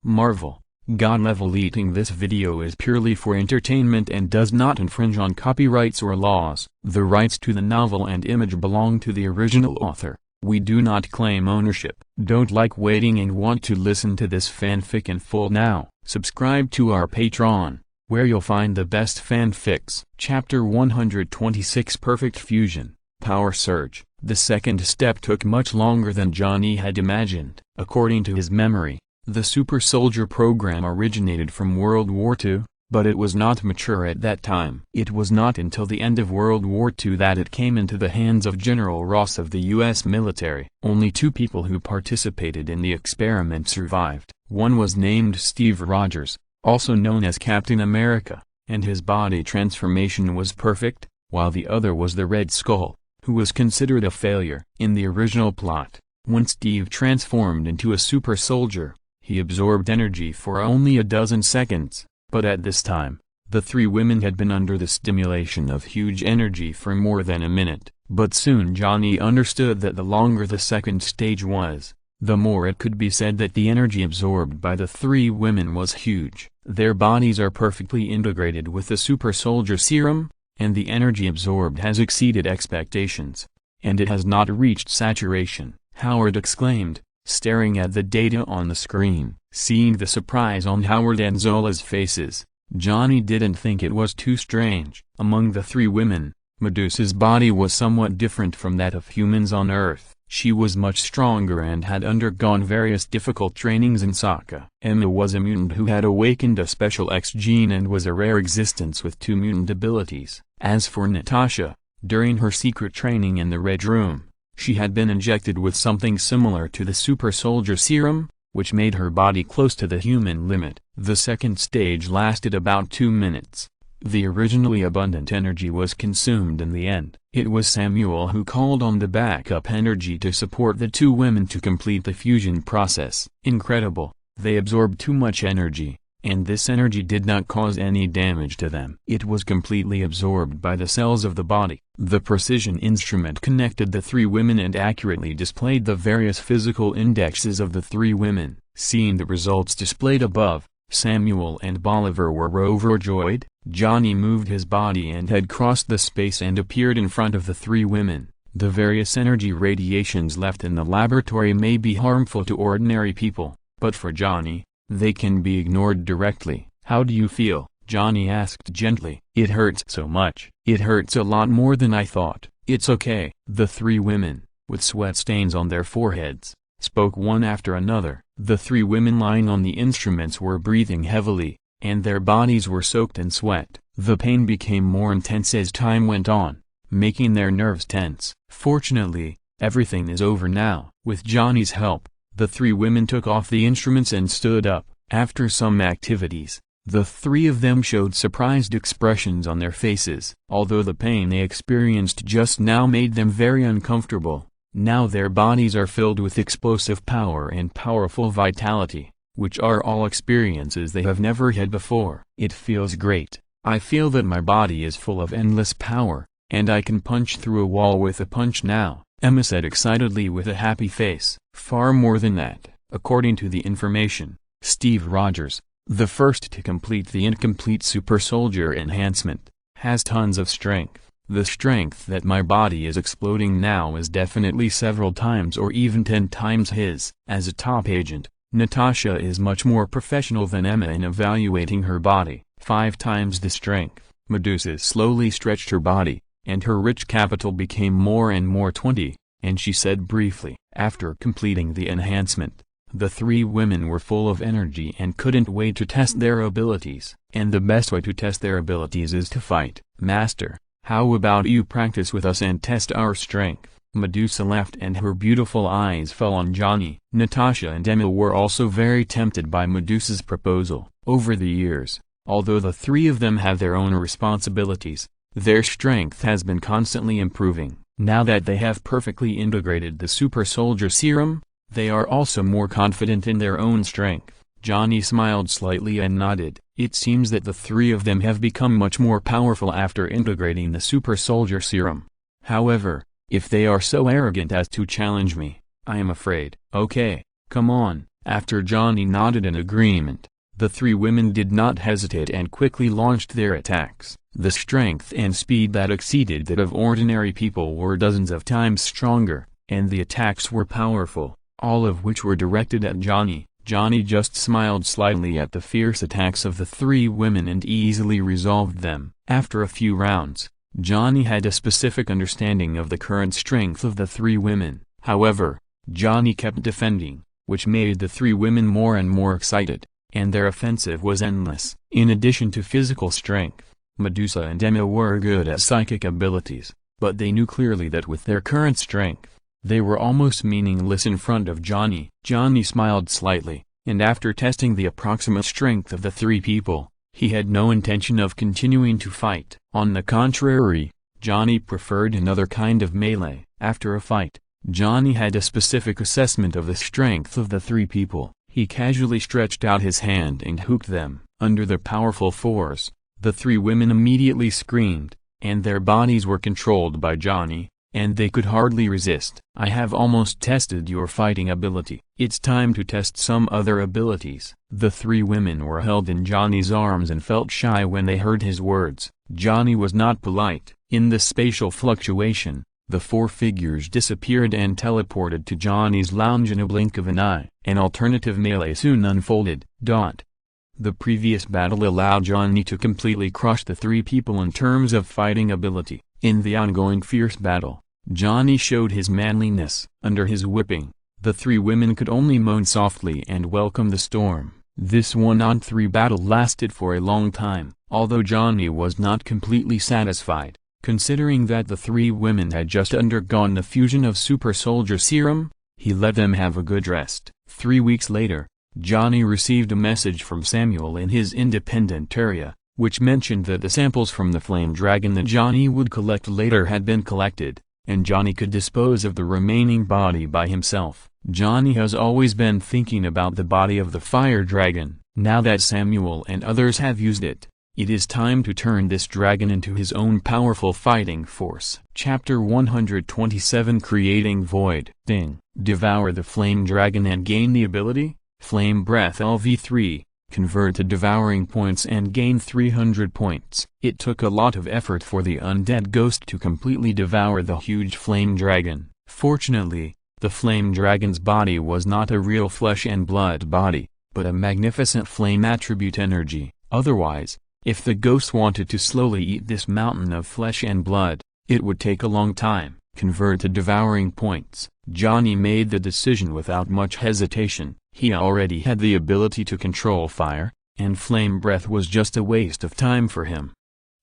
Marvel, God level eating. This video is purely for entertainment and does not infringe on copyrights or laws. The rights to the novel and image belong to the original author. We do not claim ownership. Don't like waiting and want to listen to this fanfic in full now? Subscribe to our Patreon, where you'll find the best fanfics. Chapter 126 Perfect Fusion, Power Surge. The second step took much longer than Johnny had imagined. According to his memory, the Super Soldier program originated from World War II, but it was not mature at that time. It was not until the end of World War II that it came into the hands of General Ross of the U.S. military. Only 2 people who participated in the experiment survived. One was named Steve Rogers, also known as Captain America, and his body transformation was perfect, while the other was the Red Skull, who was considered a failure. In the original plot, when Steve transformed into a super soldier, he absorbed energy for only a dozen seconds, but at this time, the 3 women had been under the stimulation of huge energy for more than a minute. But soon Johnny understood that the longer the second stage was, the more it could be said that the energy absorbed by the 3 women was huge. Their bodies are perfectly integrated with the super soldier serum, and the energy absorbed has exceeded expectations, and it has not reached saturation, Howard exclaimed, staring at the data on the screen. Seeing the surprise on Howard and Zola's faces, Johnny didn't think it was too strange. Among the 3 women, Medusa's body was somewhat different from that of humans on Earth. She was much stronger and had undergone various difficult trainings in Sokka. Emma was a mutant who had awakened a special X gene and was a rare existence with 2 mutant abilities. As for Natasha, during her secret training in the Red Room, she had been injected with something similar to the super soldier serum, which made her body close to the human limit. The second stage lasted about 2 minutes. The originally abundant energy was consumed in the end. It was Samuel who called on the backup energy to support the 2 women to complete the fusion process. Incredible, they absorbed too much energy, and this energy did not cause any damage to them. It was completely absorbed by the cells of the body. The precision instrument connected the 3 women and accurately displayed the various physical indexes of the 3 women. Seeing the results displayed above, Samuel and Bolivar were overjoyed. Johnny moved his body and had crossed the space and appeared in front of the 3 women. The various energy radiations left in the laboratory may be harmful to ordinary people, but for Johnny, they can be ignored directly. How do you feel? Johnny asked gently. It hurts so much. It hurts a lot more than I thought. It's okay. The 3 women, with sweat stains on their foreheads, spoke one after another. The 3 women lying on the instruments were breathing heavily, and their bodies were soaked in sweat. The pain became more intense as time went on, making their nerves tense. Fortunately, everything is over now. With Johnny's help, the 3 women took off the instruments and stood up. After some activities, the 3 of them showed surprised expressions on their faces. Although the pain they experienced just now made them very uncomfortable, now their bodies are filled with explosive power and powerful vitality, which are all experiences they have never had before. It feels great. I feel that my body is full of endless power, and I can punch through a wall with a punch now, Emma said excitedly with a happy face. Far more than that. According to the information, Steve Rogers, the first to complete the incomplete super soldier enhancement, has tons of strength. The strength that my body is exploding now is definitely several times or even 10 times his. As a top agent, Natasha is much more professional than Emma in evaluating her body. 5 times the strength. Medusa slowly stretched her body, and her rich capital became more and more 20, and she said briefly. After completing the enhancement, the 3 women were full of energy and couldn't wait to test their abilities. And the best way to test their abilities is to fight. Master, how about you practice with us and test our strength? Medusa laughed and her beautiful eyes fell on Johnny. Natasha and Emma were also very tempted by Medusa's proposal. Over the years, although the 3 of them have their own responsibilities, their strength has been constantly improving. Now that they have perfectly integrated the super soldier serum, they are also more confident in their own strength. Johnny smiled slightly and nodded. It seems that the 3 of them have become much more powerful after integrating the super soldier serum. However, if they are so arrogant as to challenge me, I am afraid. Okay, come on, After Johnny nodded in agreement, the three women did not hesitate and quickly launched their attacks. The strength and speed that exceeded that of ordinary people were dozens of times stronger, and the attacks were powerful, all of which were directed at Johnny. Johnny just smiled slightly at the fierce attacks of the three women and easily resolved them. After a few rounds, Johnny had a specific understanding of the current strength of the three women. However, Johnny kept defending, which made the three women more and more excited, and their offensive was endless. In addition to physical strength, Medusa and Emma were good at psychic abilities, but they knew clearly that with their current strength, they were almost meaningless in front of Johnny. Johnny smiled slightly, and after testing the approximate strength of the three people, he had no intention of continuing to fight. On the contrary, Johnny preferred another kind of melee. After a fight, Johnny had a specific assessment of the strength of the three people. He casually stretched out his hand and hooked them. Under the powerful force, the three women immediately screamed, and their bodies were controlled by Johnny, and they could hardly resist. "I have almost tested your fighting ability. It's time to test some other abilities." The three women were held in Johnny's arms and felt shy when they heard his words. Johnny was not polite. In the spatial fluctuation, the four figures disappeared and teleported to Johnny's lounge in a blink of an eye. An alternative melee soon unfolded. The previous battle allowed Johnny to completely crush the three people in terms of fighting ability. In the ongoing fierce battle, Johnny showed his manliness. Under his whipping, the three women could only moan softly and welcome the storm. This 1-on-3 battle lasted for a long time, although Johnny was not completely satisfied. Considering that the three women had just undergone the fusion of super soldier serum, he let them have a good rest. 3 weeks later, Johnny received a message from Samuel in his independent area, which mentioned that the samples from the flame dragon that Johnny would collect later had been collected, and Johnny could dispose of the remaining body by himself. Johnny has always been thinking about the body of the fire dragon. Now that Samuel and others have used it, it is time to turn this dragon into his own powerful fighting force. Chapter 127 Creating Void. Devour the flame dragon and gain the ability, Flame Breath LV3, convert to devouring points and gain 300 points. It took a lot of effort for the undead ghost to completely devour the huge flame dragon. Fortunately, the flame dragon's body was not a real flesh and blood body, but a magnificent flame attribute energy. Otherwise, if the ghost wanted to slowly eat this mountain of flesh and blood, it would take a long time. Convert to devouring points. Johnny made the decision without much hesitation. He already had the ability to control fire, and flame breath was just a waste of time for him.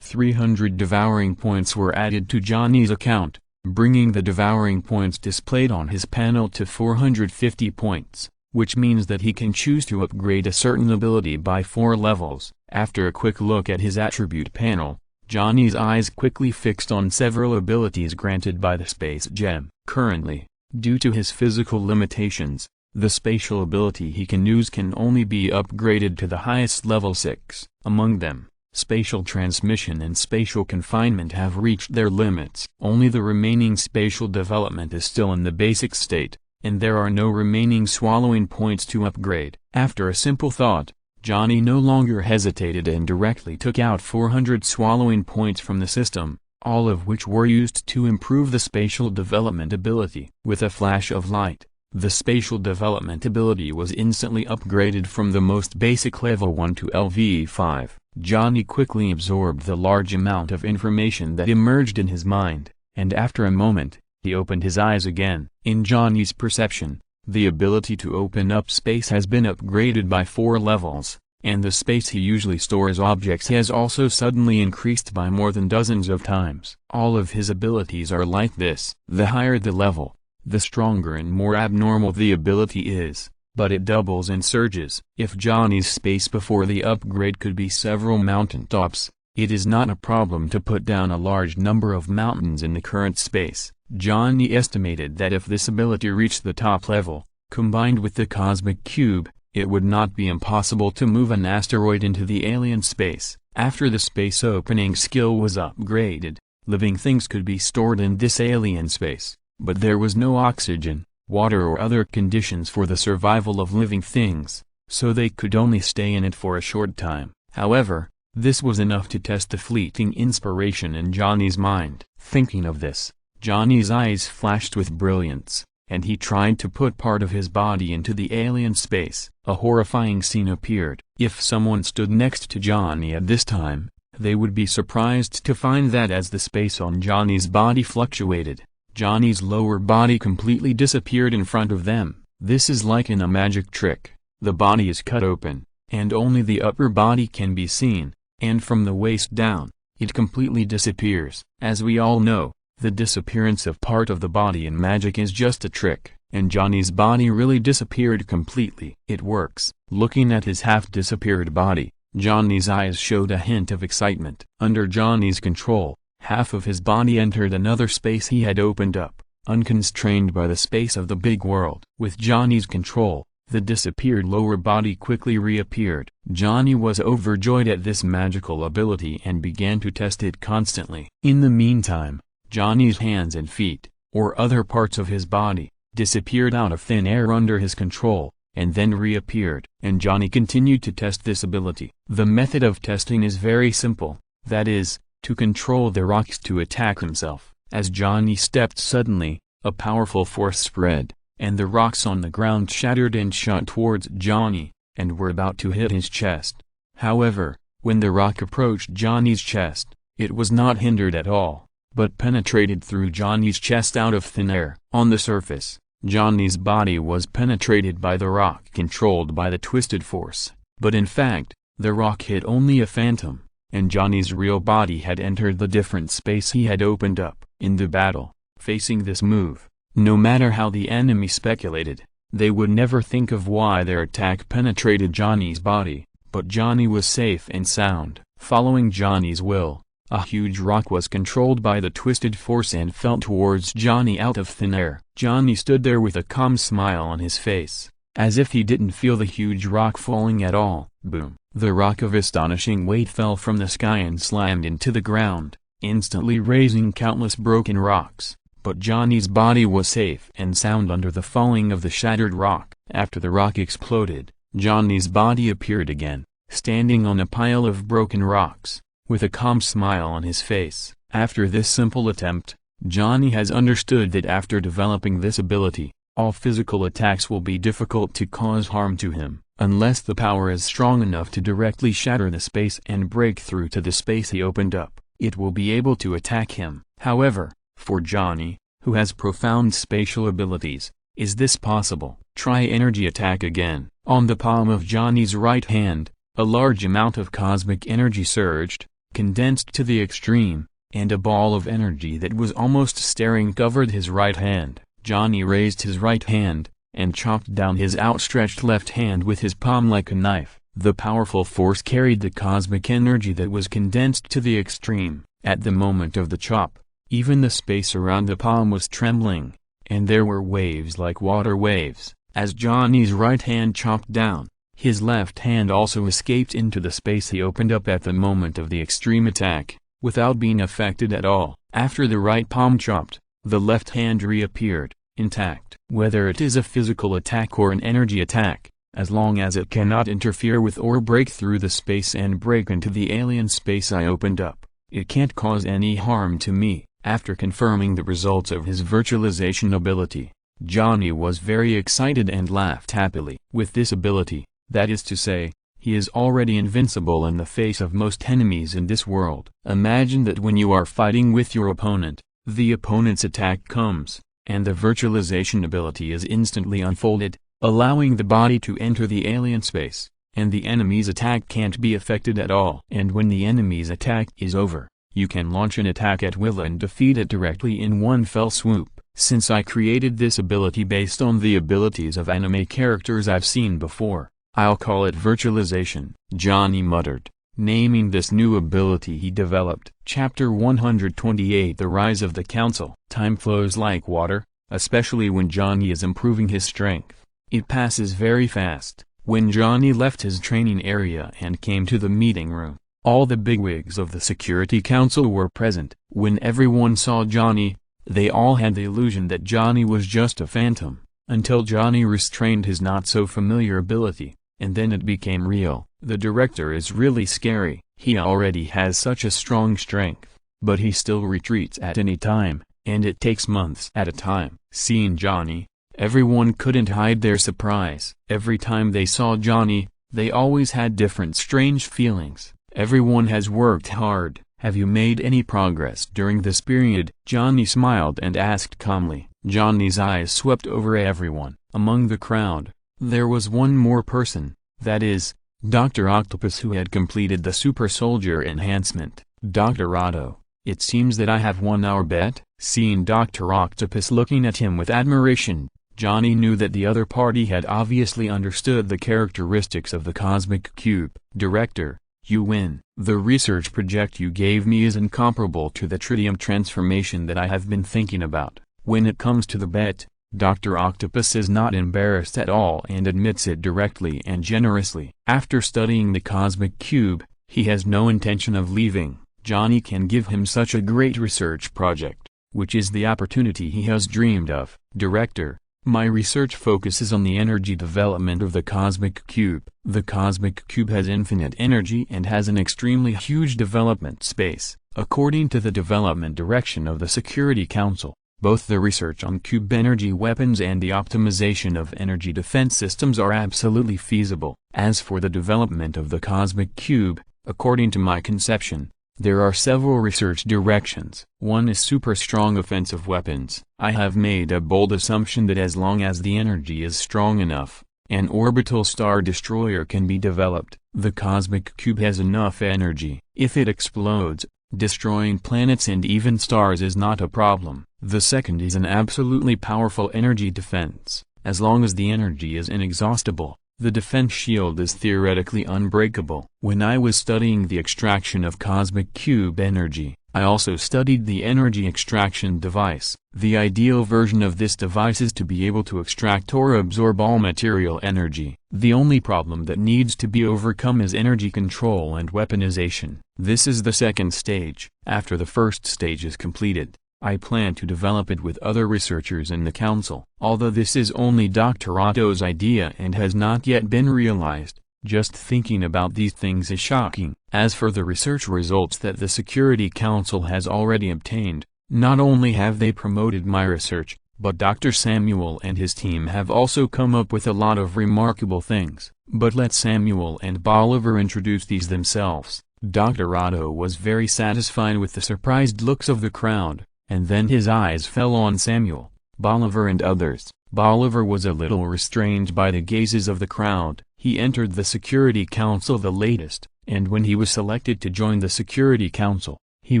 300 devouring points were added to Johnny's account, bringing the devouring points displayed on his panel to 450 points, which means that he can choose to upgrade a certain ability by 4 levels. After a quick look at his attribute panel, Johnny's eyes quickly fixed on several abilities granted by the space gem. Currently, due to his physical limitations, the spatial ability he can use can only be upgraded to the highest level 6. Among them, spatial transmission and spatial confinement have reached their limits. Only the remaining spatial development is still in the basic state, and there are no remaining swallowing points to upgrade. After a simple thought, Johnny no longer hesitated and directly took out 400 swallowing points from the system, all of which were used to improve the spatial development ability. With a flash of light, the spatial development ability was instantly upgraded from the most basic level 1 to LV5. Johnny quickly absorbed the large amount of information that emerged in his mind, and after a moment, he opened his eyes again. In Johnny's perception, the ability to open up space has been upgraded by 4 levels, and the space he usually stores objects has also suddenly increased by more than dozens of times. All of his abilities are like this. The higher the level, the stronger and more abnormal the ability is, but it doubles and surges. If Johnny's space before the upgrade could be several mountaintops, it is not a problem to put down a large number of mountains in the current space. Johnny estimated that if this ability reached the top level, combined with the cosmic cube, it would not be impossible to move an asteroid into the alien space. After the space opening skill was upgraded, living things could be stored in this alien space, but there was no oxygen, water or other conditions for the survival of living things, so they could only stay in it for a short time. However, this was enough to test the fleeting inspiration in Johnny's mind. Thinking of this, Johnny's eyes flashed with brilliance, and he tried to put part of his body into the alien space. A horrifying scene appeared. If someone stood next to Johnny at this time, they would be surprised to find that as the space on Johnny's body fluctuated, Johnny's lower body completely disappeared in front of them. This is like in a magic trick. The body is cut open, and only the upper body can be seen, and from the waist down, it completely disappears. As we all know, the disappearance of part of the body in magic is just a trick, and Johnny's body really disappeared completely. It works. Looking at his half-disappeared body, Johnny's eyes showed a hint of excitement. Under Johnny's control, half of his body entered another space he had opened up, unconstrained by the space of the big world. With Johnny's control, the disappeared lower body quickly reappeared. Johnny was overjoyed at this magical ability and began to test it constantly. In the meantime, Johnny's hands and feet, or other parts of his body, disappeared out of thin air under his control, and then reappeared. And Johnny continued to test this ability. The method of testing is very simple, that is, to control the rocks to attack himself. As Johnny stepped suddenly, a powerful force spread, and the rocks on the ground shattered and shot towards Johnny, and were about to hit his chest. However, when the rock approached Johnny's chest, it was not hindered at all, but penetrated through Johnny's chest out of thin air. On the surface, Johnny's body was penetrated by the rock controlled by the twisted force, but in fact, the rock hit only a phantom, and Johnny's real body had entered the different space he had opened up. In the battle, facing this move, no matter how the enemy speculated, they would never think of why their attack penetrated Johnny's body, but Johnny was safe and sound. Following Johnny's will, a huge rock was controlled by the twisted force and fell towards Johnny out of thin air. Johnny stood there with a calm smile on his face, as if he didn't feel the huge rock falling at all. Boom! The rock of astonishing weight fell from the sky and slammed into the ground, instantly raising countless broken rocks. But Johnny's body was safe and sound under the falling of the shattered rock. After the rock exploded, Johnny's body appeared again, standing on a pile of broken rocks, with a calm smile on his face. After this simple attempt, Johnny has understood that after developing this ability, all physical attacks will be difficult to cause harm to him, unless the power is strong enough to directly shatter the space and break through to the space he opened up. It will be able to attack him. However, for Johnny, who has profound spatial abilities, is this possible? Try energy attack again. On the palm of Johnny's right hand, a large amount of cosmic energy surged, condensed to the extreme, and a ball of energy that was almost staring covered his right hand. Johnny raised his right hand, and chopped down his outstretched left hand with his palm like a knife. The powerful force carried the cosmic energy that was condensed to the extreme. At the moment of the chop, even the space around the palm was trembling, and there were waves like water waves. As Johnny's right hand chopped down, his left hand also escaped into the space he opened up at the moment of the extreme attack, without being affected at all. After the right palm chopped, the left hand reappeared, intact. Whether it is a physical attack or an energy attack, as long as it cannot interfere with or break through the space and break into the alien space I opened up, it can't cause any harm to me. After confirming the results of his virtualization ability, Johnny was very excited and laughed happily. With this ability, that is to say, he is already invincible in the face of most enemies in this world. Imagine that when you are fighting with your opponent, the opponent's attack comes, and the virtualization ability is instantly unfolded, allowing the body to enter the alien space, and the enemy's attack can't be affected at all. And when the enemy's attack is over, you can launch an attack at will and defeat it directly in one fell swoop. Since I created this ability based on the abilities of anime characters I've seen before, I'll call it virtualization, Johnny muttered, naming this new ability he developed. Chapter 128 The Rise of the Council. Time flows like water, especially when Johnny is improving his strength. It passes very fast. When Johnny left his training area and came to the meeting room, all the bigwigs of the Security Council were present. When everyone saw Johnny, they all had the illusion that Johnny was just a phantom, until Johnny restrained his not-so-familiar ability, and then it became real. The director is really scary. He already has such a strong strength, but he still retreats at any time, and it takes months at a time. Seeing Johnny, everyone couldn't hide their surprise. Every time they saw Johnny, they always had different strange feelings. Everyone has worked hard. Have you made any progress during this period? Johnny smiled and asked calmly. Johnny's eyes swept over everyone. Among the crowd, there was one more person, that is, Dr. Octopus, who had completed the super soldier enhancement. Dr. Otto, it seems that I have won our bet. Seeing Dr. Octopus looking at him with admiration, Johnny knew that the other party had obviously understood the characteristics of the cosmic cube. Director, you win. The research project you gave me is incomparable to the tritium transformation that I have been thinking about. When it comes to the bet, Dr. Octopus is not embarrassed at all and admits it directly and generously. After studying the cosmic cube, he has no intention of leaving. Johnny can give him such a great research project, which is the opportunity he has dreamed of. Director, my research focuses on the energy development of the cosmic cube. The cosmic cube has infinite energy and has an extremely huge development space. According to the development direction of the Security Council, both the research on cube energy weapons and the optimization of energy defense systems are absolutely feasible. As for the development of the cosmic cube, according to my conception, there are several research directions. One is super strong offensive weapons. I have made a bold assumption that as long as the energy is strong enough, an orbital star destroyer can be developed. The cosmic cube has enough energy. If it explodes, destroying planets and even stars is not a problem. The second is an absolutely powerful energy defense. As long as the energy is inexhaustible, the defense shield is theoretically unbreakable. When I was studying the extraction of cosmic cube energy, I also studied the energy extraction device. The ideal version of this device is to be able to extract or absorb all material energy. The only problem that needs to be overcome is energy control and weaponization. This is the second stage. After the first stage is completed, I plan to develop it with other researchers in the council. Although this is only Dr. Otto's idea and has not yet been realized, just thinking about these things is shocking. As for the research results that the Security Council has already obtained, not only have they promoted my research, but Dr. Samuel and his team have also come up with a lot of remarkable things. But let Samuel and Bolivar introduce these themselves. Dr. Otto was very satisfied with the surprised looks of the crowd, and then his eyes fell on Samuel, Bolivar and others. Bolivar was a little restrained by the gazes of the crowd. He entered the Security Council the latest, and when he was selected to join the Security Council, he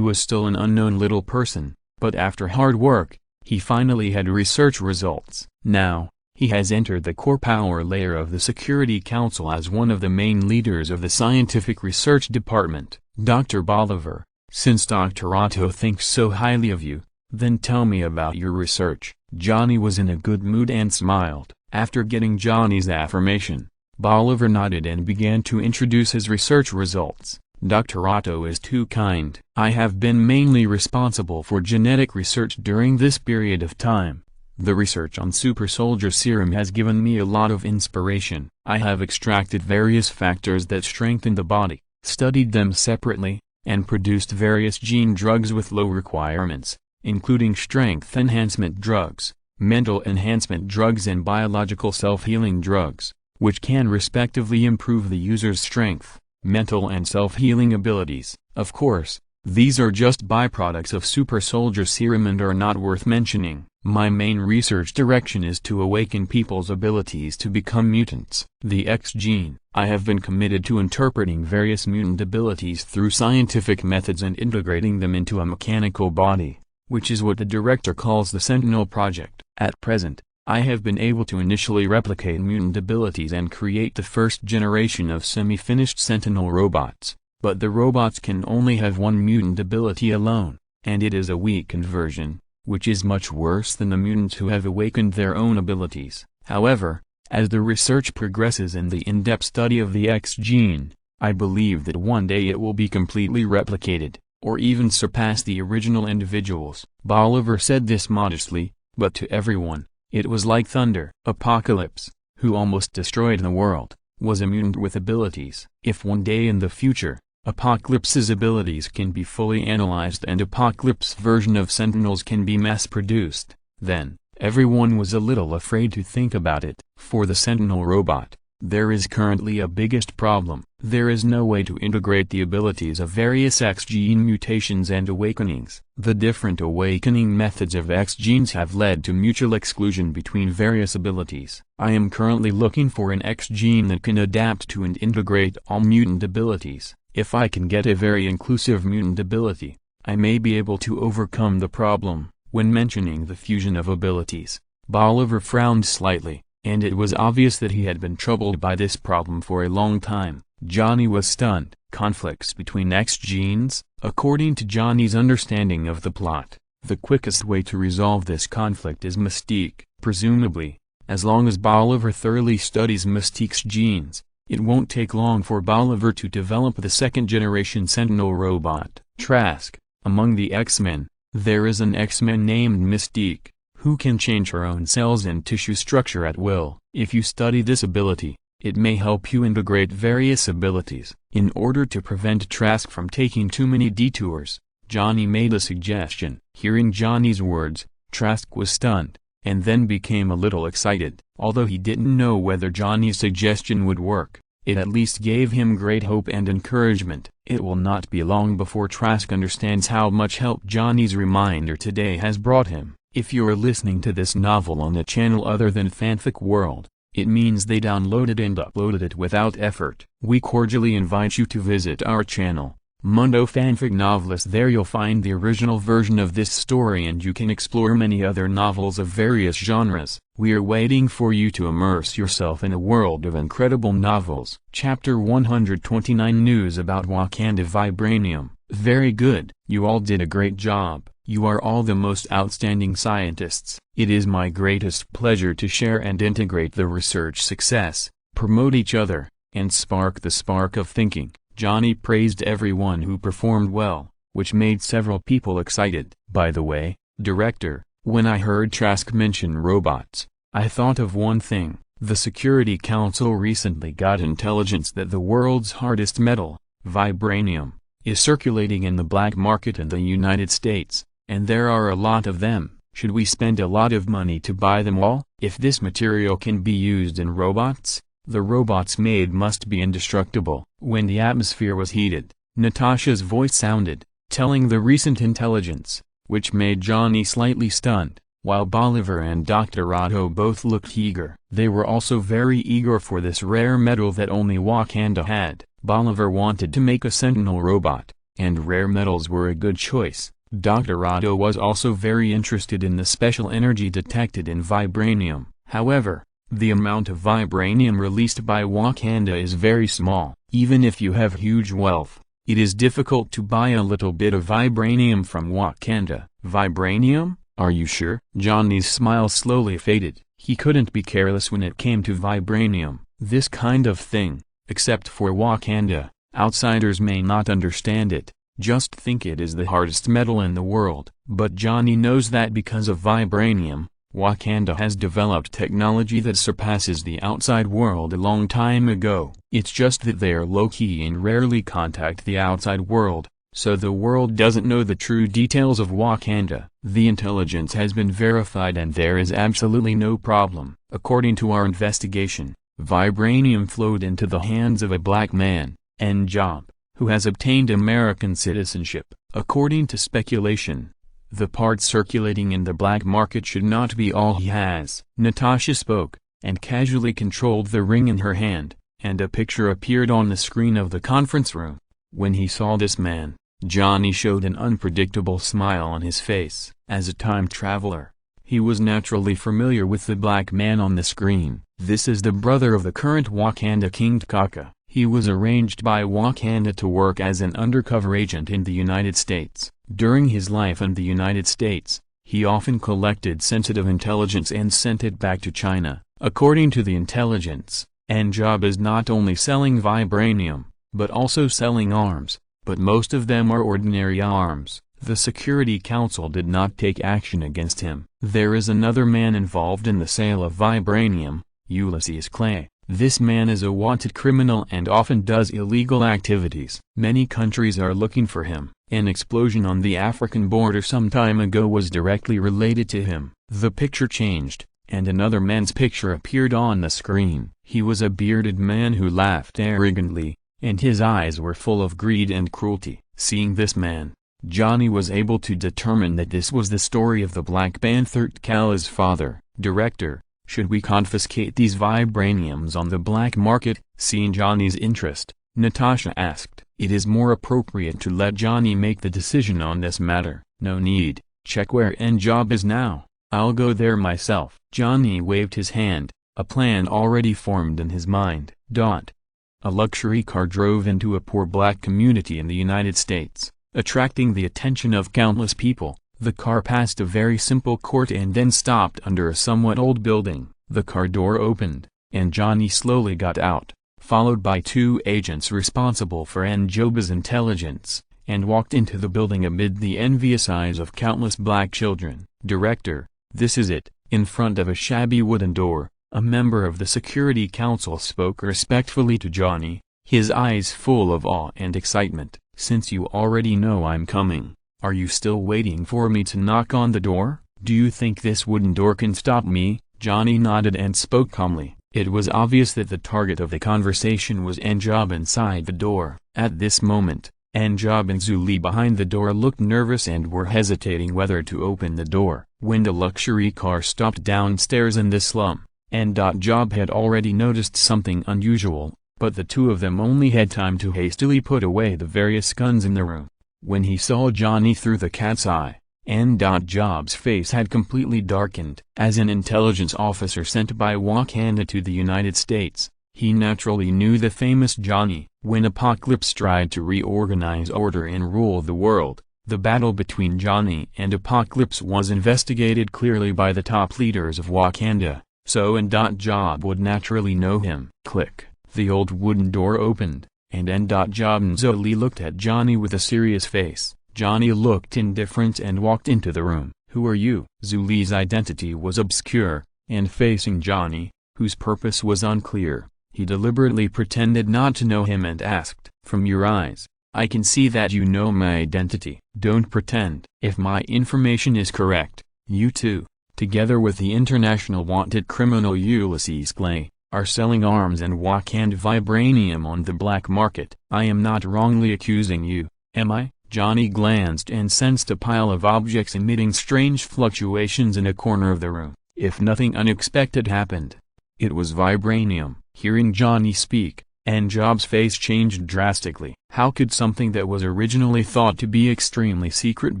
was still an unknown little person, but after hard work, he finally had research results. Now, he has entered the core power layer of the Security Council as one of the main leaders of the scientific research department. Dr. Bolivar, since Dr. Otto thinks so highly of you, then tell me about your research. Johnny was in a good mood and smiled. After getting Johnny's affirmation, Bolivar nodded and began to introduce his research results. Dr. Otto is too kind. I have been mainly responsible for genetic research during this period of time. The research on super soldier serum has given me a lot of inspiration. I have extracted various factors that strengthen the body, studied them separately, and produced various gene drugs with low requirements, including strength enhancement drugs, mental enhancement drugs and biological self-healing drugs, which can respectively improve the user's strength, mental and self-healing abilities. Of course, these are just byproducts of super soldier serum and are not worth mentioning. My main research direction is to awaken people's abilities to become mutants. The X gene. I have been committed to interpreting various mutant abilities through scientific methods and integrating them into a mechanical body, which is what the director calls the Sentinel Project. At present, I have been able to initially replicate mutant abilities and create the first generation of semi-finished Sentinel robots, but the robots can only have one mutant ability alone, and it is a weakened version, which is much worse than the mutants who have awakened their own abilities. However, as the research progresses in the in-depth study of the X gene, I believe that one day it will be completely replicated, or even surpass the original individuals. Bolivar said this modestly, but to everyone, It was like thunder. Apocalypse, who almost destroyed the world, was immune with abilities. If one day in the future, Apocalypse's abilities can be fully analyzed and Apocalypse's version of Sentinels can be mass-produced, then, everyone was a little afraid to think about it. For the Sentinel robot, there is currently a biggest problem. There is no way to integrate the abilities of various X gene mutations and awakenings. The different awakening methods of X genes have led to mutual exclusion between various abilities. I am currently looking for an X gene that can adapt to and integrate all mutant abilities. If I can get a very inclusive mutant ability, I may be able to overcome the problem. When mentioning the fusion of abilities, Bolivar frowned slightly, and it was obvious that he had been troubled by this problem for a long time. Johnny was stunned. Conflicts between X genes? According to Johnny's understanding of the plot, the quickest way to resolve this conflict is Mystique. Presumably, as long as Bolivar thoroughly studies Mystique's genes, it won't take long for Bolivar to develop the second-generation Sentinel robot. Trask. Among the X-Men, there is an X-Men named Mystique, who can change her own cells and tissue structure at will. If you study this ability, it may help you integrate various abilities. In order to prevent Trask from taking too many detours, Johnny made a suggestion. Hearing Johnny's words, Trask was stunned, and then became a little excited. Although he didn't know whether Johnny's suggestion would work, it at least gave him great hope and encouragement. It will not be long before Trask understands how much help Johnny's reminder today has brought him. If you're listening to this novel on a channel other than Fanfic World, it means they downloaded and uploaded it without effort. We cordially invite you to visit our channel, Mundo Fanfic Novelist. There you'll find the original version of this story and you can explore many other novels of various genres. We are waiting for you to immerse yourself in a world of incredible novels. Chapter 129 News about Wakanda Vibranium. Very good. You all did a great job. You are all the most outstanding scientists. It is my greatest pleasure to share and integrate the research success, promote each other, and spark the spark of thinking. Johnny praised everyone who performed well, which made several people excited. By the way, Director, when I heard Trask mention robots, I thought of one thing. The Security Council recently got intelligence that the world's hardest metal, vibranium, is circulating in the black market in the United States, and there are a lot of them. Should we spend a lot of money to buy them all? If this material can be used in robots, the robots made must be indestructible. When the atmosphere was heated, Natasha's voice sounded, telling the recent intelligence, which made Johnny slightly stunned, while Bolivar and Dr. Otto both looked eager. They were also very eager for this rare metal that only Wakanda had. Bolivar wanted to make a Sentinel robot, and rare metals were a good choice. Dr. Otto was also very interested in the special energy detected in vibranium. However, the amount of vibranium released by Wakanda is very small. Even if you have huge wealth, it is difficult to buy a little bit of vibranium from Wakanda. Vibranium? Are you sure? Johnny's smile slowly faded. He couldn't be careless when it came to vibranium. This kind of thing, except for Wakanda, outsiders may not understand it. Just think it is the hardest metal in the world. But Johnny knows that because of vibranium, Wakanda has developed technology that surpasses the outside world a long time ago. It's just that they are low-key and rarely contact the outside world, so the world doesn't know the true details of Wakanda. The intelligence has been verified and there is absolutely no problem. According to our investigation, vibranium flowed into the hands of a black man, N-Job, who has obtained American citizenship. According to speculation, the part circulating in the black market should not be all he has. Natasha spoke, and casually controlled the ring in her hand, and a picture appeared on the screen of the conference room. When he saw this man, Johnny showed an unpredictable smile on his face. As a time traveler, he was naturally familiar with the black man on the screen. This is the brother of the current Wakanda King T'Chaka. He was arranged by Wakanda to work as an undercover agent in the United States. During his life in the United States, he often collected sensitive intelligence and sent it back to China. According to the intelligence, N-Job is not only selling vibranium, but also selling arms, but most of them are ordinary arms. The Security Council did not take action against him. There is another man involved in the sale of vibranium, Ulysses Clay. This man is a wanted criminal and often does illegal activities. Many countries are looking for him. An explosion on the African border some time ago was directly related to him. The picture changed, and another man's picture appeared on the screen. He was a bearded man who laughed arrogantly, and his eyes were full of greed and cruelty. Seeing this man, Johnny was able to determine that this was the story of the Black Panther T'Challa's father. Director, should we confiscate these vibraniums on the black market? Seeing Johnny's interest, Natasha asked. It is more appropriate to let Johnny make the decision on this matter. No need, check where N'Job is now. I'll go there myself. Johnny waved his hand, a plan already formed in his mind. A luxury car drove into a poor black community in the United States, attracting the attention of countless people. The car passed a very simple court and then stopped under a somewhat old building. The car door opened, and Johnny slowly got out, followed by two agents responsible for N'Job's intelligence, and walked into the building amid the envious eyes of countless black children. Director, this is it. In front of a shabby wooden door, a member of the Security Council spoke respectfully to Johnny, his eyes full of awe and excitement. Since you already know I'm coming, are you still waiting for me to knock on the door? Do you think this wooden door can stop me? Johnny nodded and spoke calmly. It was obvious that the target of the conversation was N'Job inside the door. At this moment, N'Job and Zuli behind the door looked nervous and were hesitating whether to open the door. When the luxury car stopped downstairs in the slum, N'Job had already noticed something unusual, but the two of them only had time to hastily put away the various guns in the room. When he saw Johnny through the cat's eye, N'Job's face had completely darkened. As an intelligence officer sent by Wakanda to the United States, he naturally knew the famous Johnny. When Apocalypse tried to reorganize order and rule the world, the battle between Johnny and Apocalypse was investigated clearly by the top leaders of Wakanda, so N'Job would naturally know him. Click. The old wooden door opened, and N'Job and Zuli looked at Johnny with a serious face. Johnny looked indifferent and walked into the room. Who are you? Zuli's identity was obscure, and facing Johnny, whose purpose was unclear, he deliberately pretended not to know him and asked, "From your eyes, I can see that you know my identity." "Don't pretend." "If my information is correct, you two, together with the international wanted criminal Ulysses Clay, are selling arms and Wakanda vibranium on the black market. I am not wrongly accusing you, am I?" Johnny glanced and sensed a pile of objects emitting strange fluctuations in a corner of the room. If nothing unexpected happened, it was vibranium. Hearing Johnny speak, N'Job's face changed drastically. How could something that was originally thought to be extremely secret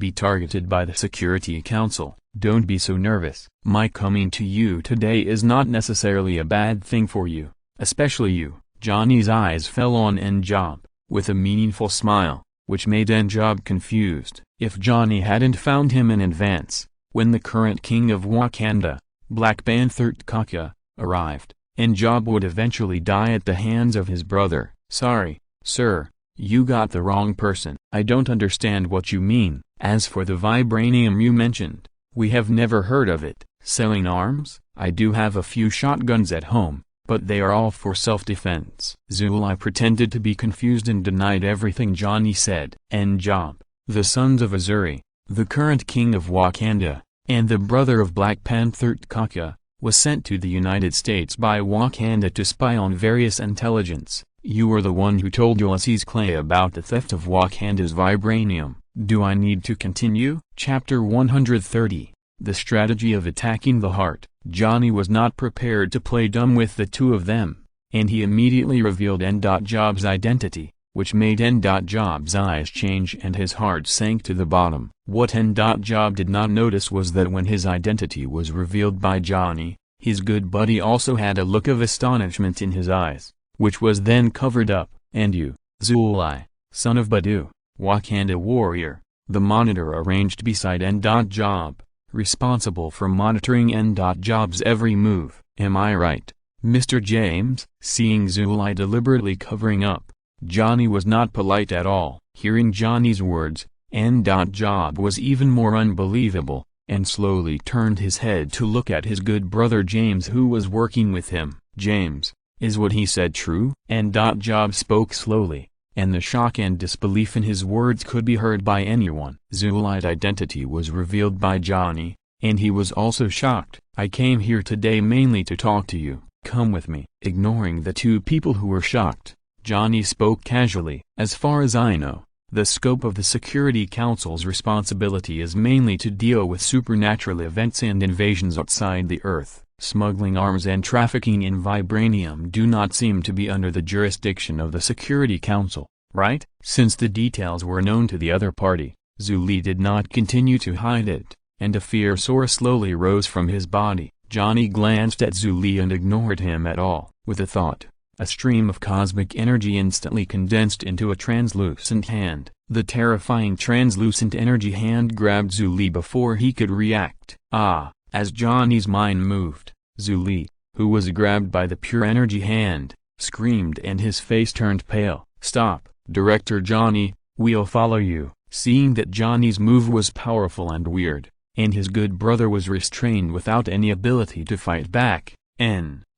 be targeted by the Security Council? Don't be so nervous. My coming to you today is not necessarily a bad thing for you, especially you. Johnny's eyes fell on N'Job, with a meaningful smile, which made N'Job confused. If Johnny hadn't found him in advance, when the current king of Wakanda, Black Panther T'Challa, arrived, N'Job would eventually die at the hands of his brother. Sorry, sir, you got the wrong person. I don't understand what you mean. As for the vibranium you mentioned, we have never heard of it. Selling arms? I do have a few shotguns at home, but they are all for self-defense. Zuli pretended to be confused and denied everything Johnny said. N'Job, the sons of Azuri, the current king of Wakanda, and the brother of Black Panther T'Challa, was sent to the United States by Wakanda to spy on various intelligence. You were the one who told Ulysses Clay about the theft of Wakanda's vibranium. Do I need to continue? Chapter 130. The Strategy of Attacking the Heart. Johnny was not prepared to play dumb with the two of them, and he immediately revealed N'Job's identity, which made N'Job's eyes change and his heart sank to the bottom. What N'Job did not notice was that when his identity was revealed by Johnny, his good buddy also had a look of astonishment in his eyes, which was then covered up. "And you, Zuli, son of Badu, Wakanda warrior," the monitor arranged beside N'Job, responsible for monitoring N'Job's every move. "Am I right, Mr. James?" Seeing Zuli deliberately covering up, Johnny was not polite at all. Hearing Johnny's words, N'Job was even more unbelievable. and slowly turned his head to look at his good brother James, who was working with him. "James, is what he said true?" And Job spoke slowly, and the shock and disbelief in his words could be heard by anyone. Zuli's identity was revealed by Johnny, and he was also shocked. "I came here today mainly to talk to you. Come with me." Ignoring the two people who were shocked, Johnny spoke casually. "As far as I know, the scope of the Security Council's responsibility is mainly to deal with supernatural events and invasions outside the Earth. Smuggling arms and trafficking in vibranium do not seem to be under the jurisdiction of the Security Council, right?" Since the details were known to the other party, Zuli did not continue to hide it, and a fear sore slowly rose from his body. Johnny glanced at Zuli and ignored him at all. With a thought, a stream of cosmic energy instantly condensed into a translucent hand. The terrifying translucent energy hand grabbed Zuli before he could react. As Johnny's mind moved, Zuli, who was grabbed by the pure energy hand, screamed and his face turned pale. "Stop, Director Johnny, we'll follow you." Seeing that Johnny's move was powerful and weird, and his good brother was restrained without any ability to fight back,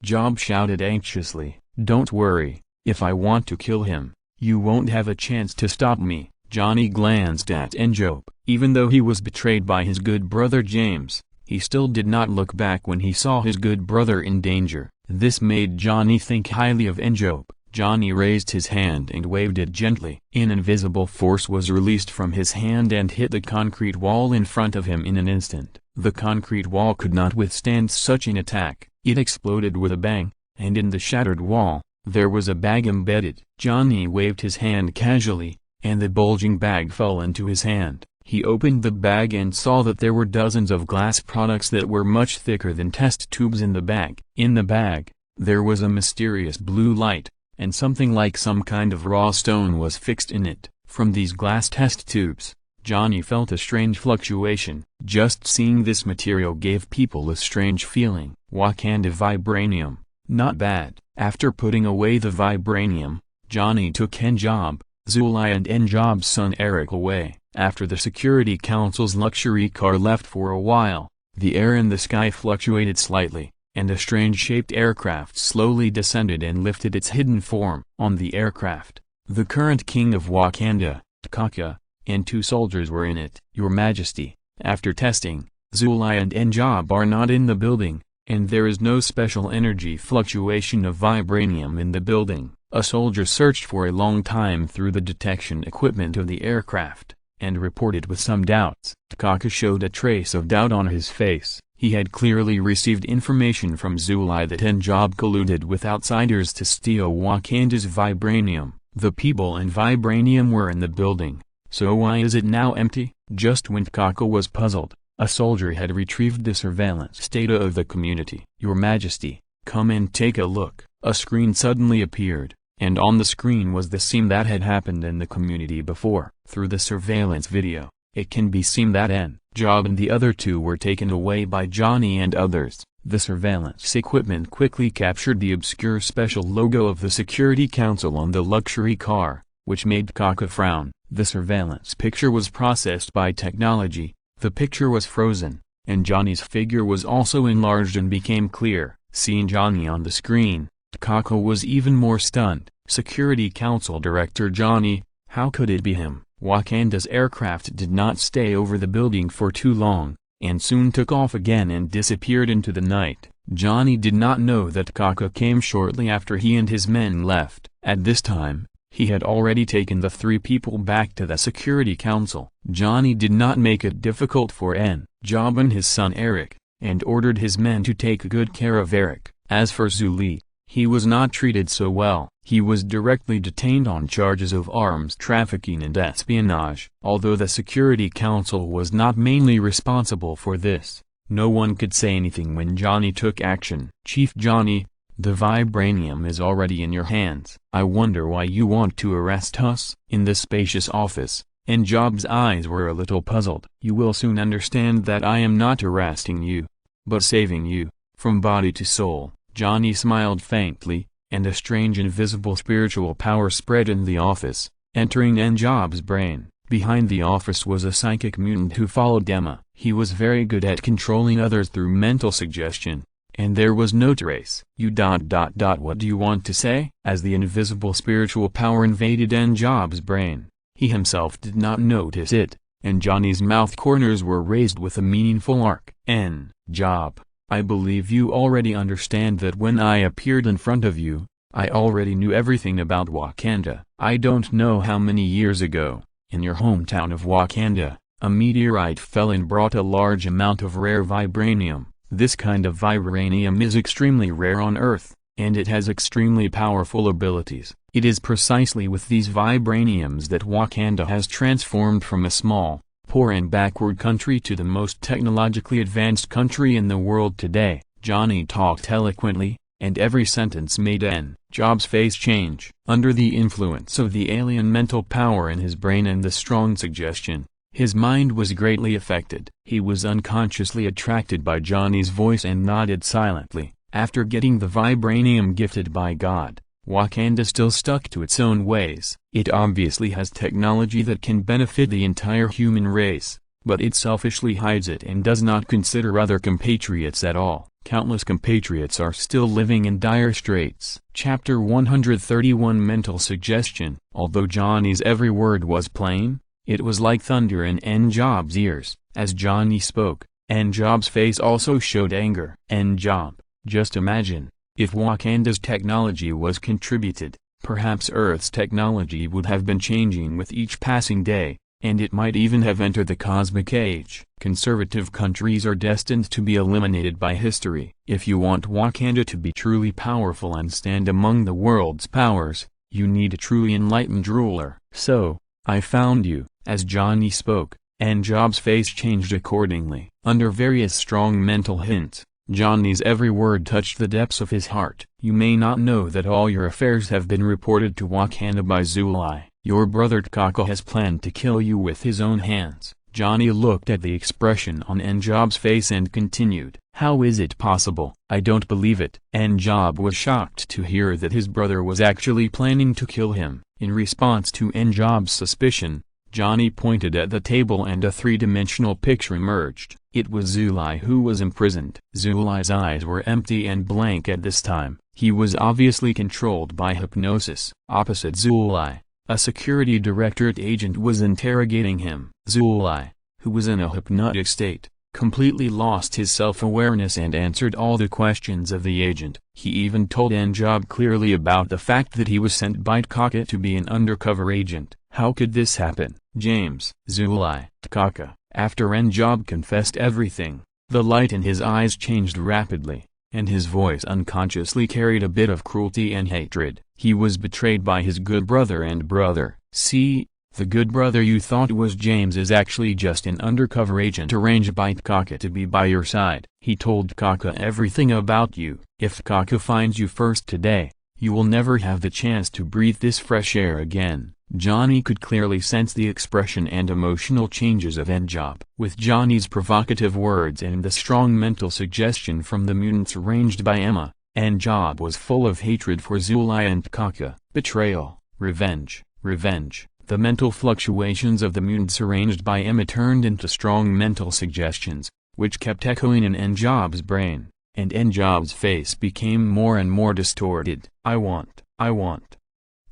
Job shouted anxiously, "Don't worry, if I want to kill him, you won't have a chance to stop me." Johnny glanced at Job. Even though he was betrayed by his good brother James, he still did not look back when he saw his good brother in danger. This made Johnny think highly of Job. Johnny raised his hand and waved it gently. An invisible force was released from his hand and hit the concrete wall in front of him in an instant. The concrete wall could not withstand such an attack. It exploded with a bang, and in the shattered wall, there was a bag embedded. Johnny waved his hand casually, and the bulging bag fell into his hand. He opened the bag and saw that there were dozens of glass products that were much thicker than test tubes in the bag. In the bag, there was a mysterious blue light, and something like some kind of raw stone was fixed in it. From these glass test tubes, Johnny felt a strange fluctuation. Just seeing this material gave people a strange feeling. Wakanda vibranium, not bad. After putting away the vibranium, Johnny took Job, Zuli and Job's son Eric away. After the Security Council's luxury car left for a while, the air in the sky fluctuated slightly, and a strange-shaped aircraft slowly descended and lifted its hidden form. On the aircraft, the current king of Wakanda, T'Chaka, and 2 soldiers were in it. "Your Majesty, after testing, Zuli and Job are not in the building, and there is no special energy fluctuation of vibranium in the building." A soldier searched for a long time through the detection equipment of the aircraft, and reported with some doubts. T'Chaka showed a trace of doubt on his face. He had clearly received information from Zuli that Job colluded with outsiders to steal Wakanda's vibranium. The people and vibranium were in the building, so why is it now empty? Just when T'Chaka was puzzled, a soldier had retrieved the surveillance data of the community. "Your Majesty, come and take a look." A screen suddenly appeared, and on the screen was the scene that had happened in the community before. Through the surveillance video, it can be seen that Job and the other 2 were taken away by Johnny and others. The surveillance equipment quickly captured the obscure special logo of the Security Council on the luxury car, which made T'Chaka frown. The surveillance picture was processed by technology. The picture was frozen, and Johnny's figure was also enlarged and became clear. Seeing Johnny on the screen, T'Chaka was even more stunned. "Security Council Director Johnny, how could it be him?" Wakanda's aircraft did not stay over the building for too long, and soon took off again and disappeared into the night. Johnny did not know that T'Chaka came shortly after he and his men left. At this time, he had already taken the 3 people back to the Security Council. Johnny did not make it difficult for Job and his son Eric, and ordered his men to take good care of Eric. As for Zuli, he was not treated so well. He was directly detained on charges of arms trafficking and espionage. Although the Security Council was not mainly responsible for this, no one could say anything when Johnny took action. "Chief Johnny, the vibranium is already in your hands. I wonder why you want to arrest us?" In the spacious office, Job's eyes were a little puzzled. "You will soon understand that I am not arresting you, but saving you, from body to soul." Johnny smiled faintly, and a strange invisible spiritual power spread in the office, entering Job's brain. Behind the office was a psychic mutant who followed Emma. He was very good at controlling others through mental suggestion, and there was no trace. What do you want to say? As the invisible spiritual power invaded N-Job's brain, he himself did not notice it, and Johnny's mouth corners were raised with a meaningful arc. N-Job, I believe you already understand that when I appeared in front of you, I already knew everything about Wakanda. I don't know how many years ago, in your hometown of Wakanda, a meteorite fell and brought a large amount of rare vibranium. This kind of vibranium is extremely rare on Earth, and it has extremely powerful abilities. It is precisely with these vibraniums that Wakanda has transformed from a small, poor and backward country to the most technologically advanced country in the world today. Johnny talked eloquently, and every sentence made N-Job's face change. Under the influence of the alien mental power in his brain and the strong suggestion, his mind was greatly affected. He was unconsciously attracted by Johnny's voice and nodded silently. After getting the vibranium gifted by God, Wakanda still stuck to its own ways. It obviously has technology that can benefit the entire human race, but it selfishly hides it and does not consider other compatriots at all. Countless compatriots are still living in dire straits. Chapter 131 Mental Suggestion. Although Johnny's every word was plain, it was like thunder in N-Job's ears. As Johnny spoke, N-Job's face also showed anger. N-Job, just imagine, if Wakanda's technology was contributed, perhaps Earth's technology would have been changing with each passing day, and it might even have entered the cosmic age. Conservative countries are destined to be eliminated by history. If you want Wakanda to be truly powerful and stand among the world's powers, you need a truly enlightened ruler. So, I found you. As Johnny spoke, N-Job's face changed accordingly. Under various strong mental hints, Johnny's every word touched the depths of his heart. You may not know that all your affairs have been reported to Wakanda by Zulai. Your brother T'Chaka has planned to kill you with his own hands. Johnny looked at the expression on N-Job's face and continued. How is it possible? I don't believe it. N-Job was shocked to hear that his brother was actually planning to kill him. In response to N-Job's suspicion, Johnny pointed at the table and a three-dimensional picture emerged. It was Zulai who was imprisoned. Zulai's eyes were empty and blank at this time. He was obviously controlled by hypnosis. Opposite Zulai, a security directorate agent was interrogating him. Zulai, who was in a hypnotic state, completely lost his self-awareness and answered all the questions of the agent. He even told N-Job clearly about the fact that he was sent by T'Chaka to be an undercover agent. How could this happen? James, Zulai, T'Chaka. After N-Job confessed everything, the light in his eyes changed rapidly, and his voice unconsciously carried a bit of cruelty and hatred. He was betrayed by his good brother and brother. See, the good brother you thought was James is actually just an undercover agent arranged by T'Chaka to be by your side. He told T'Chaka everything about you. If T'Chaka finds you first today, you will never have the chance to breathe this fresh air again. Johnny could clearly sense the expression and emotional changes of N-Job. With Johnny's provocative words and the strong mental suggestion from the mutants arranged by Emma, N-Job was full of hatred for Zulai and T'Chaka. Betrayal, revenge, revenge. The mental fluctuations of the mutants arranged by Emma turned into strong mental suggestions, which kept echoing in N-Job's brain, and N-Job's face became more and more distorted. I want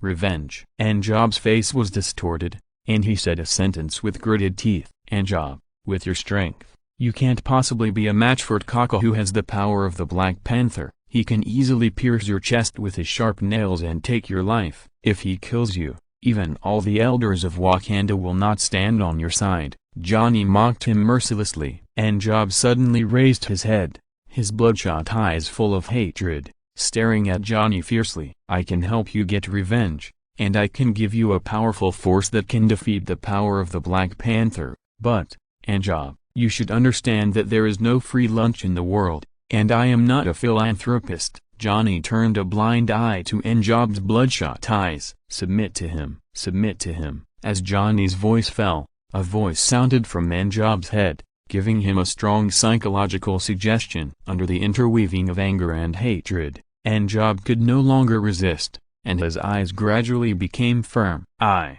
revenge. N-Job's face was distorted, and he said a sentence with gritted teeth. N-Job, with your strength, you can't possibly be a match for T'Chaka, who has the power of the Black Panther. He can easily pierce your chest with his sharp nails and take your life. If he kills you, even all the elders of Wakanda will not stand on your side. Johnny mocked him mercilessly. N-Job suddenly raised his head, his bloodshot eyes full of hatred, staring at Johnny fiercely. I can help you get revenge, and I can give you a powerful force that can defeat the power of the Black Panther, but, N-Job, you should understand that there is no free lunch in the world, and I am not a philanthropist. Johnny turned a blind eye to N-Job's bloodshot eyes. Submit to him, submit to him. As Johnny's voice fell, a voice sounded from N-Job's head, giving him a strong psychological suggestion. Under the interweaving of anger and hatred, N-Job could no longer resist, and his eyes gradually became firm. I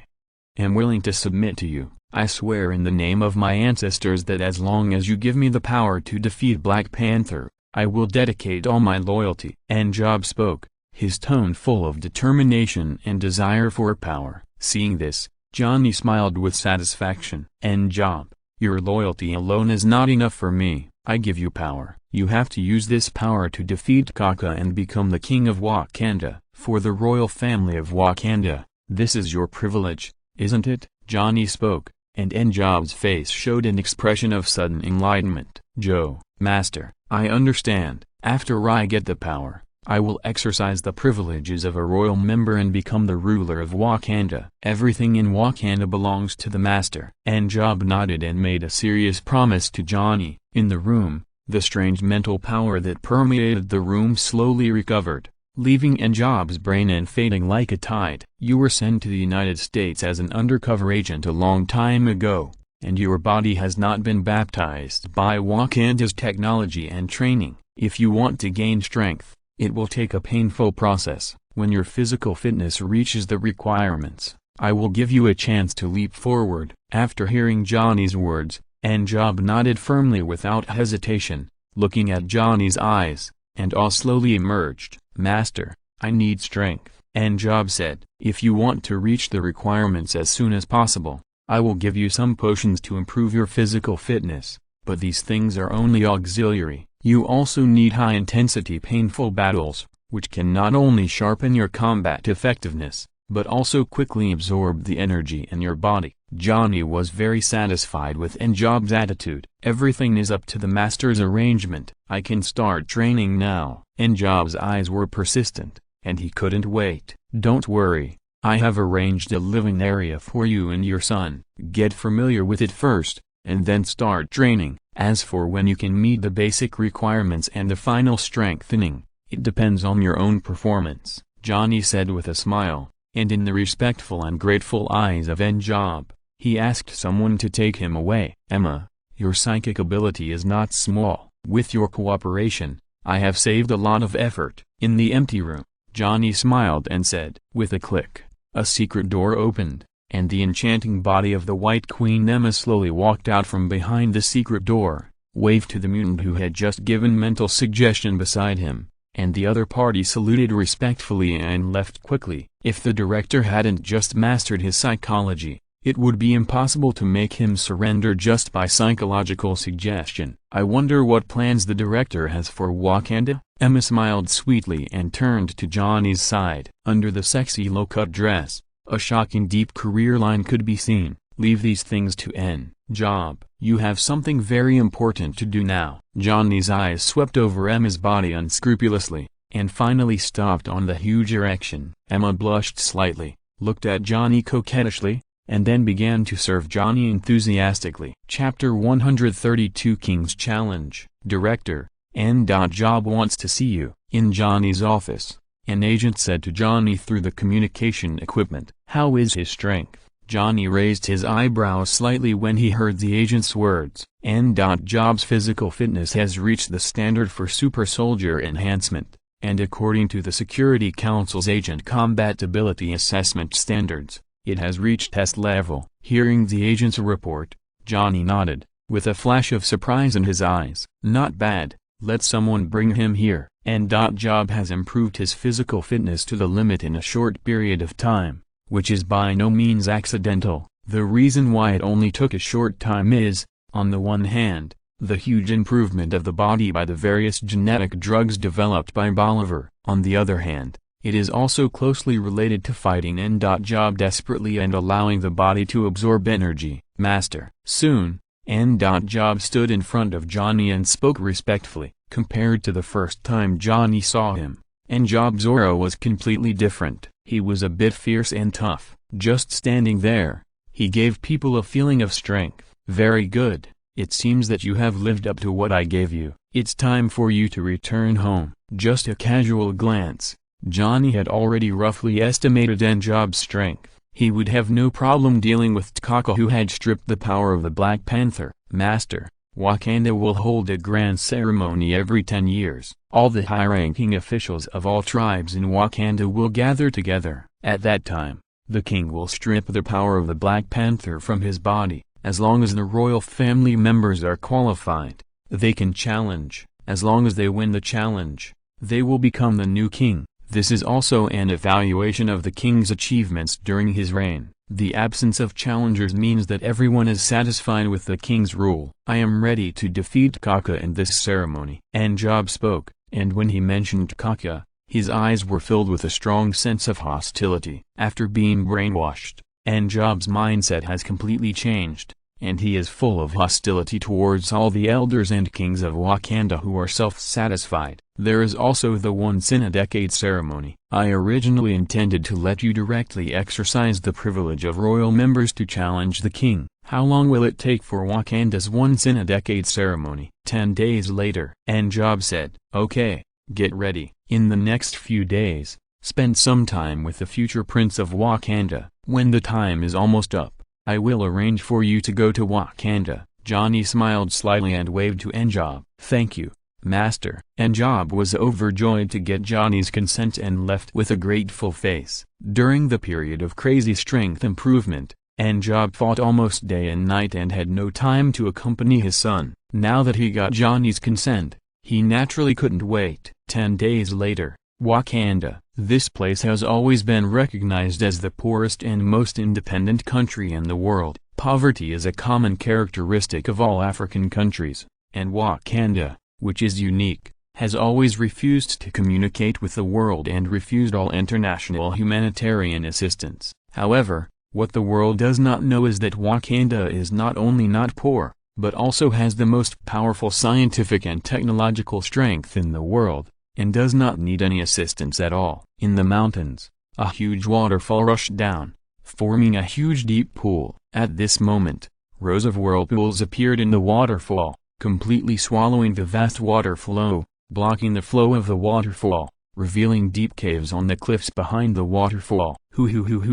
am willing to submit to you. I swear in the name of my ancestors that as long as you give me the power to defeat Black Panther, I will dedicate all my loyalty." N'Job spoke, his tone full of determination and desire for power. Seeing this, Johnny smiled with satisfaction. "N'Job, your loyalty alone is not enough for me. I give you power. You have to use this power to defeat Kaka and become the king of Wakanda. For the royal family of Wakanda, this is your privilege, isn't it?" Johnny spoke, and N'Job's face showed an expression of sudden enlightenment. "Joe, Master, I understand. After I get the power, I will exercise the privileges of a royal member and become the ruler of Wakanda. Everything in Wakanda belongs to the Master." N'Job nodded and made a serious promise to Johnny. In the room, the strange mental power that permeated the room slowly recovered, leaving N'Job's brain and fading like a tide. "You were sent to the United States as an undercover agent a long time ago, and your body has not been baptized by Wakanda's technology and training. If you want to gain strength, it will take a painful process. When your physical fitness reaches the requirements, I will give you a chance to leap forward." After hearing Johnny's words, N'Job nodded firmly without hesitation, looking at Johnny's eyes, and awe slowly emerged. "Master, I need strength," N'Job said. "If you want to reach the requirements as soon as possible, I will give you some potions to improve your physical fitness, but these things are only auxiliary. You also need high-intensity painful battles, which can not only sharpen your combat effectiveness, but also quickly absorb the energy in your body." Johnny was very satisfied with N'Job's attitude. "Everything is up to the Master's arrangement. I can start training now." N'Job's eyes were persistent, and he couldn't wait. "Don't worry, I have arranged a living area for you and your son. Get familiar with it first, and then start training. As for when you can meet the basic requirements and the final strengthening, it depends on your own performance," Johnny said with a smile, and in the respectful and grateful eyes of N'Job, he asked someone to take him away. "Emma, your psychic ability is not small. With your cooperation, I have saved a lot of effort." In the empty room, Johnny smiled and said, with a click, a secret door opened, and the enchanting body of the White Queen Emma slowly walked out from behind the secret door, waved to the mutant who had just given mental suggestion beside him, and the other party saluted respectfully and left quickly. If the director hadn't just mastered his psychology, it would be impossible to make him surrender just by psychological suggestion. "I wonder what plans the director has for Wakanda?" Emma smiled sweetly and turned to Johnny's side. Under the sexy low-cut dress, a shocking deep career line could be seen. "Leave these things to N'Job. You have something very important to do now." Johnny's eyes swept over Emma's body unscrupulously, and finally stopped on the huge erection. Emma blushed slightly, looked at Johnny coquettishly, and then began to serve Johnny enthusiastically. Chapter 132 King's Challenge. "Director, N'Job wants to see you." In Johnny's office, an agent said to Johnny through the communication equipment. "How is his strength?" Johnny raised his eyebrows slightly when he heard the agent's words. N'Job's physical fitness has reached the standard for super soldier enhancement, and according to the Security Council's Agent Combat Ability Assessment Standards, it has reached test level. Hearing the agent's report, Johnny nodded, with a flash of surprise in his eyes. "Not bad, let someone bring him here." N'Job has improved his physical fitness to the limit in a short period of time, which is by no means accidental. The reason why it only took a short time is, on the one hand, the huge improvement of the body by the various genetic drugs developed by Bolivar. On the other hand, it is also closely related to fighting N'Job desperately and allowing the body to absorb energy. "Master." Soon, N'Job stood in front of Johnny and spoke respectfully. Compared to the first time Johnny saw him, N'Job's aura was completely different. He was a bit fierce and tough. Just standing there, he gave people a feeling of strength. "Very good, it seems that you have lived up to what I gave you. It's time for you to return home." Just a casual glance, Johnny had already roughly estimated N'Job's strength. He would have no problem dealing with T'Chaka, who had stripped the power of the Black Panther. "Master, Wakanda will hold a grand ceremony every 10 years. All the high-ranking officials of all tribes in Wakanda will gather together. At that time, The king will strip the power of the Black Panther from his body. As long as the royal family members are qualified, they can challenge. As long as they win the challenge, they will become the new king. This is also an evaluation of the king's achievements during his reign. The absence of challengers means that everyone is satisfied with the king's rule. I am ready to defeat Kaka in this ceremony. Anjob spoke, and when he mentioned Kaka, his eyes were filled with a strong sense of hostility. After being brainwashed, Anjob's mindset has completely changed, and he is full of hostility towards all the elders and kings of Wakanda who are self-satisfied. There is also the once-in-a-decade ceremony. I originally intended to let you directly exercise the privilege of royal members to challenge the king. How long will it take for Wakanda's once-in-a-decade ceremony? 10 days later. Anjob said, okay, get ready. In the next few days, spend some time with the future prince of Wakanda. When the time is almost up, I will arrange for you to go to Wakanda. Johnny smiled slightly and waved to Anjob. Thank you, master. Anjob was overjoyed to get Johnny's consent and left with a grateful face. During the period of crazy strength improvement, Anjob fought almost day and night and had no time to accompany his son. Now that he got Johnny's consent, he naturally couldn't wait. 10 days later, Wakanda. This place has always been recognized as the poorest and most independent country in the world. Poverty is a common characteristic of all African countries, and Wakanda, which is unique, has always refused to communicate with the world and refused all international humanitarian assistance. However, what the world does not know is that Wakanda is not only not poor, but also has the most powerful scientific and technological strength in the world, and does not need any assistance at all. In the mountains, a huge waterfall rushed down, forming a huge deep pool. At this moment, rows of whirlpools appeared in the waterfall, completely swallowing the vast water flow, blocking the flow of the waterfall, revealing deep caves on the cliffs behind the waterfall.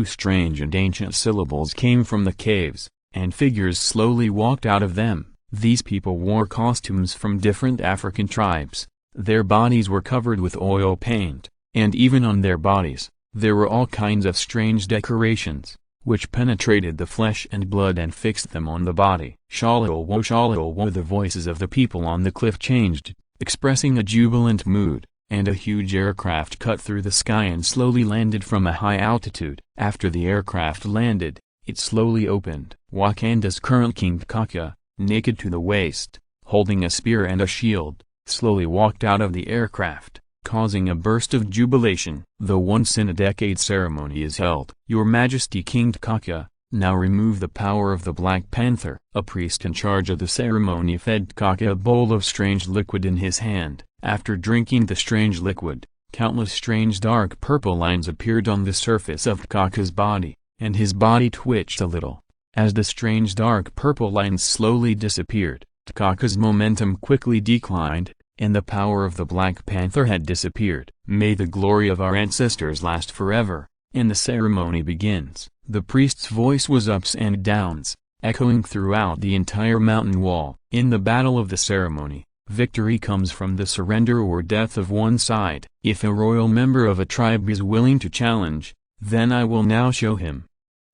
Strange and ancient syllables came from the caves, and figures slowly walked out of them. These people wore costumes from different African tribes. Their bodies were covered with oil paint, and even on their bodies, there were all kinds of strange decorations, which penetrated the flesh and blood and fixed them on the body. Shalal wo. The voices of the people on the cliff changed, expressing a jubilant mood, and a huge aircraft cut through the sky and slowly landed from a high altitude. After the aircraft landed, it slowly opened. Wakanda's current king Kaka, naked to the waist, holding a spear and a shield, slowly walked out of the aircraft, causing a burst of jubilation. The once-in-a-decade ceremony is held. Your Majesty King Kaka, now remove the power of the Black Panther. A priest in charge of the ceremony fed Kaka a bowl of strange liquid in his hand. After drinking the strange liquid, countless strange dark purple lines appeared on the surface of Kaka's body, and his body twitched a little. As the strange dark purple lines slowly disappeared, Kaka's momentum quickly declined, and the power of the Black Panther had disappeared. May the glory of our ancestors last forever, and the ceremony begins. The priest's voice was ups and downs, echoing throughout the entire mountain wall. In the battle of the ceremony, victory comes from the surrender or death of one side. If a royal member of a tribe is willing to challenge, then I will now show him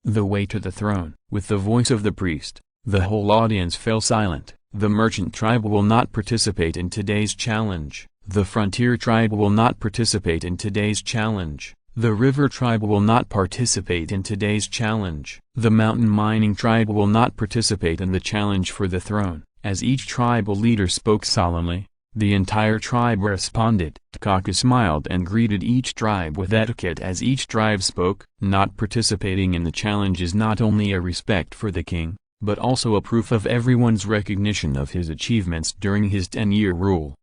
the way to the throne. With the voice of the priest, the whole audience fell silent. The merchant tribe will not participate in today's challenge. The frontier tribe will not participate in today's challenge. The river tribe will not participate in today's challenge. The mountain mining tribe will not participate in the challenge for the throne. As each tribal leader spoke solemnly, the entire tribe responded. Kaka smiled and greeted each tribe with etiquette as each tribe spoke. Not participating in the challenge is not only a respect for the king, but also a proof of everyone's recognition of his achievements during his 10-year rule.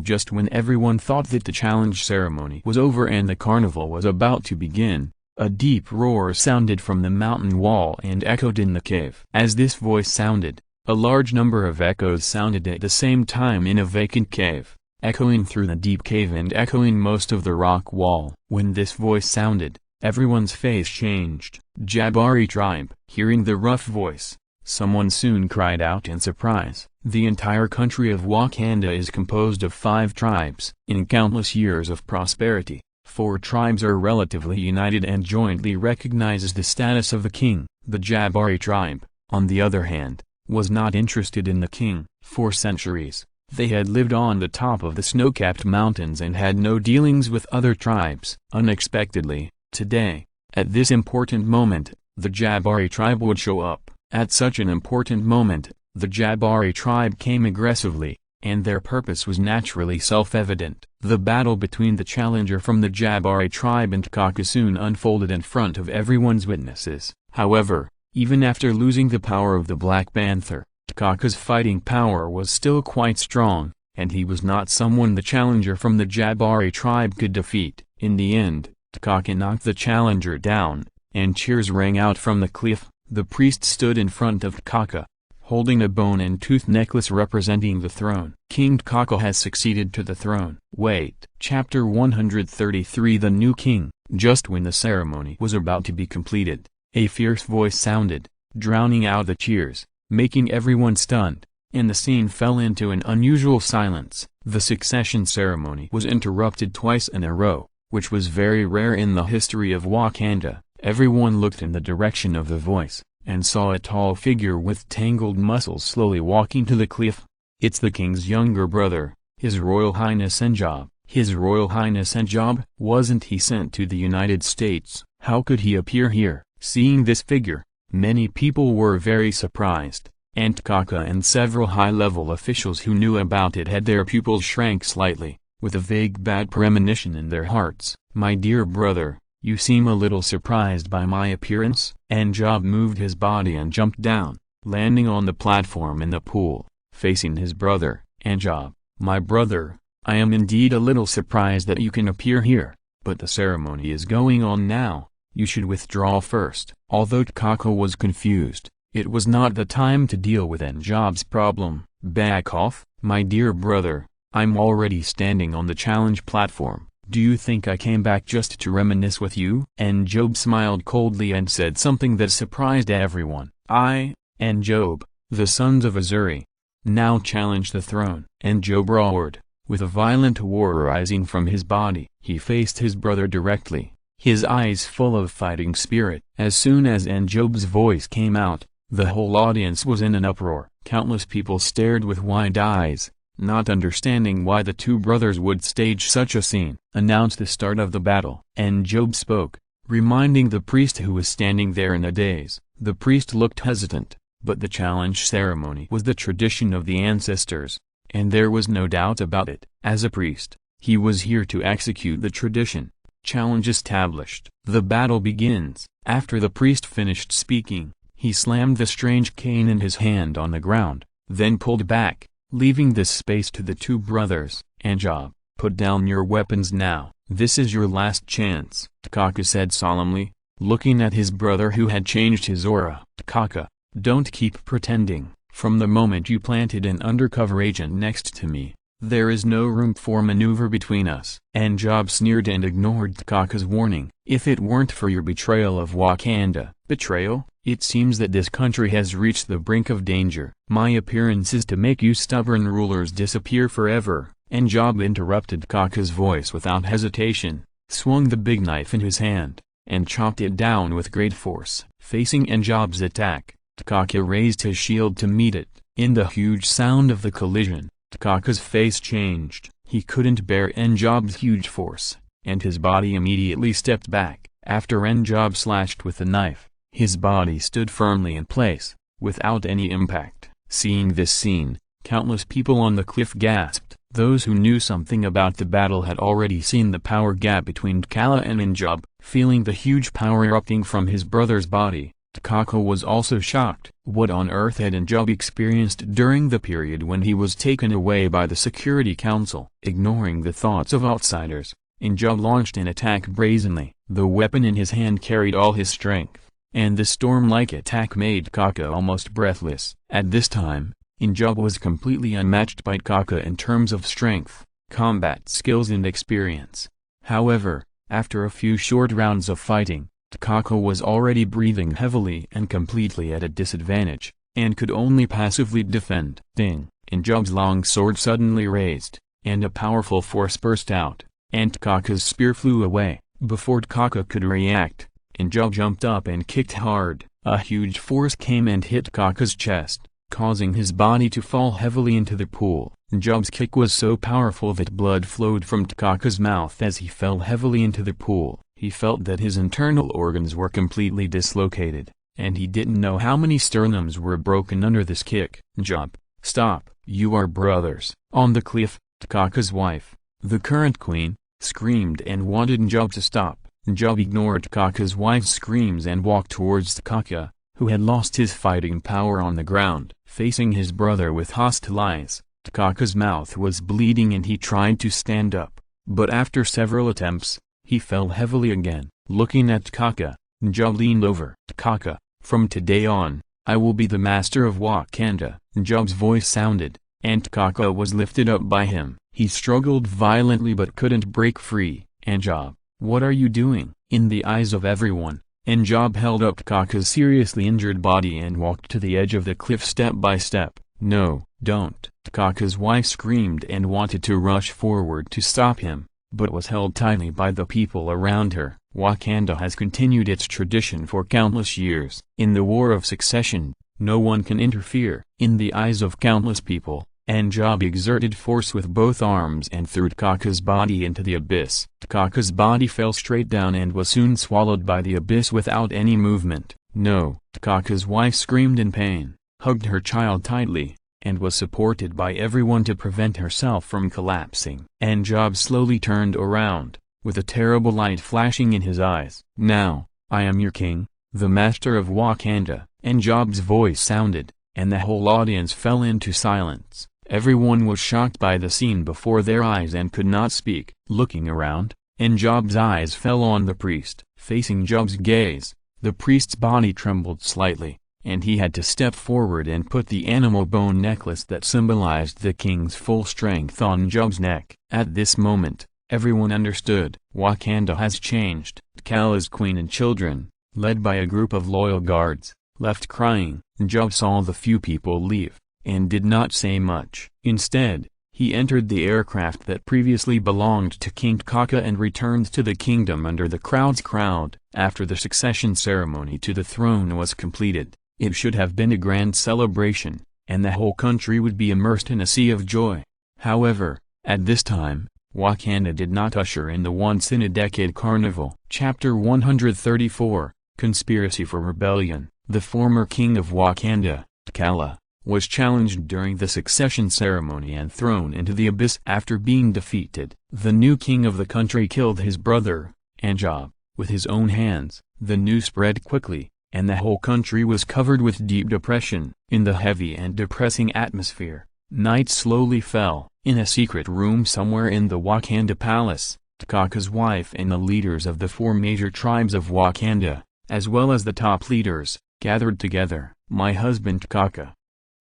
Just when everyone thought that the challenge ceremony was over and the carnival was about to begin, a deep roar sounded from the mountain wall and echoed in the cave. As this voice sounded, a large number of echoes sounded at the same time in a vacant cave, echoing through the deep cave and echoing most of the rock wall. When this voice sounded, everyone's face changed. Jabari tribe. Hearing the rough voice, someone soon cried out in surprise. The entire country of Wakanda is composed of 5 tribes. In countless years of prosperity, 4 tribes are relatively united and jointly recognizes the status of the king. The Jabari tribe, on the other hand, was not interested in the king. For centuries, they had lived on the top of the snow-capped mountains and had no dealings with other tribes. Unexpectedly, today, at this important moment, the Jabari tribe would show up. At such an important moment, the Jabari tribe came aggressively, and their purpose was naturally self-evident. The battle between the challenger from the Jabari tribe and T'Chaka soon unfolded in front of everyone's witnesses. However, even after losing the power of the Black Panther, T'Chaka's fighting power was still quite strong, and he was not someone the challenger from the Jabari tribe could defeat. In the end, T'Chaka knocked the challenger down, and cheers rang out from the cliff. The priest stood in front of T'Chaka, holding a bone and tooth necklace representing the throne. King T'Chaka has succeeded to the throne. Wait. Chapter 133 The New King. Just when the ceremony was about to be completed, a fierce voice sounded, drowning out the cheers, making everyone stunned, and the scene fell into an unusual silence. The succession ceremony was interrupted twice in a row, which was very rare in the history of Wakanda. Everyone looked in the direction of the voice, and saw a tall figure with tangled muscles slowly walking to the cliff. It's the king's younger brother, His Royal Highness N'Job. His Royal Highness N'Job? Wasn't he sent to the United States? How could he appear here? Seeing this figure, many people were very surprised, and T'Chaka and several high-level officials who knew about it had their pupils shrank slightly, with a vague bad premonition in their hearts. My dear brother, you seem a little surprised by my appearance? N'Job moved his body and jumped down, landing on the platform in the pool, facing his brother. N'Job, my brother, I am indeed a little surprised that you can appear here, but the ceremony is going on now. You should withdraw first. Although T'Chaka was confused, it was not the time to deal with N'Job's problem. Back off, my dear brother, I'm already standing on the challenge platform. Do you think I came back just to reminisce with you? N'Job smiled coldly and said something that surprised everyone. I, N'Job, the sons of Azuri, now challenge the throne. N'Job roared, with a violent war rising from his body. He faced his brother directly, his eyes full of fighting spirit. As soon as N'Job's voice came out, the whole audience was in an uproar. Countless people stared with wide eyes, not understanding why the two brothers would stage such a scene. Announce the start of the battle. N'Job spoke, reminding the priest who was standing there in a daze. The priest looked hesitant, but the challenge ceremony was the tradition of the ancestors, and there was no doubt about it. As a priest, he was here to execute the tradition. Challenge established. The battle begins. After the priest finished speaking, he slammed the strange cane in his hand on the ground, then pulled back, leaving this space to the two brothers. N'Job, put down your weapons now. This is your last chance, T'Chaka said solemnly, looking at his brother who had changed his aura. T'Chaka, don't keep pretending. From the moment you planted an undercover agent next to me, there is no room for maneuver between us. N'Job sneered and ignored T'Chaka's warning. If it weren't for your betrayal of Wakanda. Betrayal? It seems that this country has reached the brink of danger. My appearance is to make you stubborn rulers disappear forever. N'Job interrupted T'Chaka's voice without hesitation, swung the big knife in his hand, and chopped it down with great force. Facing N'Job's attack, T'Chaka raised his shield to meet it. In the huge sound of the collision, T'Chaka's face changed. He couldn't bear N'Job's huge force, and his body immediately stepped back. After N'Job slashed with the knife, his body stood firmly in place, without any impact. Seeing this scene, countless people on the cliff gasped. Those who knew something about the battle had already seen the power gap between T'Challa and N'Job. Feeling the huge power erupting from his brother's body, T'Chaka was also shocked. What on earth had N'Job experienced during the period when he was taken away by the Security Council? Ignoring the thoughts of outsiders, N'Job launched an attack brazenly. The weapon in his hand carried all his strength, and the storm-like attack made T'Chaka almost breathless. At this time, N'Job was completely unmatched by T'Chaka in terms of strength, combat skills and experience. However, after a few short rounds of fighting, T'Chaka was already breathing heavily and completely at a disadvantage, and could only passively defend. Ding! N'Job's long sword suddenly raised, and a powerful force burst out, and T'Chaka's spear flew away. Before T'Chaka could react, N'Job jumped up and kicked hard. A huge force came and hit T'Chaka's chest, causing his body to fall heavily into the pool. N'Job's kick was so powerful that blood flowed from T'Chaka's mouth as he fell heavily into the pool. He felt that his internal organs were completely dislocated, and he didn't know how many sternums were broken under this kick. N'Job, stop, you are brothers. On the cliff, T'Chaka's wife, the current queen, screamed and wanted N'Job to stop. N'Job ignored T'Chaka's wife's screams and walked towards T'Chaka, who had lost his fighting power on the ground. Facing his brother with hostile eyes, T'Chaka's mouth was bleeding and he tried to stand up, but after several attempts, he fell heavily again. Looking at T'Chaka, N'Job leaned over. T'Chaka, from today on, I will be the master of Wakanda. N'Job's voice sounded, and T'Chaka was lifted up by him. He struggled violently but couldn't break free. N'Job, what are you doing? In the eyes of everyone, N'Job held up T'Chaka's seriously injured body and walked to the edge of the cliff step by step. No, don't. T'Chaka's wife screamed and wanted to rush forward to stop him, but was held tightly by the people around her. Wakanda has continued its tradition for countless years. In the War of Succession, no one can interfere. In the eyes of countless people, N'Job exerted force with both arms and threw T'Chaka's body into the abyss. T'Chaka's body fell straight down and was soon swallowed by the abyss without any movement. No. T'Chaka's wife screamed in pain, hugged her child tightly, and was supported by everyone to prevent herself from collapsing. N'Job slowly turned around, with a terrible light flashing in his eyes. Now, I am your king, the master of Wakanda. N'Job's voice sounded, and the whole audience fell into silence. Everyone was shocked by the scene before their eyes and could not speak. Looking around, N'Job's eyes fell on the priest. Facing Job's gaze, the priest's body trembled slightly, and he had to step forward and put the animal bone necklace that symbolized the king's full strength on Job's neck. At this moment, everyone understood. Wakanda has changed. T'Challa's queen and children, led by a group of loyal guards, left crying. Job saw the few people leave, and did not say much. Instead, he entered the aircraft that previously belonged to King T'Chaka and returned to the kingdom under the crowd. After the succession ceremony to the throne was completed, it should have been a grand celebration, and the whole country would be immersed in a sea of joy. However, at this time, Wakanda did not usher in the once-in-a-decade carnival. Chapter 134, Conspiracy for Rebellion. The former king of Wakanda, T'Challa, was challenged during the succession ceremony and thrown into the abyss after being defeated. The new king of the country killed his brother, N'Job, with his own hands. The news spread quickly, and the whole country was covered with deep depression. In the heavy and depressing atmosphere, night slowly fell. In a secret room somewhere in the Wakanda palace, T'Chaka's wife and the leaders of the 4 major tribes of Wakanda, as well as the top leaders, gathered together. My husband T'Chaka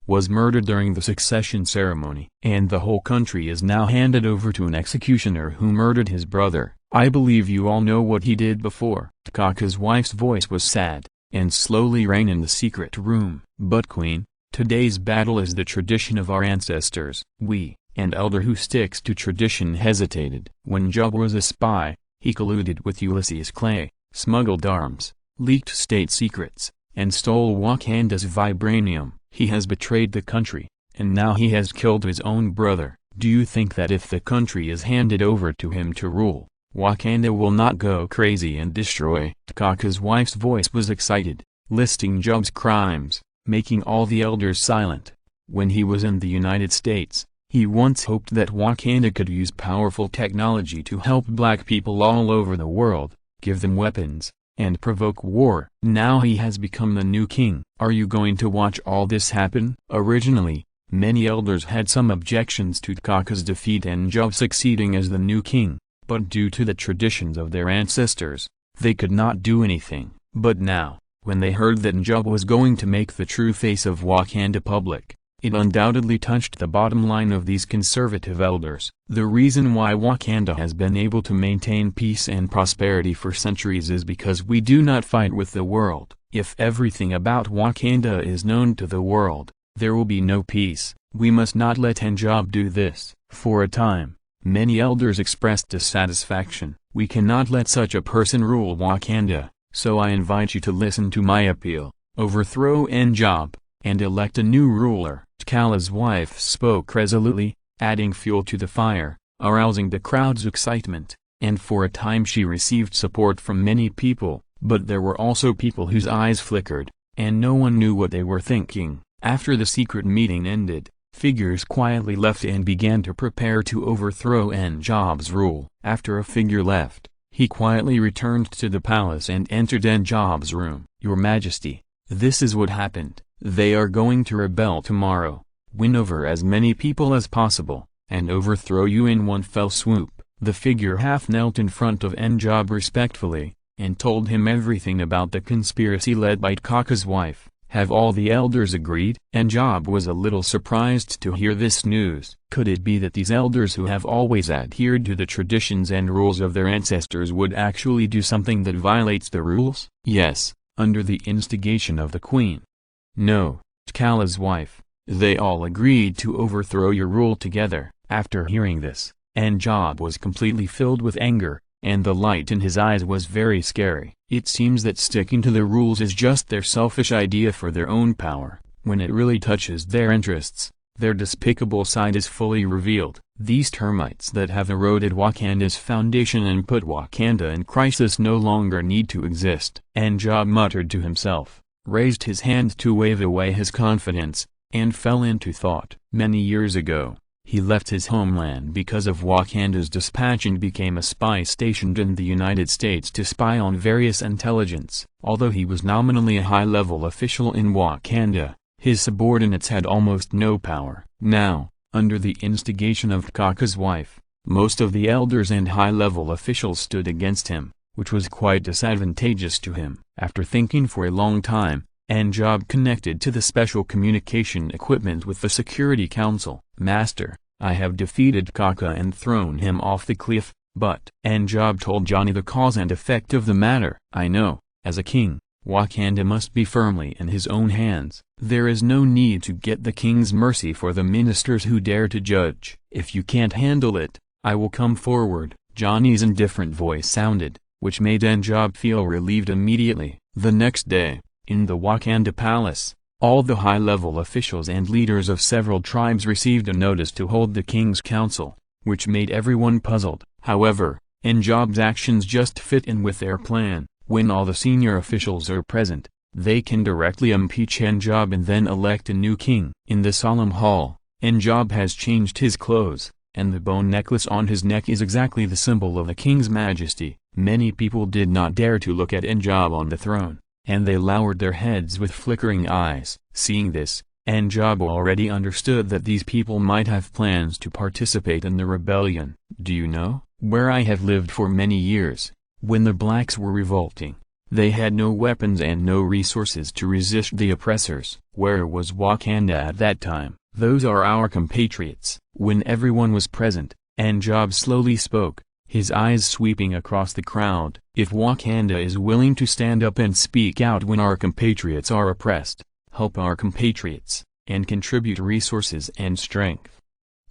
was murdered during the succession ceremony, and the whole country is now handed over to an executioner who murdered his brother. I believe you all know what he did before. T'Chaka's wife's voice was sad, and slowly rang in the secret room. But Queen, today's battle is the tradition of our ancestors. We, an elder who sticks to tradition, hesitated. When Job was a spy, he colluded with Ulysses Clay, smuggled arms, leaked state secrets, and stole Wakanda's vibranium. He has betrayed the country, and now he has killed his own brother. Do you think that if the country is handed over to him to rule, Wakanda will not go crazy and destroy? T'Chaka's wife's voice was excited, listing Job's crimes, making all the elders silent. When he was in the United States, he once hoped that Wakanda could use powerful technology to help black people all over the world, give them weapons, and provoke war. Now he has become the new king. Are you going to watch all this happen? Originally, many elders had some objections to T'Chaka's defeat and Job succeeding as the new king, but due to the traditions of their ancestors, they could not do anything. But now, when they heard that Job was going to make the true face of Wakanda public, it undoubtedly touched the bottom line of these conservative elders. The reason why Wakanda has been able to maintain peace and prosperity for centuries is because we do not fight with the world. If everything about Wakanda is known to the world, there will be no peace. We must not let N'Job do this. For a time, Many elders expressed dissatisfaction. "We cannot let such a person rule Wakanda, so I invite you to listen to my appeal. Overthrow N'Job, and elect a new ruler." T'Challa's wife spoke resolutely, adding fuel to the fire, arousing the crowd's excitement, and for a time she received support from many people, but there were also people whose eyes flickered, and no one knew what they were thinking. After the secret meeting ended, figures quietly left and began to prepare to overthrow N'Job's rule. After a figure left, he quietly returned to the palace and entered N'Job's room. "Your Majesty, this is what happened. They are going to rebel tomorrow, win over as many people as possible, and overthrow you in one fell swoop." The figure half knelt in front of N'Job respectfully, and told him everything about the conspiracy led by T'Chaka's wife. "Have all the elders agreed?" N'Job was a little surprised to hear this news. Could it be that these elders who have always adhered to the traditions and rules of their ancestors would actually do something that violates the rules? Yes, under the instigation of the queen. "No, T'Challa's wife, they all agreed to overthrow your rule together." After hearing this, N'Job was completely filled with anger, and the light in his eyes was very scary. It seems that sticking to the rules is just their selfish idea for their own power. When it really touches their interests, their despicable side is fully revealed. These termites that have eroded Wakanda's foundation and put Wakanda in crisis no longer need to exist. N'Job muttered to himself, raised his hand to wave away his confidence, and fell into thought. Many years ago, he left his homeland because of Wakanda's dispatch and became a spy stationed in the United States to spy on various intelligence. Although he was nominally a high-level official in Wakanda, his subordinates had almost no power. Now, under the instigation of T'Chaka's wife, most of the elders and high-level officials stood against him, which was quite disadvantageous to him. After thinking for a long time, N'Job connected to the special communication equipment with the Security Council. "Master, I have defeated T'Chaka and thrown him off the cliff, but..." N'Job told Johnny the cause and effect of the matter. "I know, as a king, Wakanda must be firmly in his own hands. There is no need to get the king's mercy for the ministers who dare to judge. If you can't handle it, I will come forward." Johnny's indifferent voice sounded, which made N'Job feel relieved immediately. The next day, in the Wakanda palace, all the high-level officials and leaders of several tribes received a notice to hold the king's council, which made everyone puzzled. However, N'Job's actions just fit in with their plan. When all the senior officials are present, they can directly impeach N'Job and then elect a new king. In the solemn hall, N'Job has changed his clothes, and the bone necklace on his neck is exactly the symbol of the king's majesty. Many people did not dare to look at N'Job on the throne, and they lowered their heads with flickering eyes. Seeing this, N'Job already understood that these people might have plans to participate in the rebellion. "Do you know, where I have lived for many years, when the blacks were revolting, they had no weapons and no resources to resist the oppressors. Where was Wakanda at that time? Those are our compatriots." When everyone was present, N'Job slowly spoke, his eyes sweeping across the crowd. "If Wakanda is willing to stand up and speak out when our compatriots are oppressed, help our compatriots, and contribute resources and strength,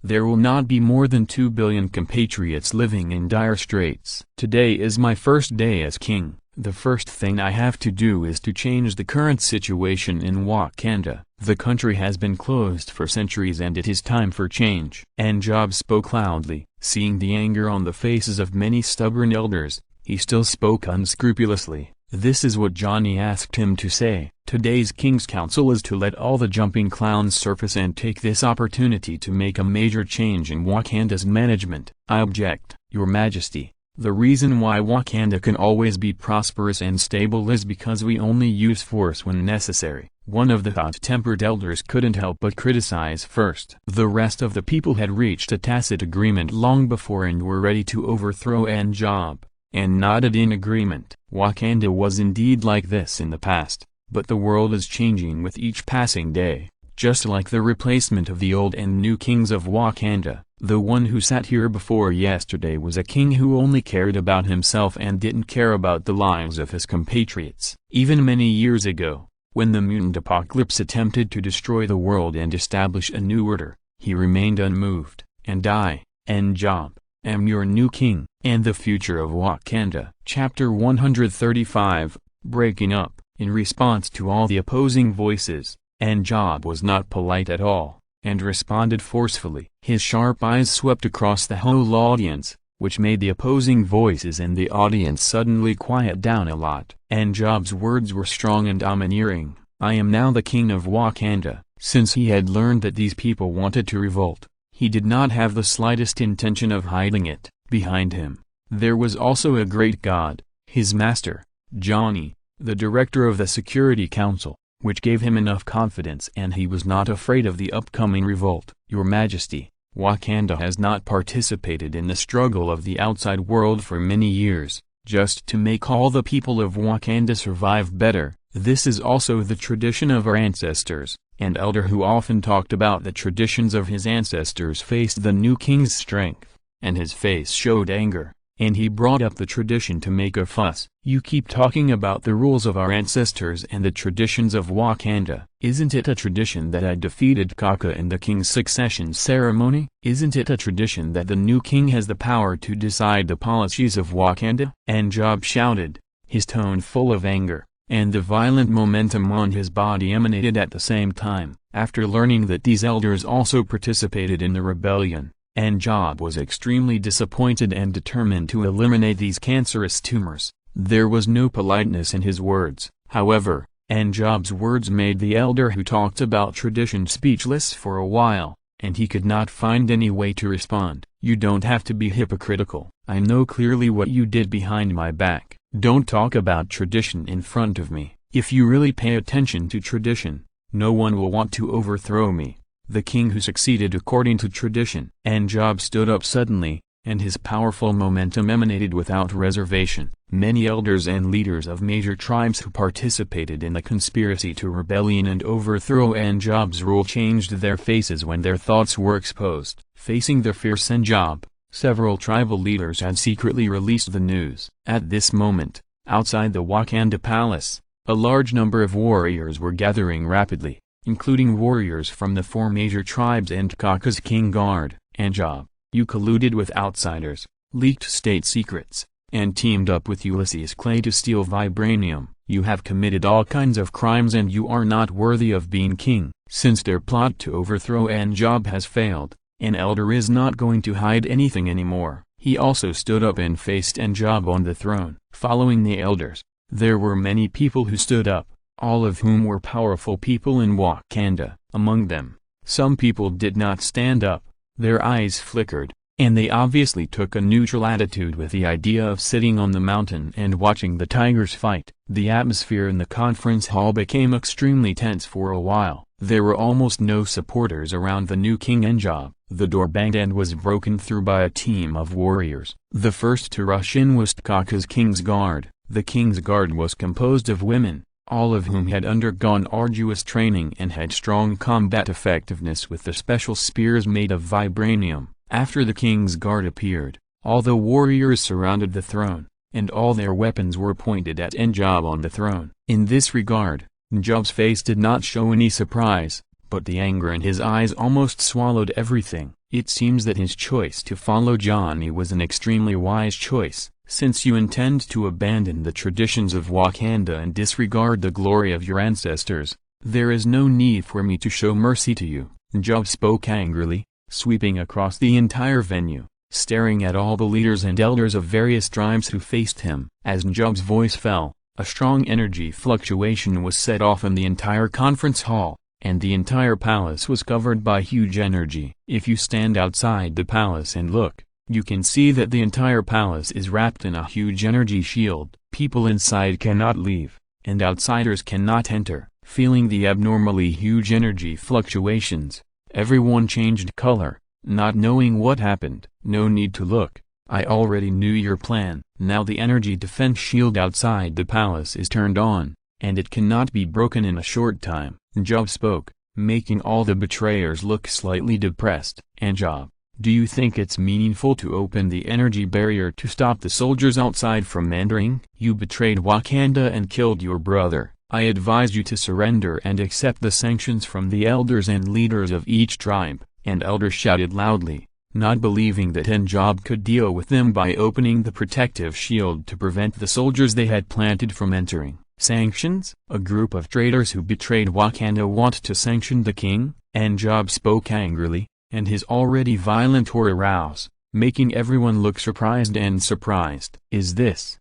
there will not be more than 2 billion compatriots living in dire straits. Today is my first day as king. The first thing I have to do is to change the current situation in Wakanda. The country has been closed for centuries and it is time for change." N'Job spoke loudly. Seeing the anger on the faces of many stubborn elders, he still spoke unscrupulously. This is what Johnny asked him to say. "Today's King's Council is to let all the jumping clowns surface and take this opportunity to make a major change in Wakanda's management." "I object, Your Majesty. The reason why Wakanda can always be prosperous and stable is because we only use force when necessary." One of the hot-tempered elders couldn't help but criticize first. The rest of the people had reached a tacit agreement long before and were ready to overthrow N'Job, and nodded in agreement. Wakanda was indeed like this in the past, but the world is changing with each passing day, just like the replacement of the old and new kings of Wakanda. The one who sat here before yesterday was a king who only cared about himself and didn't care about the lives of his compatriots. Even many years ago, when the mutant apocalypse attempted to destroy the world and establish a new order, he remained unmoved. And I, N'Job, am your new king, and the future of Wakanda. Chapter 135, Breaking Up. In response to all the opposing voices, N'Job was not polite at all, and responded forcefully. His sharp eyes swept across the whole audience, which made the opposing voices in the audience suddenly quiet down a lot. N'Job's words were strong and domineering. I am now the king of Wakanda. Since he had learned that these people wanted to revolt, he did not have the slightest intention of hiding it. Behind him, there was also a great god, his master, Johnny, the director of the Security Council, which gave him enough confidence, and he was not afraid of the upcoming revolt. Your Majesty, Wakanda has not participated in the struggle of the outside world for many years, just to make all the people of Wakanda survive better. This is also the tradition of our ancestors. An elder who often talked about the traditions of his ancestors faced the new king's strength, and his face showed anger, and he brought up the tradition to make a fuss. You keep talking about the rules of our ancestors and the traditions of Wakanda. Isn't it a tradition that I defeated Kaka in the king's succession ceremony? Isn't it a tradition that the new king has the power to decide the policies of Wakanda? N'Job shouted, his tone full of anger, and the violent momentum on his body emanated at the same time. After learning that these elders also participated in the rebellion, N'Job was extremely disappointed and determined to eliminate these cancerous tumors. There was no politeness in his words. However, N'Job's words made the elder who talked about tradition speechless for a while, and he could not find any way to respond. You don't have to be hypocritical. I know clearly what you did behind my back. Don't talk about tradition in front of me. If you really pay attention to tradition, no one will want to overthrow me, the king who succeeded according to tradition. N'Job stood up suddenly, and his powerful momentum emanated without reservation. Many elders and leaders of major tribes who participated in the conspiracy to rebellion and overthrow N'Job's rule changed their faces when their thoughts were exposed. Facing the fierce N'Job, several tribal leaders had secretly released the news. At this moment, outside the Wakanda palace, a large number of warriors were gathering rapidly, including warriors from the 4 major tribes and Kaka's king guard. N'Job, you colluded with outsiders, leaked state secrets, and teamed up with Ulysses Clay to steal vibranium. You have committed all kinds of crimes and you are not worthy of being king. Since their plot to overthrow N'Job has failed, an elder is not going to hide anything anymore. He also stood up and faced N'Job on the throne. Following the elders, there were many people who stood up, all of whom were powerful people in Wakanda. Among them, some people did not stand up, their eyes flickered, and they obviously took a neutral attitude with the idea of sitting on the mountain and watching the tigers fight. The atmosphere in the conference hall became extremely tense for a while. There were almost no supporters around the new king N'Job. The door banged and was broken through by a team of warriors. The first to rush in was Kaka's king's guard. The king's guard was composed of women, all of whom had undergone arduous training and had strong combat effectiveness with the special spears made of vibranium. After the king's guard appeared, all the warriors surrounded the throne, and all their weapons were pointed at N'Job on the throne. In this regard, N'Job's face did not show any surprise, but the anger in his eyes almost swallowed everything. It seems that his choice to follow Johnny was an extremely wise choice, since you intend to abandon the traditions of Wakanda and disregard the glory of your ancestors. There is no need for me to show mercy to you. N'Job spoke angrily, sweeping across the entire venue, staring at all the leaders and elders of various tribes who faced him. As N'Job's voice fell, a strong energy fluctuation was set off in the entire conference hall, and the entire palace was covered by huge energy. If you stand outside the palace and look, you can see that the entire palace is wrapped in a huge energy shield. People inside cannot leave, and outsiders cannot enter. Feeling the abnormally huge energy fluctuations, everyone changed color, not knowing what happened. No need to look, I already knew your plan. Now the energy defense shield outside the palace is turned on, and it cannot be broken in a short time. N'Job spoke, making all the betrayers look slightly depressed. N'Job, do you think it's meaningful to open the energy barrier to stop the soldiers outside from entering? You betrayed Wakanda and killed your brother. I advise you to surrender and accept the sanctions from the elders and leaders of each tribe. And elders shouted loudly, not believing that N'Job could deal with them by opening the protective shield to prevent the soldiers they had planted from entering. Sanctions? A group of traitors who betrayed Wakanda want to sanction the king? N'Job spoke angrily, and his already violent aura roused, making everyone look surprised and surprised. Is this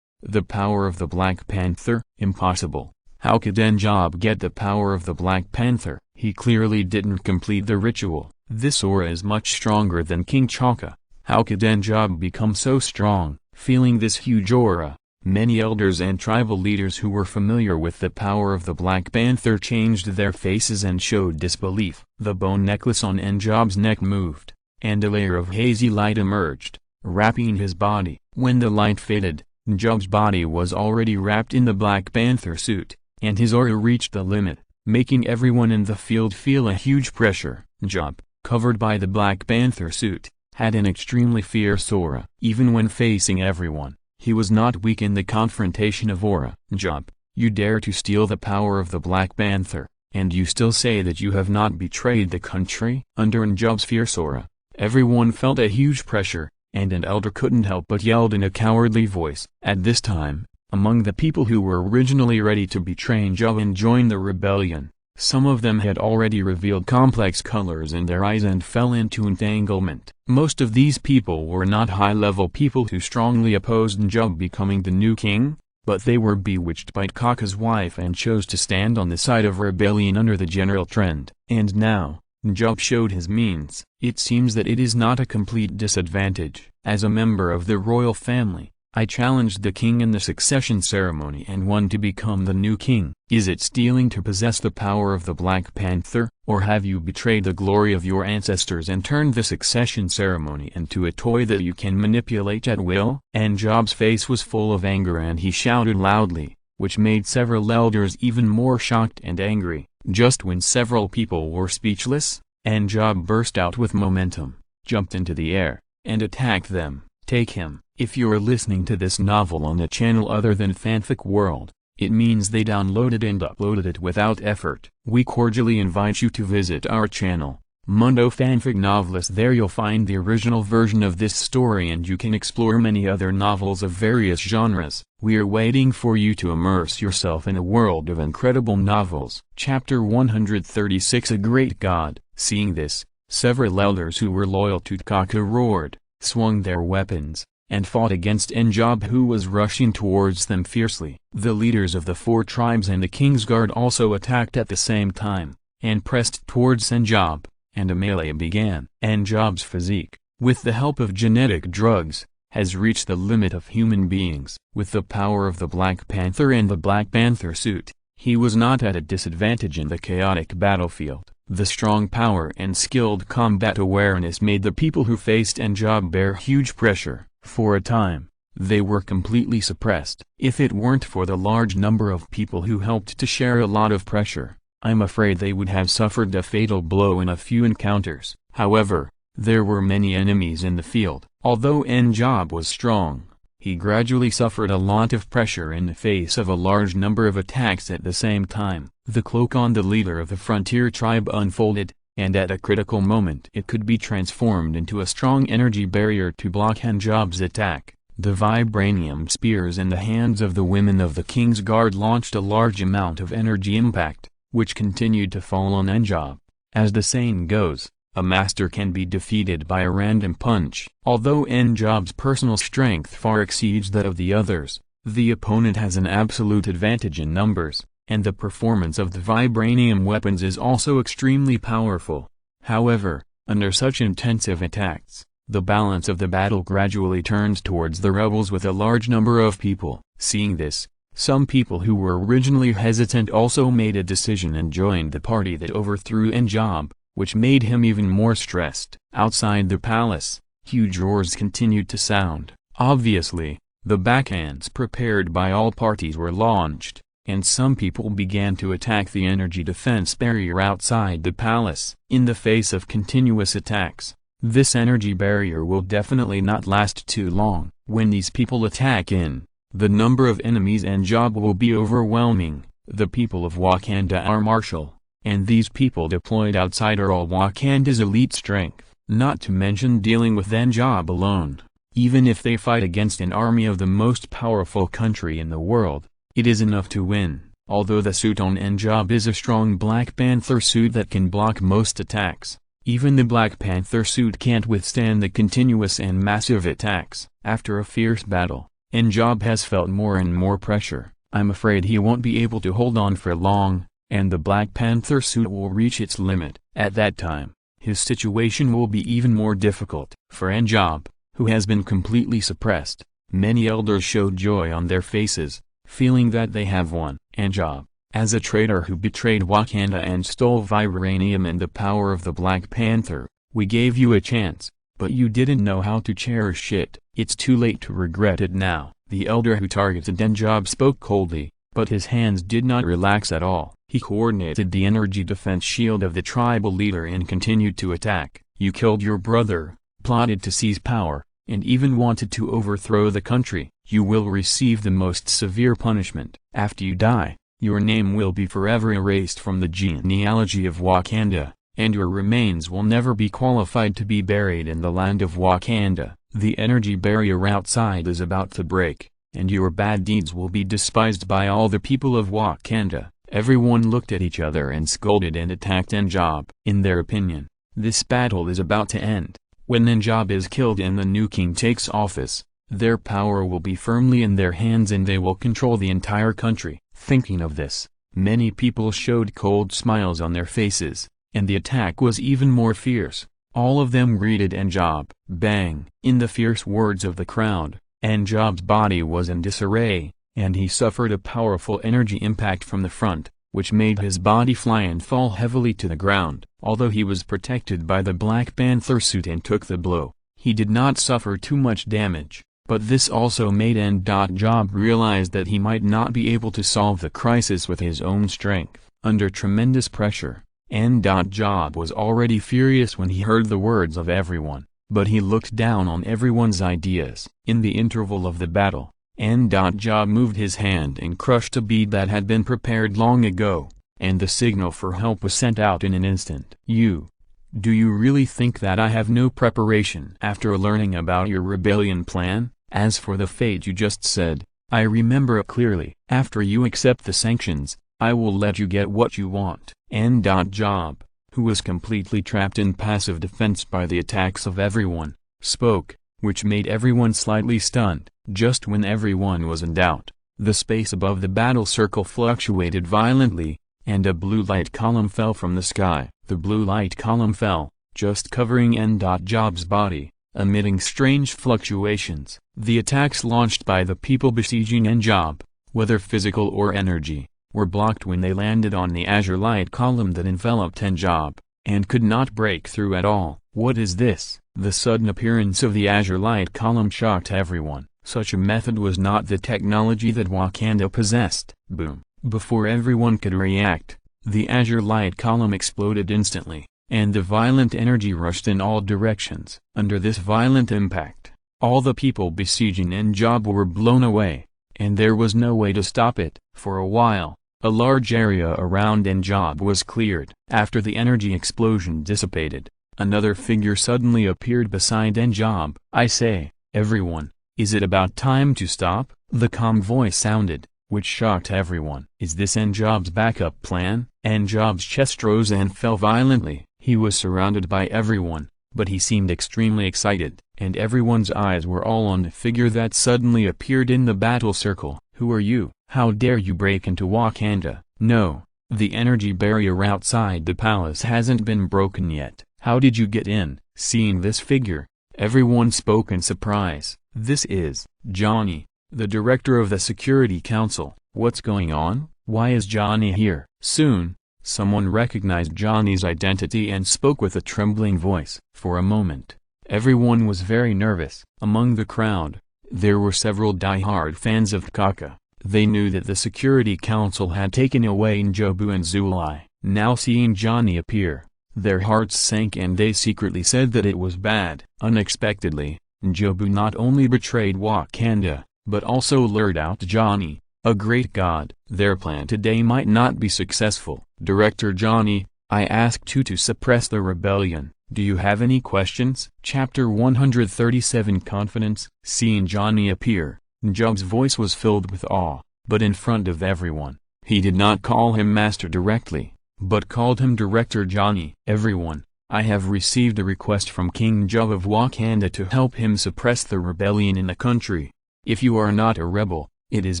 the power of the Black Panther? Impossible. How could N'Job get the power of the Black Panther? He clearly didn't complete the ritual. This aura is much stronger than King T'Chaka. How could N'Job become so strong? Feeling this huge aura, many elders and tribal leaders who were familiar with the power of the Black Panther changed their faces and showed disbelief. The bone necklace on N'Job's neck moved, and a layer of hazy light emerged, wrapping his body. When the light faded, N'Job's body was already wrapped in the Black Panther suit, and his aura reached the limit, making everyone in the field feel a huge pressure. N'Job, covered by the Black Panther suit, had an extremely fierce aura. Even when facing everyone, he was not weak in the confrontation of aura. N'Job, you dare to steal the power of the Black Panther, and you still say that you have not betrayed the country? Under N'Job's fierce aura, everyone felt a huge pressure, and an elder couldn't help but yelled in a cowardly voice. At this time, among the people who were originally ready to betray N'Job and join the rebellion, some of them had already revealed complex colors in their eyes and fell into entanglement. Most of these people were not high-level people who strongly opposed N'Job becoming the new king, but they were bewitched by T'Chaka's wife and chose to stand on the side of rebellion under the general trend. And now, N'Job showed his means. It seems that it is not a complete disadvantage. As a member of the royal family, I challenged the king in the succession ceremony and won to become the new king. Is it stealing to possess the power of the Black Panther, or have you betrayed the glory of your ancestors and turned the succession ceremony into a toy that you can manipulate at will? N'Job's face was full of anger and he shouted loudly, which made several elders even more shocked and angry. Just when several people were speechless, N'Job burst out with momentum, jumped into the air, and attacked them. Take him. If you're listening to this novel on a channel other than Fanfic World, it means they downloaded and uploaded it without effort. We cordially invite you to visit our channel, Mundo Fanfic Novelist. There you'll find the original version of this story and you can explore many other novels of various genres. We're waiting for you to immerse yourself in a world of incredible novels. Chapter 136 A Great God. Seeing this, several elders who were loyal to T'Chaka roared, swung their weapons, and fought against N'Job who was rushing towards them fiercely. The leaders of the 4 tribes and the King's Guard also attacked at the same time, and pressed towards N'Job, and a melee began. N'Job's physique, with the help of genetic drugs, has reached the limit of human beings. With the power of the Black Panther and the Black Panther suit, he was not at a disadvantage in the chaotic battlefield. The strong power and skilled combat awareness made the people who faced N'Job bear huge pressure. For a time, they were completely suppressed. If it weren't for the large number of people who helped to share a lot of pressure, I'm afraid they would have suffered a fatal blow in a few encounters. However, there were many enemies in the field. Although N'Job was strong, he gradually suffered a lot of pressure in the face of a large number of attacks at the same time. The cloak on the leader of the frontier tribe unfolded, and at a critical moment it could be transformed into a strong energy barrier to block N'Job's attack. The vibranium spears in the hands of the women of the King's Guard launched a large amount of energy impact, which continued to fall on N'Job. As the saying goes, a master can be defeated by a random punch. Although N'Job's personal strength far exceeds that of the others, the opponent has an absolute advantage in numbers, and the performance of the vibranium weapons is also extremely powerful. However, under such intensive attacks, the balance of the battle gradually turns towards the rebels with a large number of people. Seeing this, some people who were originally hesitant also made a decision and joined the party that overthrew N'Job, which made him even more stressed. Outside the palace, huge roars continued to sound. Obviously, the backhands prepared by all parties were launched, and some people began to attack the energy defense barrier outside the palace. In the face of continuous attacks, this energy barrier will definitely not last too long. When these people attack in, the number of enemies N'Job will be overwhelming. The people of Wakanda are martial, and these people deployed outside are all Wakanda's elite strength. not to mention dealing with Njab alone. Even if they fight against an army of the most powerful country in the world, it is enough to win. Although the suit on Njab is a strong Black Panther suit that can block most attacks, even the Black Panther suit can't withstand the continuous and massive attacks. After a fierce battle, Njab has felt more and more pressure. I'm afraid he won't be able to hold on for long, and the Black Panther suit will reach its limit. At that time, his situation will be even more difficult. For Njab, who has been completely suppressed, many elders showed joy on their faces, feeling that they have won. Njab, as a traitor who betrayed Wakanda and stole vibranium and the power of the Black Panther, we gave you a chance, but you didn't know how to cherish it. It's too late to regret it now. The elder who targeted Njab spoke coldly, but his hands did not relax at all. He coordinated the energy defense shield of the tribal leader and continued to attack. You killed your brother, plotted to seize power, and even wanted to overthrow the country. You will receive the most severe punishment. After you die, your name will be forever erased from the genealogy of Wakanda, and your remains will never be qualified to be buried in the land of Wakanda. The energy barrier outside is about to break, and your bad deeds will be despised by all the people of Wakanda. Everyone looked at each other and scolded and attacked Njab. In their opinion, this battle is about to end. When Njab is killed and the new king takes office, their power will be firmly in their hands and they will control the entire country. Thinking of this, many people showed cold smiles on their faces, and the attack was even more fierce. All of them greeted Njab. Bang! In the fierce words of the crowd, Njab's body was in disarray, and he suffered a powerful energy impact from the front, which made his body fly and fall heavily to the ground. Although he was protected by the Black Panther suit and took the blow, he did not suffer too much damage. But this also made Njab realize that he might not be able to solve the crisis with his own strength. Under tremendous pressure, Njab was already furious when he heard the words of everyone, but he looked down on everyone's ideas. In the interval of the battle, Njab moved his hand and crushed a bead that had been prepared long ago, and the signal for help was sent out in an instant. Do you really think that I have no preparation after learning about your rebellion plan? As for the fate you just said, I remember it clearly. After you accept the sanctions, I will let you get what you want. Njab, who was completely trapped in passive defense by the attacks of everyone, spoke, which made everyone slightly stunned. Just when everyone was in doubt, the space above the battle circle fluctuated violently, and a blue light column fell from the sky. The blue light column fell, just covering Njab's body, emitting strange fluctuations. The attacks launched by the people besieging Njab, whether physical or energy, were blocked when they landed on the azure light column that enveloped Njab, and could not break through at all. What is this? The sudden appearance of the azure light column shocked everyone. Such a method was not the technology that Wakanda possessed. Boom! Before everyone could react, the azure light column exploded instantly, and the violent energy rushed in all directions. Under this violent impact, all the people besieging Njab were blown away, and there was no way to stop it. For a while, a large area around Njab was cleared. After the energy explosion dissipated, another figure suddenly appeared beside Njab. I say, everyone, is it about time to stop? The calm voice sounded, which shocked everyone. Is this Njab's backup plan? Njab's chest rose and fell violently. He was surrounded by everyone, but he seemed extremely excited, and everyone's eyes were all on the figure that suddenly appeared in the battle circle. Who are you? How dare you break into Wakanda? No, the energy barrier outside the palace hasn't been broken yet. How did you get in? Seeing this figure, everyone spoke in surprise. This is Johnny, the director of the Security Council. What's going on? Why is Johnny here? Soon, someone recognized Johnny's identity and spoke with a trembling voice. For a moment, everyone was very nervous. Among the crowd, there were several die-hard fans of T'Chaka. They knew that the Security Council had taken away Njobu and Zulai. Now seeing Johnny appear, their hearts sank and they secretly said that it was bad. Unexpectedly, Njobu not only betrayed Wakanda, but also lured out Johnny, a great god. Their plan today might not be successful. Director Johnny, I asked you to suppress the rebellion. Do you have any questions? Chapter 137 Confidence. Seeing Johnny appear, Njub's voice was filled with awe, but in front of everyone. He did not call him Master directly, but called him Director Johnny. Everyone, I have received a request from King Njub of Wakanda to help him suppress the rebellion in the country. If you are not a rebel, it is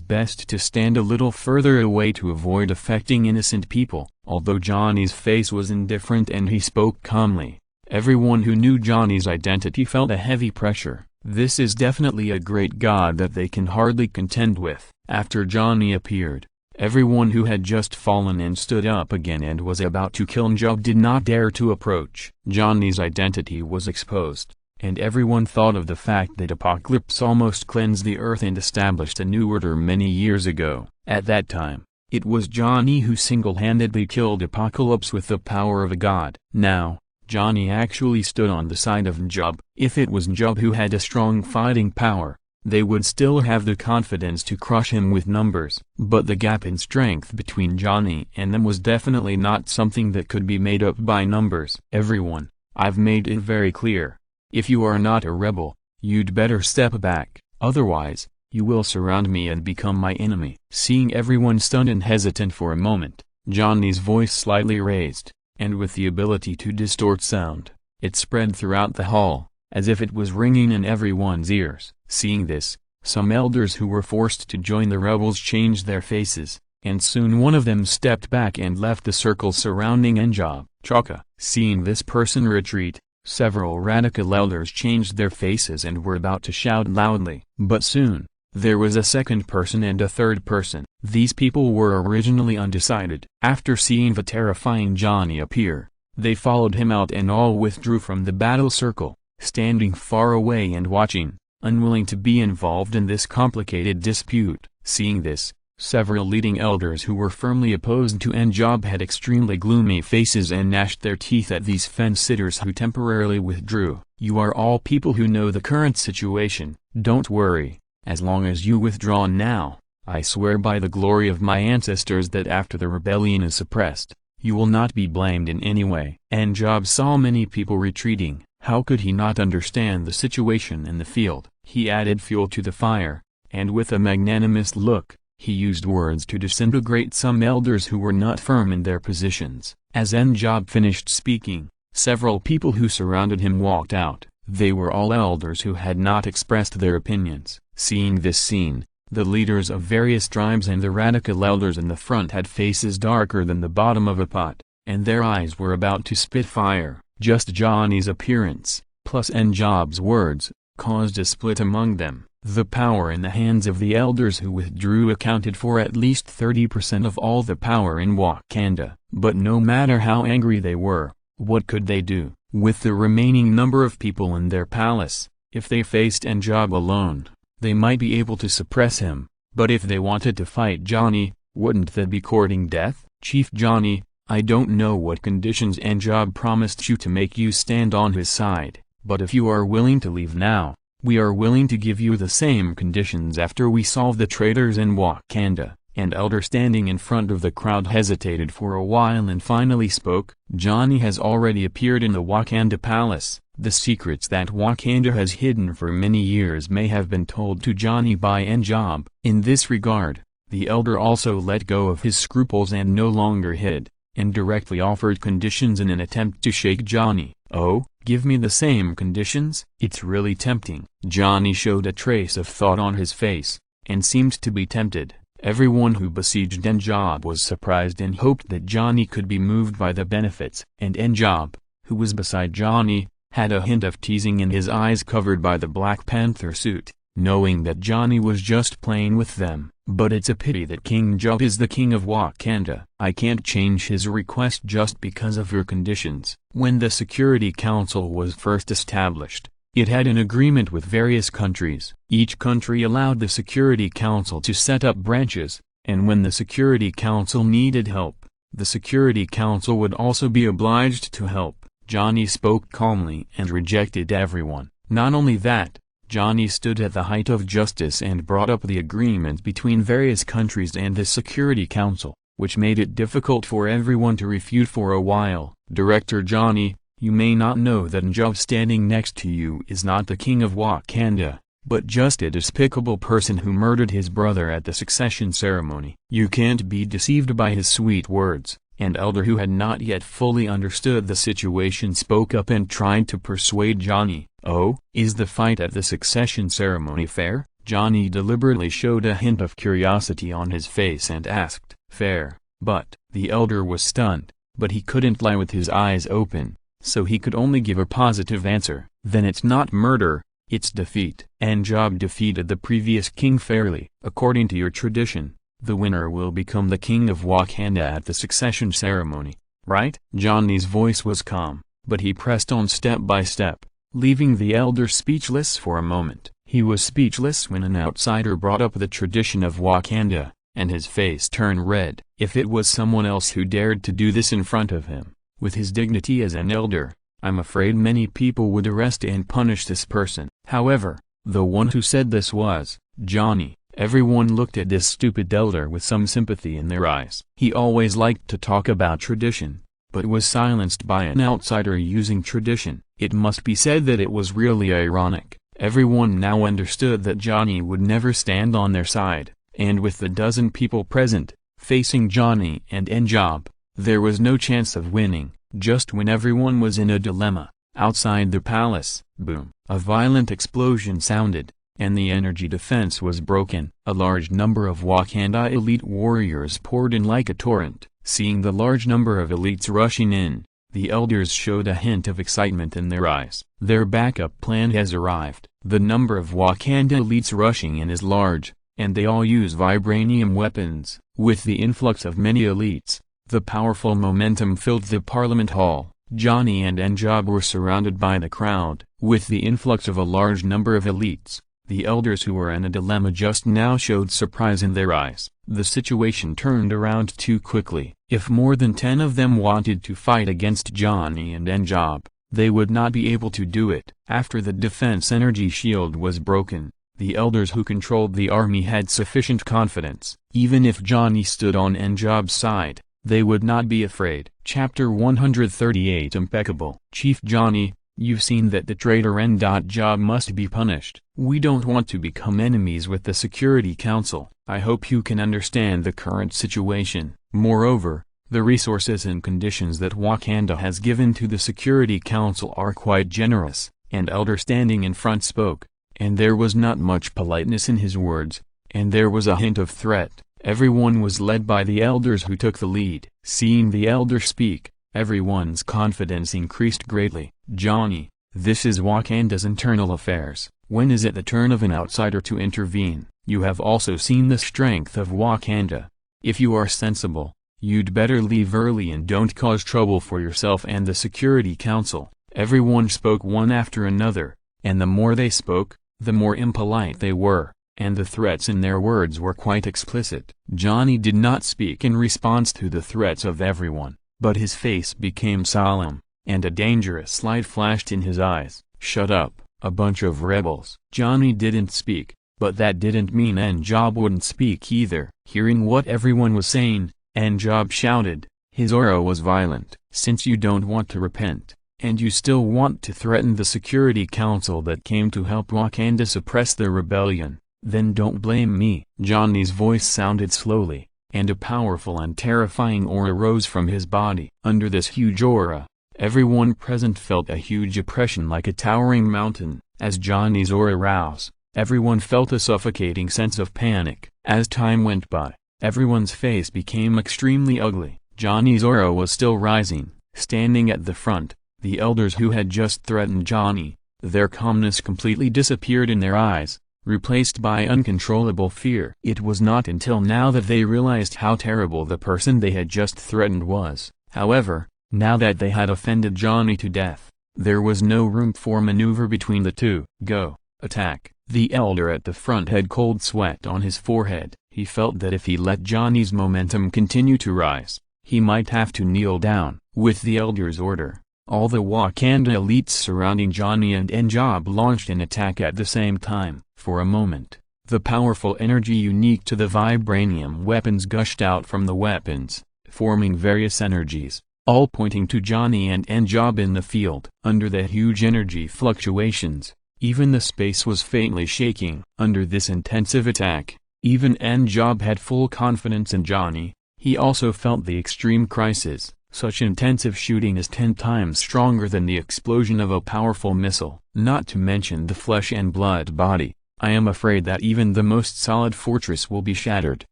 best to stand a little further away to avoid affecting innocent people. Although Johnny's face was indifferent and he spoke calmly, everyone who knew Johnny's identity felt a heavy pressure. This is definitely a great god that they can hardly contend with. After Johnny appeared, everyone who had just fallen and stood up again and was about to kill Njub did not dare to approach. Johnny's identity was exposed, and everyone thought of the fact that Apocalypse almost cleansed the earth and established a new order many years ago. At that time, it was Johnny who single-handedly killed Apocalypse with the power of a god. Now, Johnny actually stood on the side of Njub. If it was Njub who had a strong fighting power, they would still have the confidence to crush him with numbers. But the gap in strength between Johnny and them was definitely not something that could be made up by numbers. Everyone, I've made it very clear. If you are not a rebel, you'd better step back, otherwise, you will surround me and become my enemy. Seeing everyone stunned and hesitant for a moment, Johnny's voice slightly raised, and with the ability to distort sound, it spread throughout the hall, as if it was ringing in everyone's ears. Seeing this, some elders who were forced to join the rebels changed their faces, and soon one of them stepped back and left the circle surrounding Njub. Chaka. Seeing this person retreat, several radical elders changed their faces and were about to shout loudly. But soon, there was a second person and a third person. These people were originally undecided. After seeing the terrifying Johnny appear, they followed him out and all withdrew from the battle circle, standing far away and watching, unwilling to be involved in this complicated dispute. Seeing this, several leading elders who were firmly opposed to Njub had extremely gloomy faces and gnashed their teeth at these fence-sitters who temporarily withdrew. You are all people who know the current situation. Don't worry, as long as you withdraw now, I swear by the glory of my ancestors that after the rebellion is suppressed, you will not be blamed in any way. Njub saw many people retreating. How could he not understand the situation in the field? He added fuel to the fire, and with a magnanimous look, he used words to disintegrate some elders who were not firm in their positions. As Njub finished speaking, several people who surrounded him walked out. They were all elders who had not expressed their opinions. Seeing this scene, the leaders of various tribes and the radical elders in the front had faces darker than the bottom of a pot, and their eyes were about to spit fire. Just Johnny's appearance, plus Njub's words, caused a split among them. The power in the hands of the elders who withdrew accounted for at least 30% of all the power in Wakanda. But no matter how angry they were, what could they do? With the remaining number of people in their palace, if they faced Njub alone, they might be able to suppress him. But if they wanted to fight Johnny, wouldn't that be courting death? Chief Johnny, I don't know what conditions Njub promised you to make you stand on his side, but if you are willing to leave now, we are willing to give you the same conditions after we solve the traitors in Wakanda. An elder standing in front of the crowd hesitated for a while and finally spoke. Johnny has already appeared in the Wakanda palace. The secrets that Wakanda has hidden for many years may have been told to Johnny by Njub. In this regard, the elder also let go of his scruples and no longer hid, and directly offered conditions in an attempt to shake Johnny. Oh, give me the same conditions? It's really tempting. Johnny showed a trace of thought on his face, and seemed to be tempted. Everyone who besieged Njub was surprised and hoped that Johnny could be moved by the benefits. And Njub, who was beside Johnny, had a hint of teasing in his eyes covered by the Black Panther suit, knowing that Johnny was just playing with them. But it's a pity that King Njub is the king of Wakanda. I can't change his request just because of your conditions. When the Security Council was first established, it had an agreement with various countries. Each country allowed the Security Council to set up branches, and when the Security Council needed help, the Security Council would also be obliged to help. Johnny spoke calmly and rejected everyone. Not only that, Johnny stood at the height of justice and brought up the agreement between various countries and the Security Council, which made it difficult for everyone to refute for a while. Director Johnny, You may not know that N'Job standing next to you is not the king of Wakanda, but just a despicable person who murdered his brother at the succession ceremony. You can't be deceived by his sweet words. An elder who had not yet fully understood the situation spoke up and tried to persuade Johnny. "Oh, is the fight at the succession ceremony fair?" Johnny deliberately showed a hint of curiosity on his face and asked. "Fair, but..." The elder was stunned, but he couldn't lie with his eyes open, so he could only give a positive answer. "Then it's not murder, it's defeat. N'Job defeated the previous king fairly. According to your tradition, the winner will become the king of Wakanda at the succession ceremony, right?" Johnny's voice was calm, but he pressed on step by step, leaving the elder speechless for a moment. He was speechless when an outsider brought up the tradition of Wakanda, and his face turned red. If it was someone else who dared to do this in front of him, with his dignity as an elder, I'm afraid many people would arrest and punish this person. However, the one who said this was Johnny. Everyone looked at this stupid elder with some sympathy in their eyes. He always liked to talk about tradition, but was silenced by an outsider using tradition. It must be said that it was really ironic. Everyone now understood that Johnny would never stand on their side, and with the dozen people present, facing Johnny and N'Job, there was no chance of winning. Just when everyone was in a dilemma, outside the palace, boom, a violent explosion sounded, and the energy defense was broken. A large number of Wakanda elite warriors poured in like a torrent. Seeing the large number of elites rushing in, the elders showed a hint of excitement in their eyes. Their backup plan has arrived. The number of Wakanda elites rushing in is large, and they all use vibranium weapons. With the influx of many elites, the powerful momentum filled the Parliament Hall. Johnny and N'Job were surrounded by the crowd. With the influx of a large number of elites, the elders who were in a dilemma just now showed surprise in their eyes. The situation turned around too quickly. If more than 10 of them wanted to fight against Johnny and N'Job, they would not be able to do it. After the defense energy shield was broken, the elders who controlled the army had sufficient confidence. Even if Johnny stood on N'Job's side, they would not be afraid. Chapter 138 Impeccable. Chief Johnny, you've seen that the traitor N'Job must be punished. We don't want to become enemies with the Security Council. I hope you can understand the current situation. Moreover, the resources and conditions that Wakanda has given to the Security Council are quite generous. An elder standing in front spoke, and there was not much politeness in his words, and there was a hint of threat. Everyone was led by the elders who took the lead. Seeing the elder speak, everyone's confidence increased greatly. Johnny, this is Wakanda's internal affairs. When is it the turn of an outsider to intervene? You have also seen the strength of Wakanda. If you are sensible, you'd better leave early and don't cause trouble for yourself and the Security Council. Everyone spoke one after another, and the more they spoke, the more impolite they were, and the threats in their words were quite explicit. Johnny did not speak in response to the threats of everyone, but his face became solemn, and a dangerous light flashed in his eyes. Shut up, a bunch of rebels. Johnny didn't speak, but that didn't mean N'Job wouldn't speak either. Hearing what everyone was saying, N'Job shouted. His aura was violent. Since you don't want to repent, and you still want to threaten the Security Council that came to help Wakanda suppress the rebellion, then don't blame me. Johnny's voice sounded slowly, and a powerful and terrifying aura rose from his body. Under this huge aura, everyone present felt a huge oppression like a towering mountain. As Johnny's aura rose, everyone felt a suffocating sense of panic. As time went by, everyone's face became extremely ugly. Johnny's aura was still rising. Standing at the front, the elders who had just threatened Johnny, their calmness completely disappeared in their eyes, replaced by uncontrollable fear. It was not until now that they realized how terrible the person they had just threatened was. However, now that they had offended Johnny to death, there was no room for maneuver between the two. Go, attack. The elder at the front had cold sweat on his forehead. He felt that if he let Johnny's momentum continue to rise, he might have to kneel down. With the elder's order, all the Wakanda elites surrounding Johnny and N'Job launched an attack at the same time. For a moment, the powerful energy unique to the vibranium weapons gushed out from the weapons, forming various energies, all pointing to Johnny and N-Job in the field. Under the huge energy fluctuations, even the space was faintly shaking. Under this intensive attack, even N-Job had full confidence in Johnny. He also felt the extreme crisis. Such intensive shooting is 10 times stronger than the explosion of a powerful missile. Not to mention the flesh and blood body. I am afraid that even the most solid fortress will be shattered.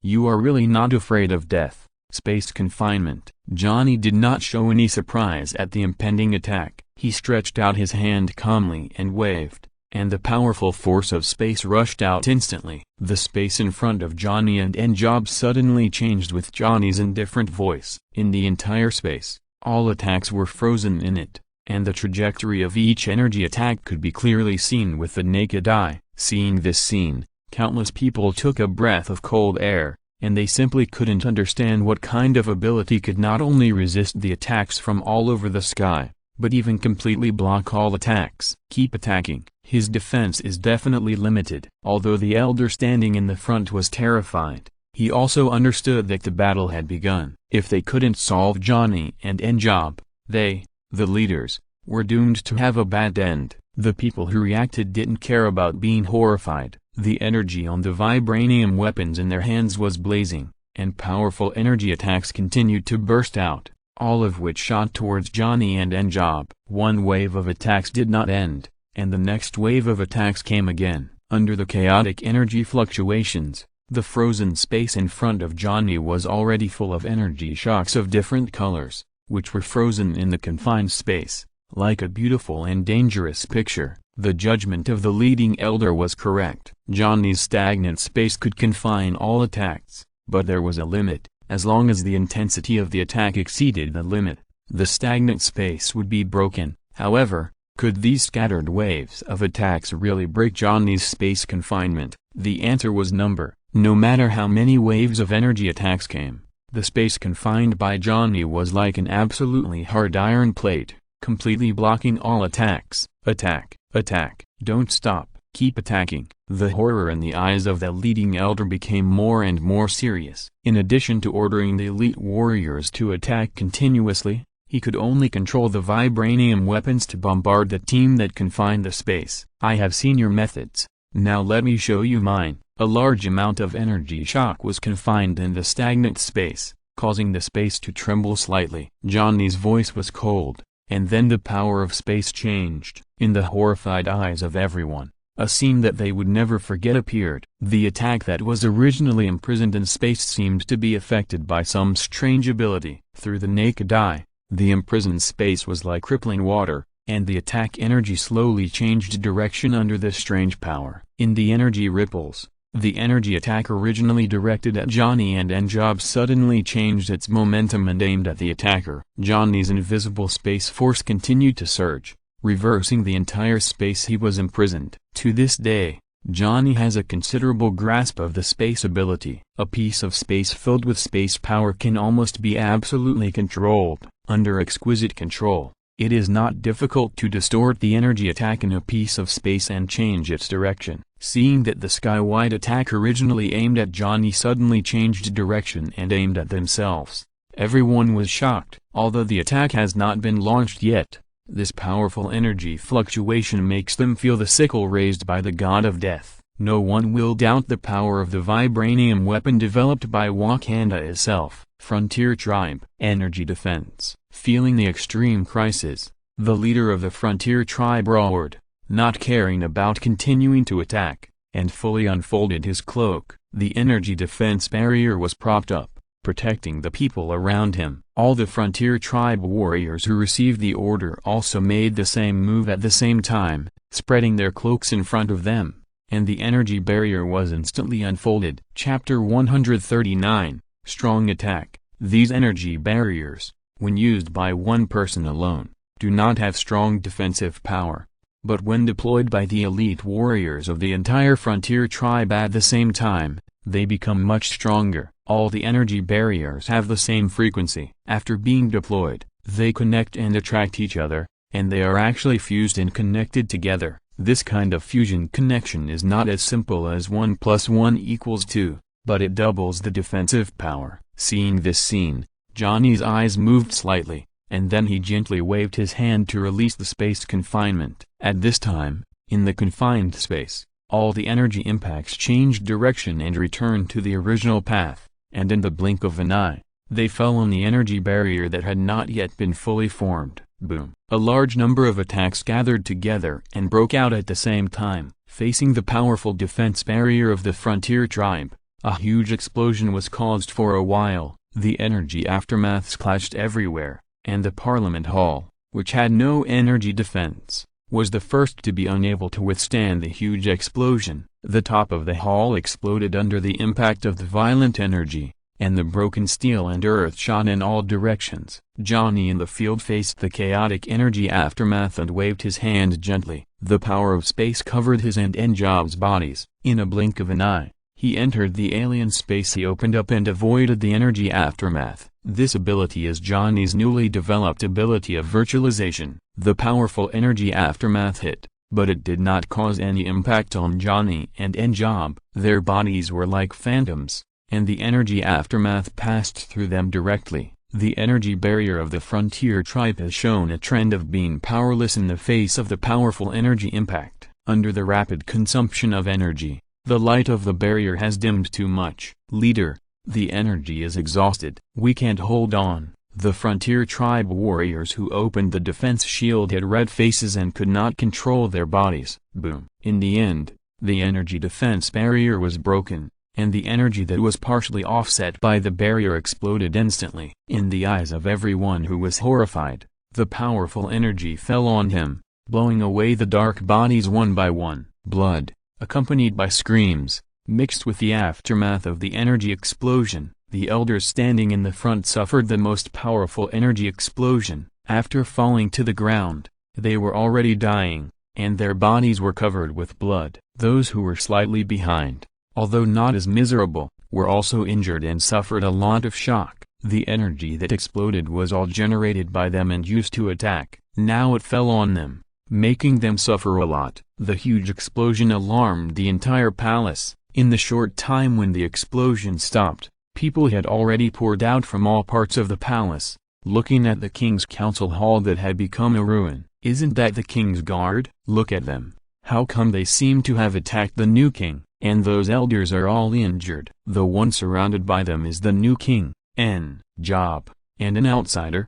You are really not afraid of death. Space confinement. Johnny did not show any surprise at the impending attack. He stretched out his hand calmly and waved, and the powerful force of space rushed out instantly. The space in front of Johnny and N-Job suddenly changed with Johnny's indifferent voice. In the entire space, all attacks were frozen in it, and the trajectory of each energy attack could be clearly seen with the naked eye. Seeing this scene, countless people took a breath of cold air, and they simply couldn't understand what kind of ability could not only resist the attacks from all over the sky, but even completely block all attacks. Keep attacking. His defense is definitely limited. Although the elder standing in the front was terrified, he also understood that the battle had begun. If they couldn't solve Johnny and N-Job, they, the leaders, were doomed to have a bad end. The people who reacted didn't care about being horrified. The energy on the vibranium weapons in their hands was blazing, and powerful energy attacks continued to burst out, all of which shot towards Johnny and N-Job. One wave of attacks did not end, and the next wave of attacks came again. Under the chaotic energy fluctuations, the frozen space in front of Johnny was already full of energy shocks of different colors, which were frozen in the confined space, like a beautiful and dangerous picture. The judgment of the leading elder was correct. Johnny's stagnant space could confine all attacks, but there was a limit. As long as the intensity of the attack exceeded the limit, the stagnant space would be broken. However, could these scattered waves of attacks really break Johnny's space confinement? The answer was number. No matter how many waves of energy attacks came, the space confined by Johnny was like an absolutely hard iron plate, completely blocking all attacks. Attack, attack, don't stop, keep attacking. The horror in the eyes of the leading elder became more and more serious. In addition to ordering the elite warriors to attack continuously, he could only control the vibranium weapons to bombard the team that confined the space. I have seen your methods, now let me show you mine. A large amount of energy shock was confined in the stagnant space, causing the space to tremble slightly. Johnny's voice was cold, and then the power of space changed. In the horrified eyes of everyone, a scene that they would never forget appeared. The attack that was originally imprisoned in space seemed to be affected by some strange ability. Through the naked eye, the imprisoned space was like crippling water, and the attack energy slowly changed direction under this strange power. In the energy ripples, the energy attack originally directed at Johnny and N-Job suddenly changed its momentum and aimed at the attacker. Johnny's invisible space force continued to surge, reversing the entire space he was imprisoned. To this day, Johnny has a considerable grasp of the space ability. A piece of space filled with space power can almost be absolutely controlled. Under exquisite control, it is not difficult to distort the energy attack in a piece of space and change its direction. Seeing that the sky-wide attack originally aimed at Johnny suddenly changed direction and aimed at themselves, everyone was shocked. Although the attack has not been launched yet, this powerful energy fluctuation makes them feel the sickle raised by the god of death. No one will doubt the power of the vibranium weapon developed by Wakanda itself. Frontier Tribe. Energy defense. Feeling the extreme crisis, the leader of the Frontier Tribe roared, not caring about continuing to attack, and fully unfolded his cloak. The energy defense barrier was propped up, protecting the people around him. All the Frontier Tribe warriors who received the order also made the same move at the same time, spreading their cloaks in front of them, and the energy barrier was instantly unfolded. Chapter 139, Strong Attack. These energy barriers, when used by one person alone, do not have strong defensive power, but when deployed by the elite warriors of the entire Frontier Tribe at the same time, they become much stronger. All the energy barriers have the same frequency. After being deployed, they connect and attract each other, and they are actually fused and connected together. This kind of fusion connection is not as simple as 1 + 1 = 2, but it doubles the defensive power. Seeing this scene, Johnny's eyes moved slightly, and then he gently waved his hand to release the space confinement. At this time, in the confined space, all the energy impacts changed direction and returned to the original path, and in the blink of an eye, they fell on the energy barrier that had not yet been fully formed. Boom! A large number of attacks gathered together and broke out at the same time, facing the powerful defense barrier of the frontier tribe. A huge explosion was caused for a while, the energy aftermaths clashed everywhere, and the Parliament Hall, which had no energy defense, was the first to be unable to withstand the huge explosion. The top of the hall exploded under the impact of the violent energy, and the broken steel and earth shot in all directions. Johnny in the field faced the chaotic energy aftermath and waved his hand gently. The power of space covered his and Njob's bodies. In a blink of an eye, he entered the alien space he opened up and avoided the energy aftermath. This ability is Johnny's newly developed ability of virtualization. The powerful energy aftermath hit, but it did not cause any impact on Johnny and Njob. Their bodies were like phantoms, and the energy aftermath passed through them directly. The energy barrier of the frontier tribe has shown a trend of being powerless in the face of the powerful energy impact. Under the rapid consumption of energy, the light of the barrier has dimmed too much. Leader, the energy is exhausted. We can't hold on. The frontier tribe warriors who opened the defense shield had red faces and could not control their bodies. Boom. In the end, the energy defense barrier was broken, and the energy that was partially offset by the barrier exploded instantly. In the eyes of everyone who was horrified, the powerful energy fell on him, blowing away the dark bodies one by one. Blood, accompanied by screams, mixed with the aftermath of the energy explosion. The elders standing in the front suffered the most powerful energy explosion. After falling to the ground, they were already dying, and their bodies were covered with blood. Those who were slightly behind, although not as miserable, were also injured and suffered a lot of shock. The energy that exploded was all generated by them and used to attack. Now it fell on them, making them suffer a lot. The huge explosion alarmed the entire palace. In the short time when the explosion stopped, people had already poured out from all parts of the palace, looking at the king's council hall that had become a ruin. Isn't that the king's guard? Look at them. How come they seem to have attacked the new king, and those elders are all injured? The one surrounded by them is the new king, Njob, and an outsider.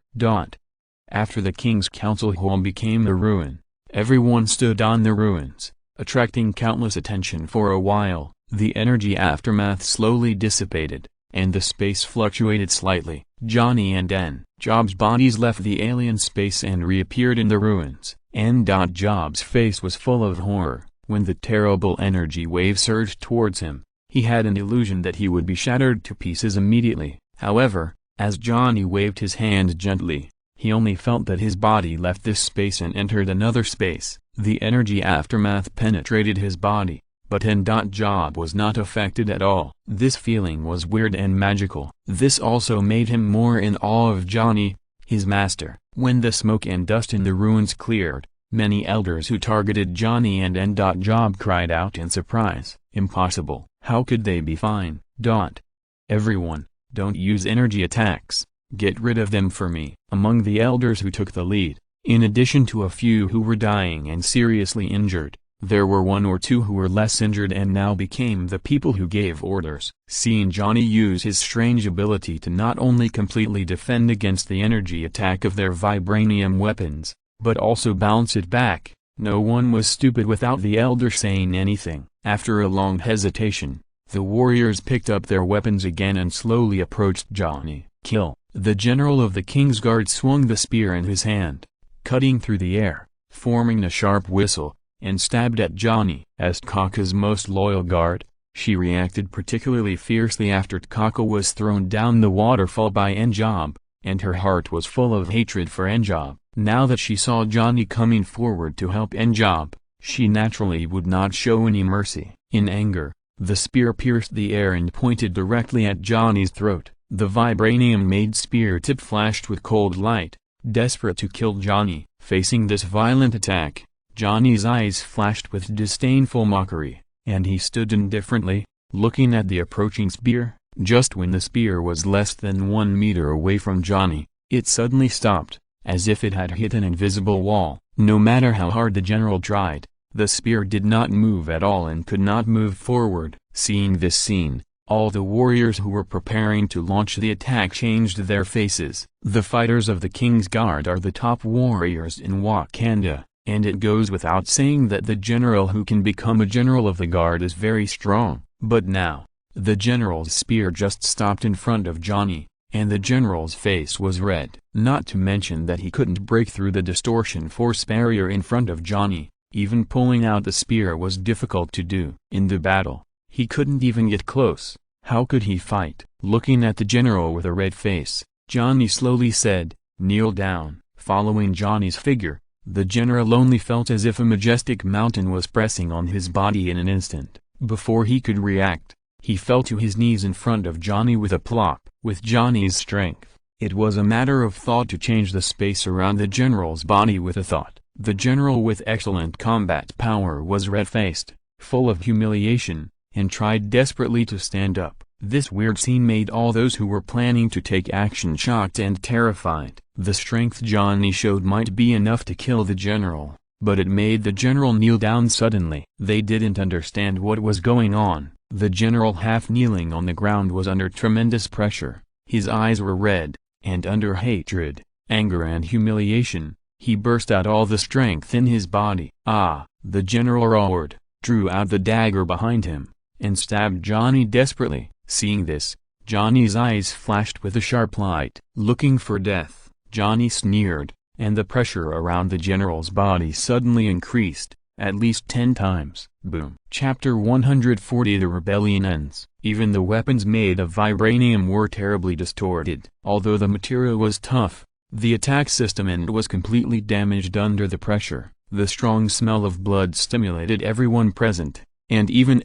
After the king's council hall became a ruin, everyone stood on the ruins, attracting countless attention for a while. The energy aftermath slowly dissipated, and the space fluctuated slightly. Johnny and Njob's bodies left the alien space and reappeared in the ruins. Njob's face was full of horror. When the terrible energy wave surged towards him, he had an illusion that he would be shattered to pieces immediately. However, as Johnny waved his hand gently, he only felt that his body left this space and entered another space. The energy aftermath penetrated his body, but Njob was not affected at all. This feeling was weird and magical. This also made him more in awe of Johnny, his master. When the smoke and dust in the ruins cleared, many elders who targeted Johnny and Njob cried out in surprise. Impossible. How could they be fine? Everyone, don't use energy attacks. Get rid of them for me. Among the elders who took the lead, in addition to a few who were dying and seriously injured, there were one or two who were less injured and now became the people who gave orders. Seeing Johnny use his strange ability to not only completely defend against the energy attack of their vibranium weapons, but also bounce it back, no one was stupid without the elder saying anything. After a long hesitation, the warriors picked up their weapons again and slowly approached Johnny. Kill! The general of the king's guard swung the spear in his hand, cutting through the air, forming a sharp whistle, and stabbed at Johnny. As Tkaka's most loyal guard, she reacted particularly fiercely after Tkaka was thrown down the waterfall by Njob, and her heart was full of hatred for Njob. Now that she saw Johnny coming forward to help Njob, she naturally would not show any mercy. In anger, the spear pierced the air and pointed directly at Johnny's throat. The vibranium-made spear tip flashed with cold light, desperate to kill Johnny. Facing this violent attack, Johnny's eyes flashed with disdainful mockery, and he stood indifferently, looking at the approaching spear. Just when the spear was less than 1 meter away from Johnny, it suddenly stopped, as if it had hit an invisible wall. No matter how hard the general tried, the spear did not move at all and could not move forward. Seeing this scene, all the warriors who were preparing to launch the attack changed their faces. The fighters of the King's Guard are the top warriors in Wakanda, and it goes without saying that the general who can become a general of the guard is very strong. But now, the general's spear just stopped in front of Johnny, and the general's face was red. Not to mention that he couldn't break through the distortion force barrier in front of Johnny. Even pulling out the spear was difficult to do. In the battle, he couldn't even get close. How could he fight? Looking at the general with a red face, Johnny slowly said, "Kneel down." Following Johnny's figure, the general only felt as if a majestic mountain was pressing on his body in an instant. Before he could react, he fell to his knees in front of Johnny with a plop. With Johnny's strength, it was a matter of thought to change the space around the general's body with a thought. The general with excellent combat power was red-faced, full of humiliation, and tried desperately to stand up. This weird scene made all those who were planning to take action shocked and terrified. The strength Johnny showed might be enough to kill the general, but it made the general kneel down suddenly. They didn't understand what was going on. The general half kneeling on the ground was under tremendous pressure. His eyes were red, and under hatred, anger and humiliation, he burst out all the strength in his body. "Ah!" The general roared, drew out the dagger behind him, and stabbed Johnny desperately. Seeing this, Johnny's eyes flashed with a sharp light. Looking for death, Johnny sneered, and the pressure around the general's body suddenly increased, at least 10 times. Boom. Chapter 140. The rebellion ends. Even the weapons made of vibranium were terribly distorted. Although the material was tough, the attack system and was completely damaged under the pressure. The strong smell of blood stimulated everyone present, and even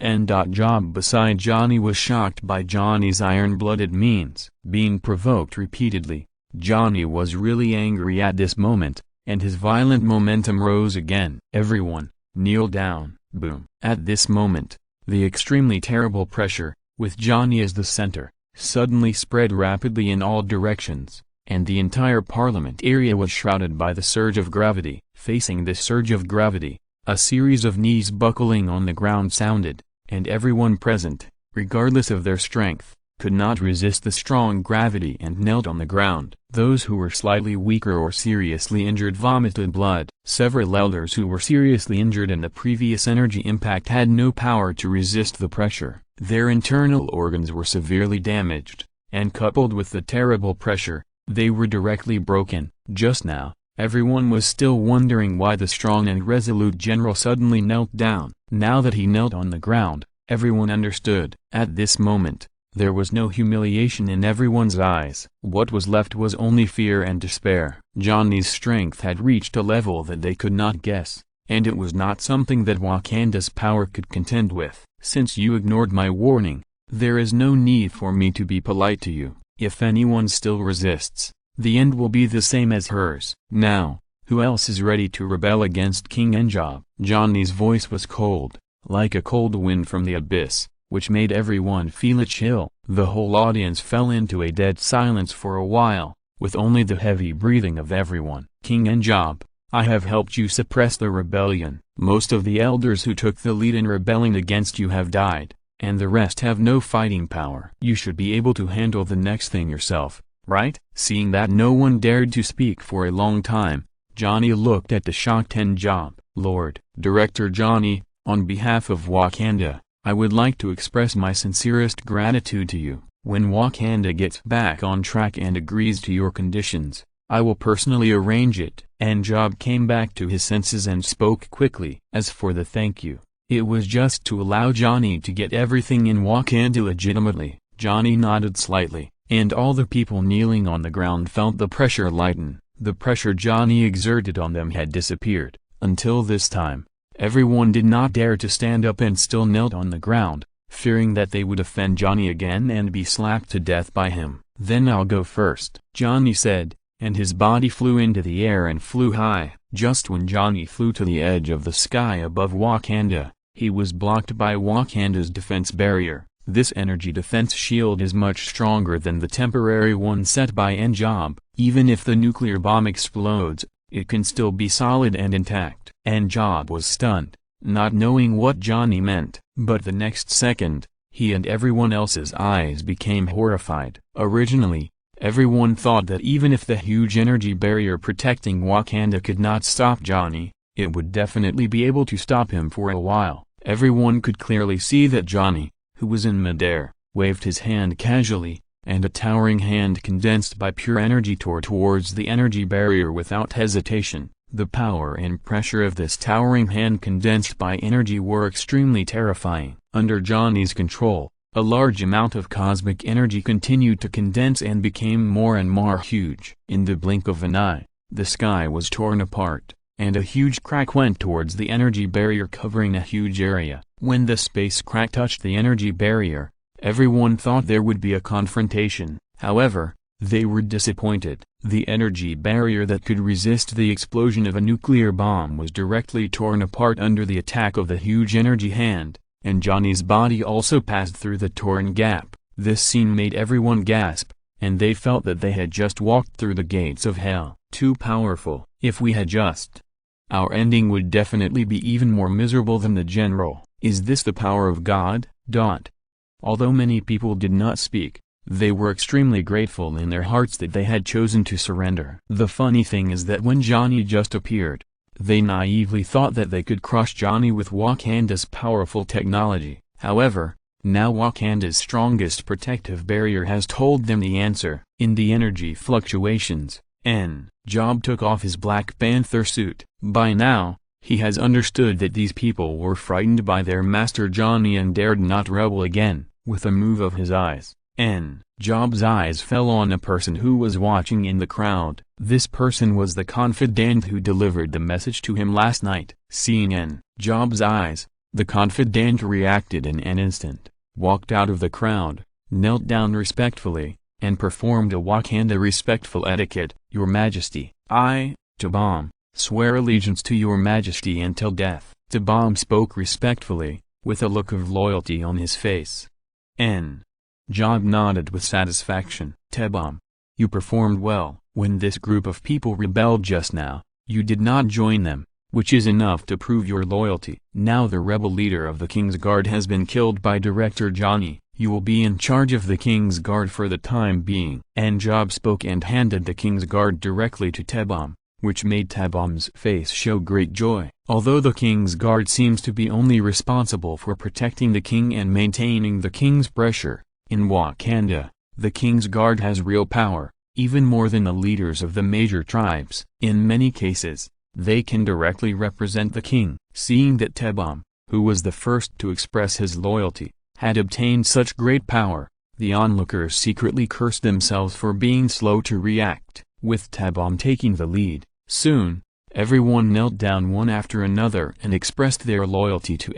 Job beside Johnny was shocked by Johnny's iron-blooded means. Being provoked repeatedly, Johnny was really angry at this moment, and his violent momentum rose again. "Everyone, kneel down." Boom. At this moment, the extremely terrible pressure, with Johnny as the center, suddenly spread rapidly in all directions, and the entire Parliament area was shrouded by the surge of gravity. Facing this surge of gravity, a series of knees buckling on the ground sounded, and everyone present, regardless of their strength, could not resist the strong gravity and knelt on the ground. Those who were slightly weaker or seriously injured vomited blood. Several elders who were seriously injured in the previous energy impact had no power to resist the pressure. Their internal organs were severely damaged, and coupled with the terrible pressure, they were directly broken. Just now, everyone was still wondering why the strong and resolute general suddenly knelt down. Now that he knelt on the ground, everyone understood. At this moment, there was no humiliation in everyone's eyes. What was left was only fear and despair. Johnny's strength had reached a level that they could not guess, and it was not something that Wakanda's power could contend with. "Since you ignored my warning, there is no need for me to be polite to you. If anyone still resists, the end will be the same as hers. Now, who else is ready to rebel against King Job?" Johnny's voice was cold, like a cold wind from the abyss, which made everyone feel a chill. The whole audience fell into a dead silence for a while, with only the heavy breathing of everyone. "King Job, I have helped you suppress the rebellion. Most of the elders who took the lead in rebelling against you have died, and the rest have no fighting power. You should be able to handle the next thing yourself, right?" Seeing that no one dared to speak for a long time, Johnny looked at the shocked Job. "Lord Director Johnny, on behalf of Wakanda, I would like to express my sincerest gratitude to you. When Wakanda gets back on track and agrees to your conditions, I will personally arrange it." Job came back to his senses and spoke quickly. As for the thank you, it was just to allow Johnny to get everything in Wakanda legitimately. Johnny nodded slightly, and all the people kneeling on the ground felt the pressure lighten. The pressure Johnny exerted on them had disappeared. Until this time, everyone did not dare to stand up and still knelt on the ground, fearing that they would offend Johnny again and be slapped to death by him. "Then I'll go first," Johnny said, and his body flew into the air and flew high. Just when Johnny flew to the edge of the sky above Wakanda, he was blocked by Wakanda's defense barrier. This energy defense shield is much stronger than the temporary one set by N'Job. Even if the nuclear bomb explodes, it can still be solid and intact. N'Job was stunned, not knowing what Johnny meant. But the next second, he and everyone else's eyes became horrified. Originally, everyone thought that even if the huge energy barrier protecting Wakanda could not stop Johnny, it would definitely be able to stop him for a while. Everyone could clearly see that Johnny, who was in midair, waved his hand casually, and a towering hand condensed by pure energy tore towards the energy barrier without hesitation. The power and pressure of this towering hand condensed by energy were extremely terrifying. Under Johnny's control, a large amount of cosmic energy continued to condense and became more and more huge. In the blink of an eye, the sky was torn apart, and a huge crack went towards the energy barrier covering a huge area. When the space crack touched the energy barrier, everyone thought there would be a confrontation. However, they were disappointed. The energy barrier that could resist the explosion of a nuclear bomb was directly torn apart under the attack of the huge energy hand, and Johnny's body also passed through the torn gap. This scene made everyone gasp, and they felt that they had just walked through the gates of hell. Too powerful. If we had just... Our ending would definitely be even more miserable than the general. Is this the power of God? Although many people did not speak, they were extremely grateful in their hearts that they had chosen to surrender. The funny thing is that when Johnny just appeared, they naively thought that they could crush Johnny with Wakanda's powerful technology. However, now Wakanda's strongest protective barrier has told them the answer. In the energy fluctuations, N'Job took off his Black Panther suit. By now, he has understood that these people were frightened by their master Johnny and dared not rebel again. With a move of his eyes, N'Job's eyes fell on a person who was watching in the crowd. This person was the confidant who delivered the message to him last night. Seeing N'Job's eyes, the confidant reacted in an instant, walked out of the crowd, knelt down respectfully, and performed a Wakanda respectful etiquette. Your Majesty, I, T'Bom, swear allegiance to your Majesty until death. T'Bom spoke respectfully, with a look of loyalty on his face. N'Job nodded with satisfaction. T'Bom, you performed well. When this group of people rebelled just now, you did not join them, which is enough to prove your loyalty. Now the rebel leader of the King's Guard has been killed by Director Johnny. You will be in charge of the King's Guard for the time being. N'Job spoke and handed the King's Guard directly to T'Bom, which made T'Bom's face show great joy. Although the King's Guard seems to be only responsible for protecting the king and maintaining the king's pressure, in Wakanda, the King's Guard has real power, even more than the leaders of the major tribes. In many cases, they can directly represent the king. Seeing that T'Bom, who was the first to express his loyalty, had obtained such great power, the onlookers secretly cursed themselves for being slow to react. With T'Bom taking the lead, soon, everyone knelt down one after another and expressed their loyalty to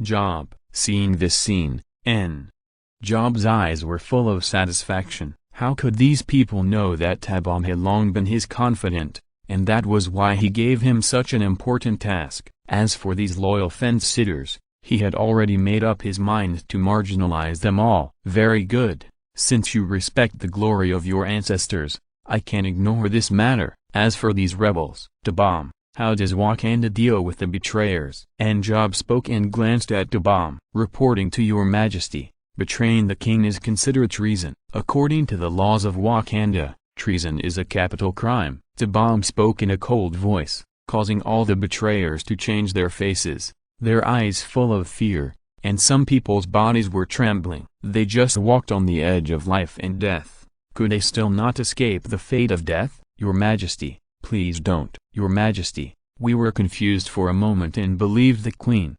N'Job. Seeing this scene, N'Job's eyes were full of satisfaction. How could these people know that T'Bom had long been his confidant, and that was why he gave him such an important task? As for these loyal fence-sitters, he had already made up his mind to marginalize them all. Very good. Since you respect the glory of your ancestors, I can't ignore this matter. As for these rebels, T'Bom, how does Wakanda deal with the betrayers? N'Job spoke and glanced at T'Bom. Reporting to your Majesty, betraying the king is considered treason. According to the laws of Wakanda, treason is a capital crime. T'Bom spoke in a cold voice, causing all the betrayers to change their faces, their eyes full of fear, and some people's bodies were trembling. They just walked on the edge of life and death. Could they still not escape the fate of death? Your Majesty, please don't. Your Majesty, we were confused for a moment and believed the Queen.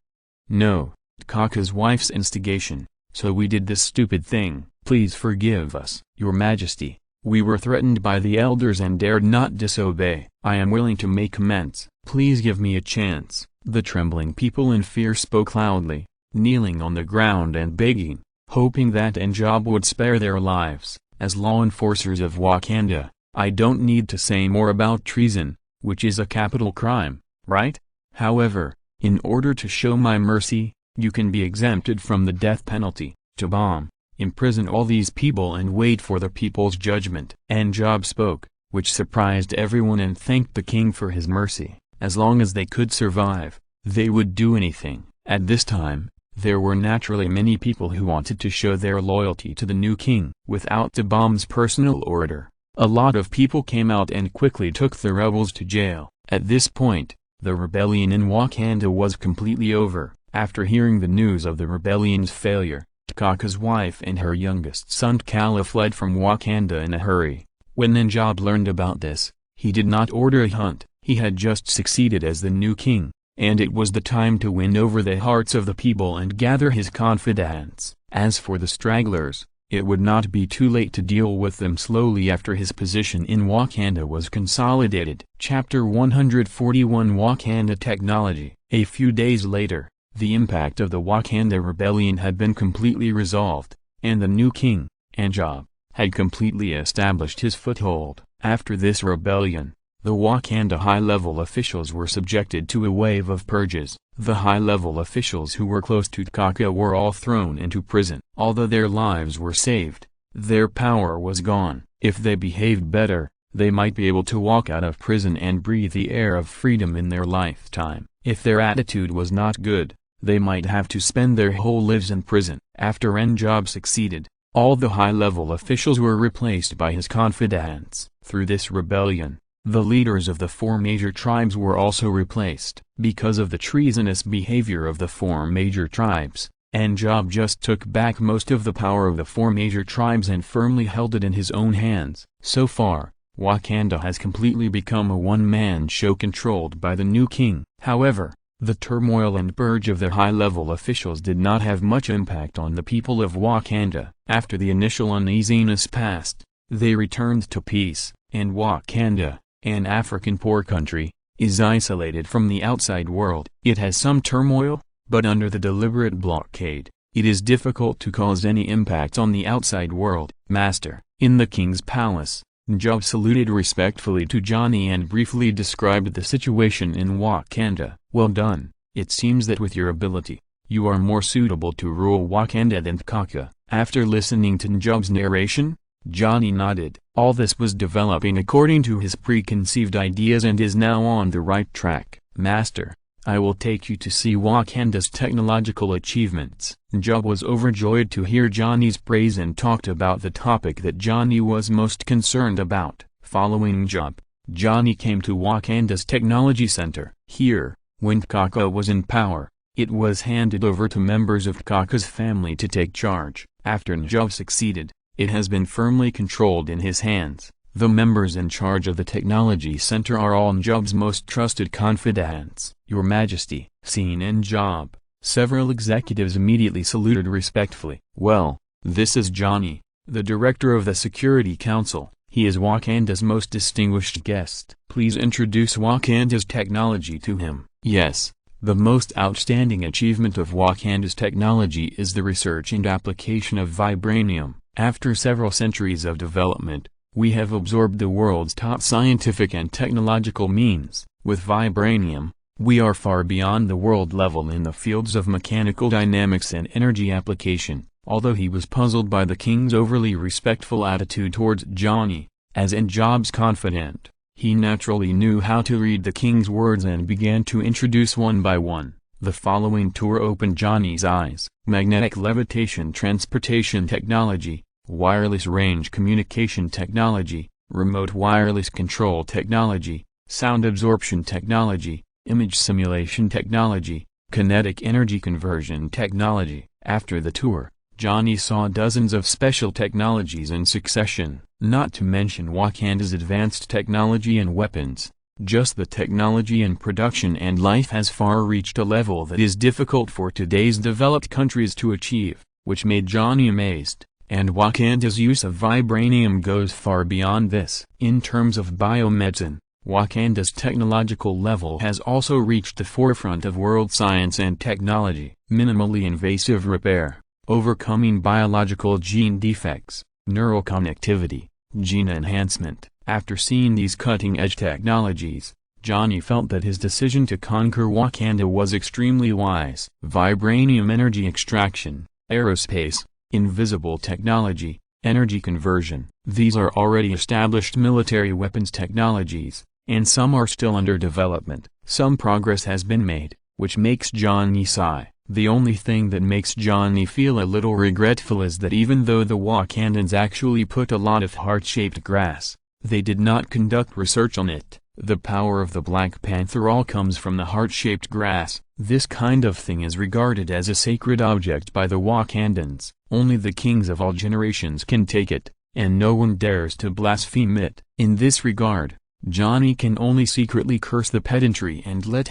No, T'Chaka's wife's instigation, so we did this stupid thing. Please forgive us. Your Majesty, we were threatened by the elders and dared not disobey. I am willing to make amends. Please give me a chance. The trembling people in fear spoke loudly, kneeling on the ground and begging, hoping that N'Job would spare their lives. As law enforcers of Wakanda, I don't need to say more about treason, which is a capital crime, right? However, in order to show my mercy, you can be exempted from the death penalty. to bomb, imprison all these people and wait for the people's judgment. And Job spoke, which surprised everyone, and thanked the king for his mercy. As long as they could survive, they would do anything. At this time, there were naturally many people who wanted to show their loyalty to the new king. Without the bomb's personal order, a lot of people came out and quickly took the rebels to jail. At this point, the rebellion in Wakanda was completely over. After hearing the news of the rebellion's failure, T'Chaka's wife and her youngest son T'Challa fled from Wakanda in a hurry. When Job learned about this, he did not order a hunt. He had just succeeded as the new king, and it was the time to win over the hearts of the people and gather his confidants. As for the stragglers, it would not be too late to deal with them slowly after his position in Wakanda was consolidated. Chapter 141 Wakanda Technology. A few days later, the impact of the Wakanda rebellion had been completely resolved, and the new king, Job, had completely established his foothold. After this rebellion, the Wakanda high-level officials were subjected to a wave of purges. The high-level officials who were close to T'Chaka were all thrown into prison. Although their lives were saved, their power was gone. If they behaved better, they might be able to walk out of prison and breathe the air of freedom in their lifetime. If their attitude was not good, they might have to spend their whole lives in prison. After Job succeeded, all the high-level officials were replaced by his confidants. Through this rebellion, the leaders of the four major tribes were also replaced. Because of the treasonous behavior of the four major tribes, Job just took back most of the power of the four major tribes and firmly held it in his own hands. So far, Wakanda has completely become a one-man show controlled by the new king. However, the turmoil and purge of the high-level officials did not have much impact on the people of Wakanda. After the initial uneasiness passed, they returned to peace, and Wakanda, an African poor country, is isolated from the outside world. It has some turmoil, but under the deliberate blockade, it is difficult to cause any impact on the outside world. Master. In the king's palace, Job saluted respectfully to Johnny and briefly described the situation in Wakanda. Well done. It seems that with your ability, you are more suitable to rule Wakanda than T'Chaka. After listening to Job's narration, Johnny nodded. All this was developing according to his preconceived ideas and is now on the right track. Master, I will take you to see Wakanda's technological achievements. Job was overjoyed to hear Johnny's praise and talked about the topic that Johnny was most concerned about. Following Job, Johnny came to Wakanda's technology center. Here, when T'Chaka was in power, it was handed over to members of T'Chaka's family to take charge. After Job succeeded, it has been firmly controlled in his hands. The members in charge of the technology center are all Job's most trusted confidants. Your Majesty. Seen Job, several executives immediately saluted respectfully. Well, this is Johnny, the director of the Security Council. He is Wakanda's most distinguished guest. Please introduce Wakanda's technology to him. Yes, the most outstanding achievement of Wakanda's technology is the research and application of vibranium. After several centuries of development, we have absorbed the world's top scientific and technological means. With vibranium, we are far beyond the world level in the fields of mechanical dynamics and energy application. Although he was puzzled by the king's overly respectful attitude towards Johnny, as Job's confidant, he naturally knew how to read the king's words and began to introduce one by one. The following tour opened Johnny's eyes. Magnetic levitation transportation technology, wireless range communication technology, remote wireless control technology, sound absorption technology, image simulation technology, kinetic energy conversion technology. After the tour, Johnny saw dozens of special technologies in succession, not to mention Wakanda's advanced technology and weapons. Just the technology and production and life has far reached a level that is difficult for today's developed countries to achieve, which made Johnny amazed. And Wakanda's use of vibranium goes far beyond this. In terms of biomedicine, Wakanda's technological level has also reached the forefront of world science and technology. Minimally invasive repair, overcoming biological gene defects, neural connectivity, gene enhancement. After seeing these cutting-edge technologies, Johnny felt that his decision to conquer Wakanda was extremely wise. Vibranium energy extraction, aerospace, invisible technology, energy conversion. These are already established military weapons technologies, and some are still under development. Some progress has been made, which makes Johnny sigh. The only thing that makes Johnny feel a little regretful is that even though the Wakandans actually put a lot of heart-shaped grass, they did not conduct research on it. The power of the Black Panther all comes from the heart-shaped grass. This kind of thing is regarded as a sacred object by the Wakandans. Only the kings of all generations can take it, and no one dares to blaspheme it. In this regard, Johnny can only secretly curse the pedantry and let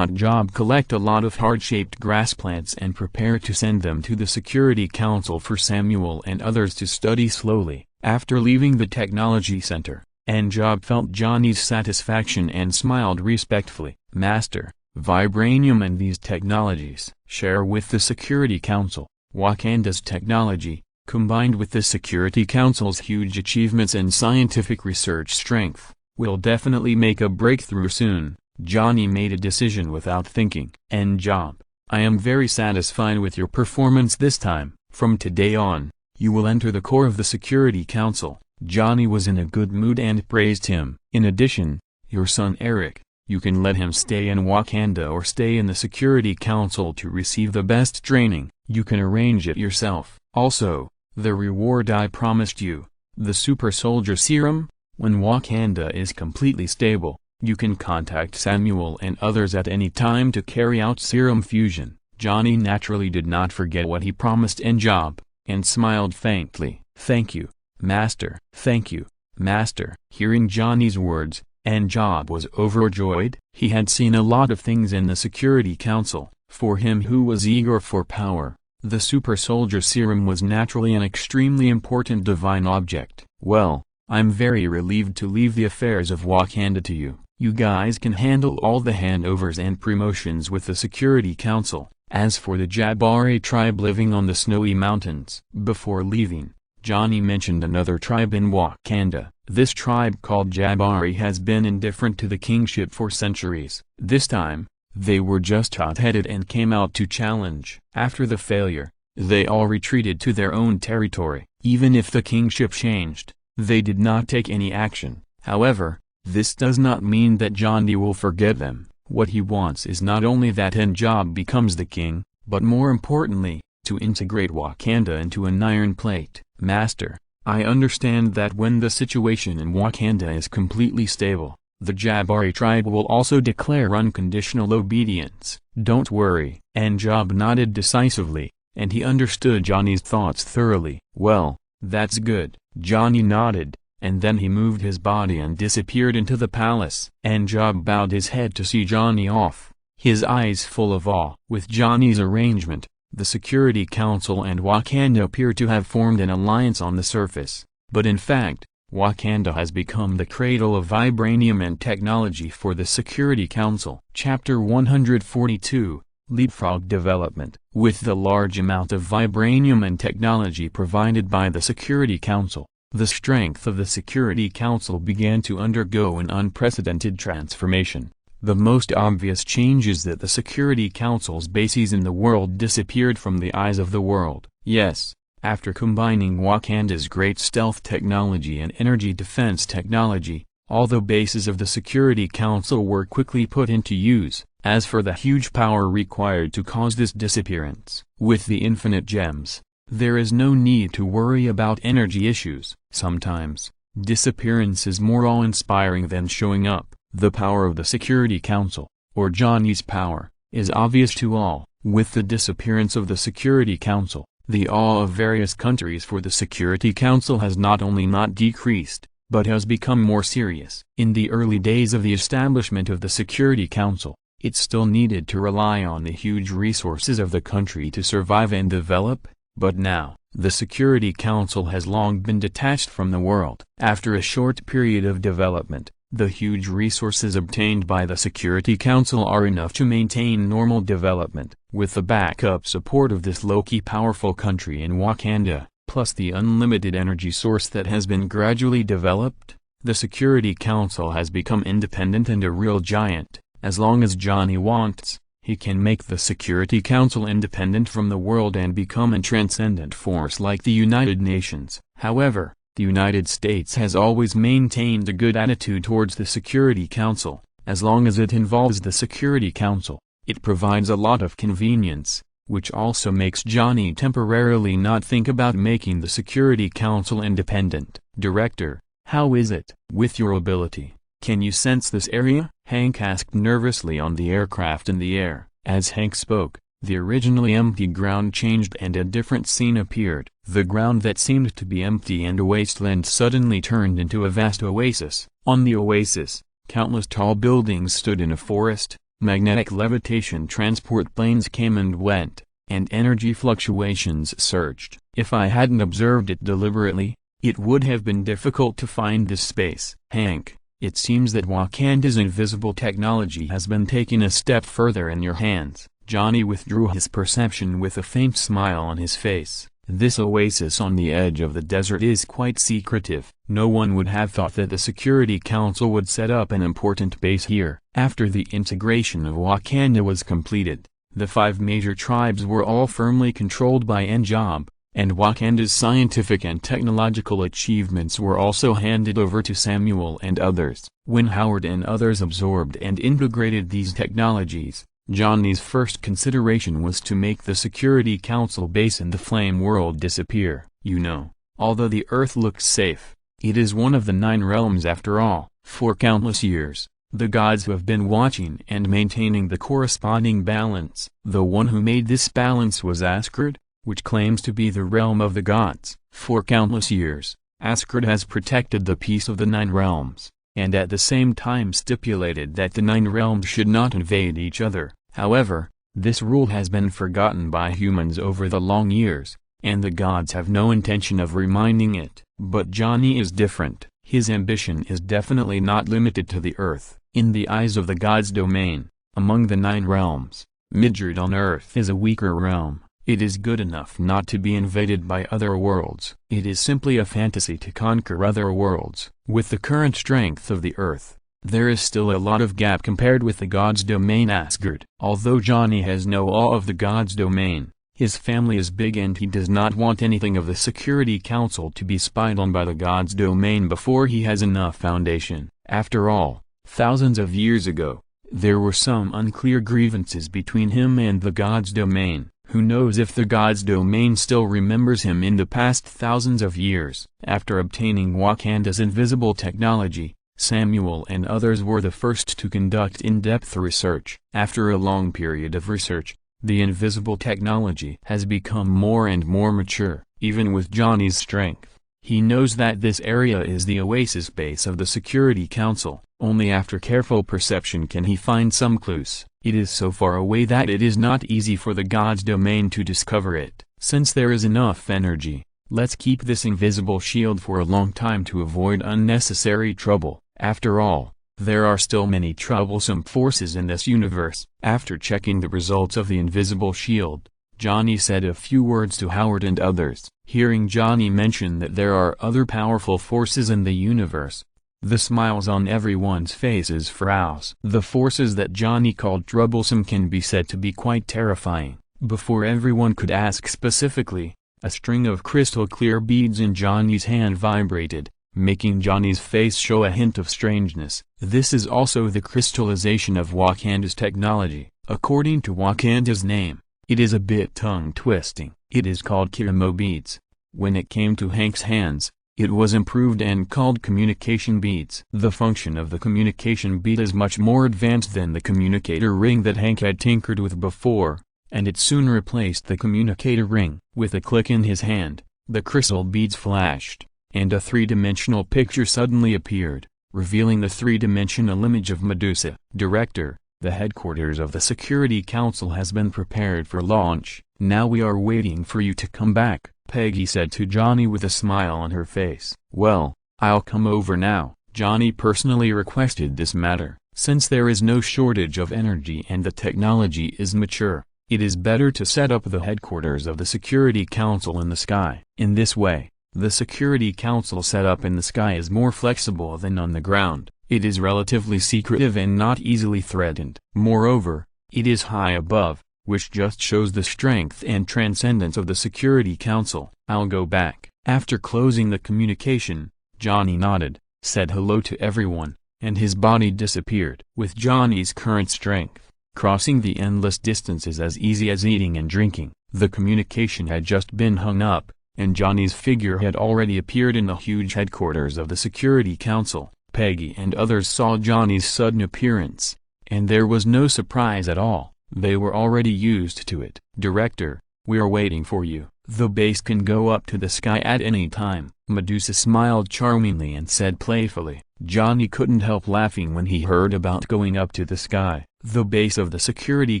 Job collect a lot of heart-shaped grass plants and prepare to send them to the Security Council for Samuel and others to study slowly. After leaving the Technology Center, Job felt Johnny's satisfaction and smiled respectfully. Master, Vibranium and these technologies share with the Security Council. Wakanda's technology, combined with the Security Council's huge achievements and scientific research strength, will definitely make a breakthrough soon. Johnny made a decision without thinking. Job, I am very satisfied with your performance this time. From today on, you will enter the core of the Security Council. Johnny was in a good mood and praised him. In addition, your son Eric, you can let him stay in Wakanda or stay in the Security Council to receive the best training. You can arrange it yourself. Also, the reward I promised you, the Super Soldier Serum. When Wakanda is completely stable, you can contact Samuel and others at any time to carry out serum fusion. Johnny naturally did not forget what he promised Job, and smiled faintly. Thank you, Master. Thank you, Master. Hearing Johnny's words, Job was overjoyed. He had seen a lot of things in the Security Council. For him who was eager for power, the Super Soldier Serum was naturally an extremely important divine object. Well, I'm very relieved to leave the affairs of Wakanda to you. You guys can handle all the handovers and promotions with the Security Council. As for the Jabari tribe living on the snowy mountains. Before leaving, Johnny mentioned another tribe in Wakanda. This tribe called Jabari has been indifferent to the kingship for centuries. This time, they were just hot-headed and came out to challenge. After the failure, they all retreated to their own territory. Even if the kingship changed, they did not take any action. However, this does not mean that Johnny will forget them. What he wants is not only that Job becomes the king, but more importantly, to integrate Wakanda into an iron plate. Master, I understand that when the situation in Wakanda is completely stable, the Jabari tribe will also declare unconditional obedience. Don't worry. Job nodded decisively, and he understood Johnny's thoughts thoroughly. Well, that's good. Johnny nodded, and then he moved his body and disappeared into the palace. Job bowed his head to see Johnny off, his eyes full of awe. With Johnny's arrangement, the Security Council and Wakanda appear to have formed an alliance on the surface, but in fact, Wakanda has become the cradle of vibranium and technology for the Security Council. Chapter 142, Leapfrog Development. With the large amount of vibranium and technology provided by the Security Council, the strength of the Security Council began to undergo an unprecedented transformation. The most obvious change is that the Security Council's bases in the world disappeared from the eyes of the world. Yes, after combining Wakanda's great stealth technology and energy defense technology, all the bases of the Security Council were quickly put into use. As for the huge power required to cause this disappearance, with the infinite gems, there is no need to worry about energy issues. Sometimes, disappearance is more awe-inspiring than showing up. The power of the Security Council, or Johnny's power, is obvious to all. With the disappearance of the Security Council, the awe of various countries for the Security Council has not only not decreased, but has become more serious. In the early days of the establishment of the Security Council, it still needed to rely on the huge resources of the country to survive and develop, but now, the Security Council has long been detached from the world. After a short period of development, the huge resources obtained by the Security Council are enough to maintain normal development. With the backup support of this low-key powerful country in Wakanda, plus the unlimited energy source that has been gradually developed, the Security Council has become independent and a real giant. As long as Johnny wants, he can make the Security Council independent from the world and become a transcendent force like the United Nations. However, the United States has always maintained a good attitude towards the Security Council. As long as it involves the Security Council, it provides a lot of convenience, which also makes Johnny temporarily not think about making the Security Council independent. Director, how is it? With your ability, can you sense this area? Hank asked nervously on the aircraft in the air. As Hank spoke, the originally empty ground changed and a different scene appeared. The ground that seemed to be empty and a wasteland suddenly turned into a vast oasis. On the oasis, countless tall buildings stood in a forest, magnetic levitation transport planes came and went, and energy fluctuations surged. If I hadn't observed it deliberately, it would have been difficult to find this space. Hank, it seems that Wakanda's invisible technology has been taken a step further in your hands. Johnny withdrew his perception with a faint smile on his face. This oasis on the edge of the desert is quite secretive. No one would have thought that the Security Council would set up an important base here. After the integration of Wakanda was completed, the 5 major tribes were all firmly controlled by N'Job, and Wakanda's scientific and technological achievements were also handed over to Samuel and others. When Howard and others absorbed and integrated these technologies, Johnny's first consideration was to make the Security Council base in the Flame World disappear. You know, although the Earth looks safe, it is one of the 9 realms after all. For countless years, the gods have been watching and maintaining the corresponding balance. The one who made this balance was Asgard, which claims to be the realm of the gods. For countless years, Asgard has protected the peace of the 9 realms, and at the same time stipulated that the 9 realms should not invade each other. However, this rule has been forgotten by humans over the long years, and the gods have no intention of reminding it. But Johnny is different. His ambition is definitely not limited to the Earth. In the eyes of the gods' domain, among the 9 realms, Midgard on Earth is a weaker realm. It is good enough not to be invaded by other worlds. It is simply a fantasy to conquer other worlds. With the current strength of the Earth, there is still a lot of gap compared with the gods' domain Asgard. Although Johnny has no awe of the gods' domain, his family is big and he does not want anything of the Security Council to be spied on by the gods' domain before he has enough foundation. After all, thousands of years ago, there were some unclear grievances between him and the gods' domain. Who knows if the gods' domain still remembers him in the past thousands of years. After obtaining Wakanda's invisible technology, Samuel and others were the first to conduct in-depth research. After a long period of research, the invisible technology has become more and more mature. Even with Johnny's strength, he knows that this area is the oasis base of the Security Council. Only after careful perception can he find some clues. It is so far away that it is not easy for the gods' domain to discover it. Since there is enough energy, let's keep this invisible shield for a long time to avoid unnecessary trouble. After all, there are still many troublesome forces in this universe. After checking the results of the invisible shield, Johnny said a few words to Howard and others. Hearing Johnny mention that there are other powerful forces in the universe, the smiles on everyone's faces froze. The forces that Johnny called troublesome can be said to be quite terrifying. Before everyone could ask specifically, a string of crystal-clear beads in Johnny's hand vibrated, making Johnny's face show a hint of strangeness. This is also the crystallization of Wakanda's technology. According to Wakanda's name, it is a bit tongue-twisting. It is called Kirimo beads. When it came to Hank's hands, it was improved and called communication beads. The function of the communication bead is much more advanced than the communicator ring that Hank had tinkered with before, and it soon replaced the communicator ring. With a click in his hand, the crystal beads flashed, and a 3-dimensional picture suddenly appeared, revealing the 3-dimensional image of Medusa. Director, the headquarters of the Security Council has been prepared for launch. Now we are waiting for you to come back, Peggy said to Johnny with a smile on her face. Well, I'll come over now. Johnny personally requested this matter. Since there is no shortage of energy and the technology is mature, it is better to set up the headquarters of the Security Council in the sky. In this way, the Security Council set up in the sky is more flexible than on the ground. It is relatively secretive and not easily threatened. Moreover, It is high above, which just shows the strength and transcendence of the Security Council. I'll go back. After closing the communication, Johnny nodded, said hello to everyone, and his body disappeared. With Johnny's current strength, crossing the endless distance is as easy as eating and drinking. The communication had just been hung up, and Johnny's figure had already appeared in the huge headquarters of the Security Council. Peggy and others saw Johnny's sudden appearance, and there was no surprise at all. They were already used to it. "Director, we are waiting for you. The base can go up to the sky at any time." Medusa smiled charmingly and said playfully. Johnny couldn't help laughing when he heard about going up to the sky. The base of the Security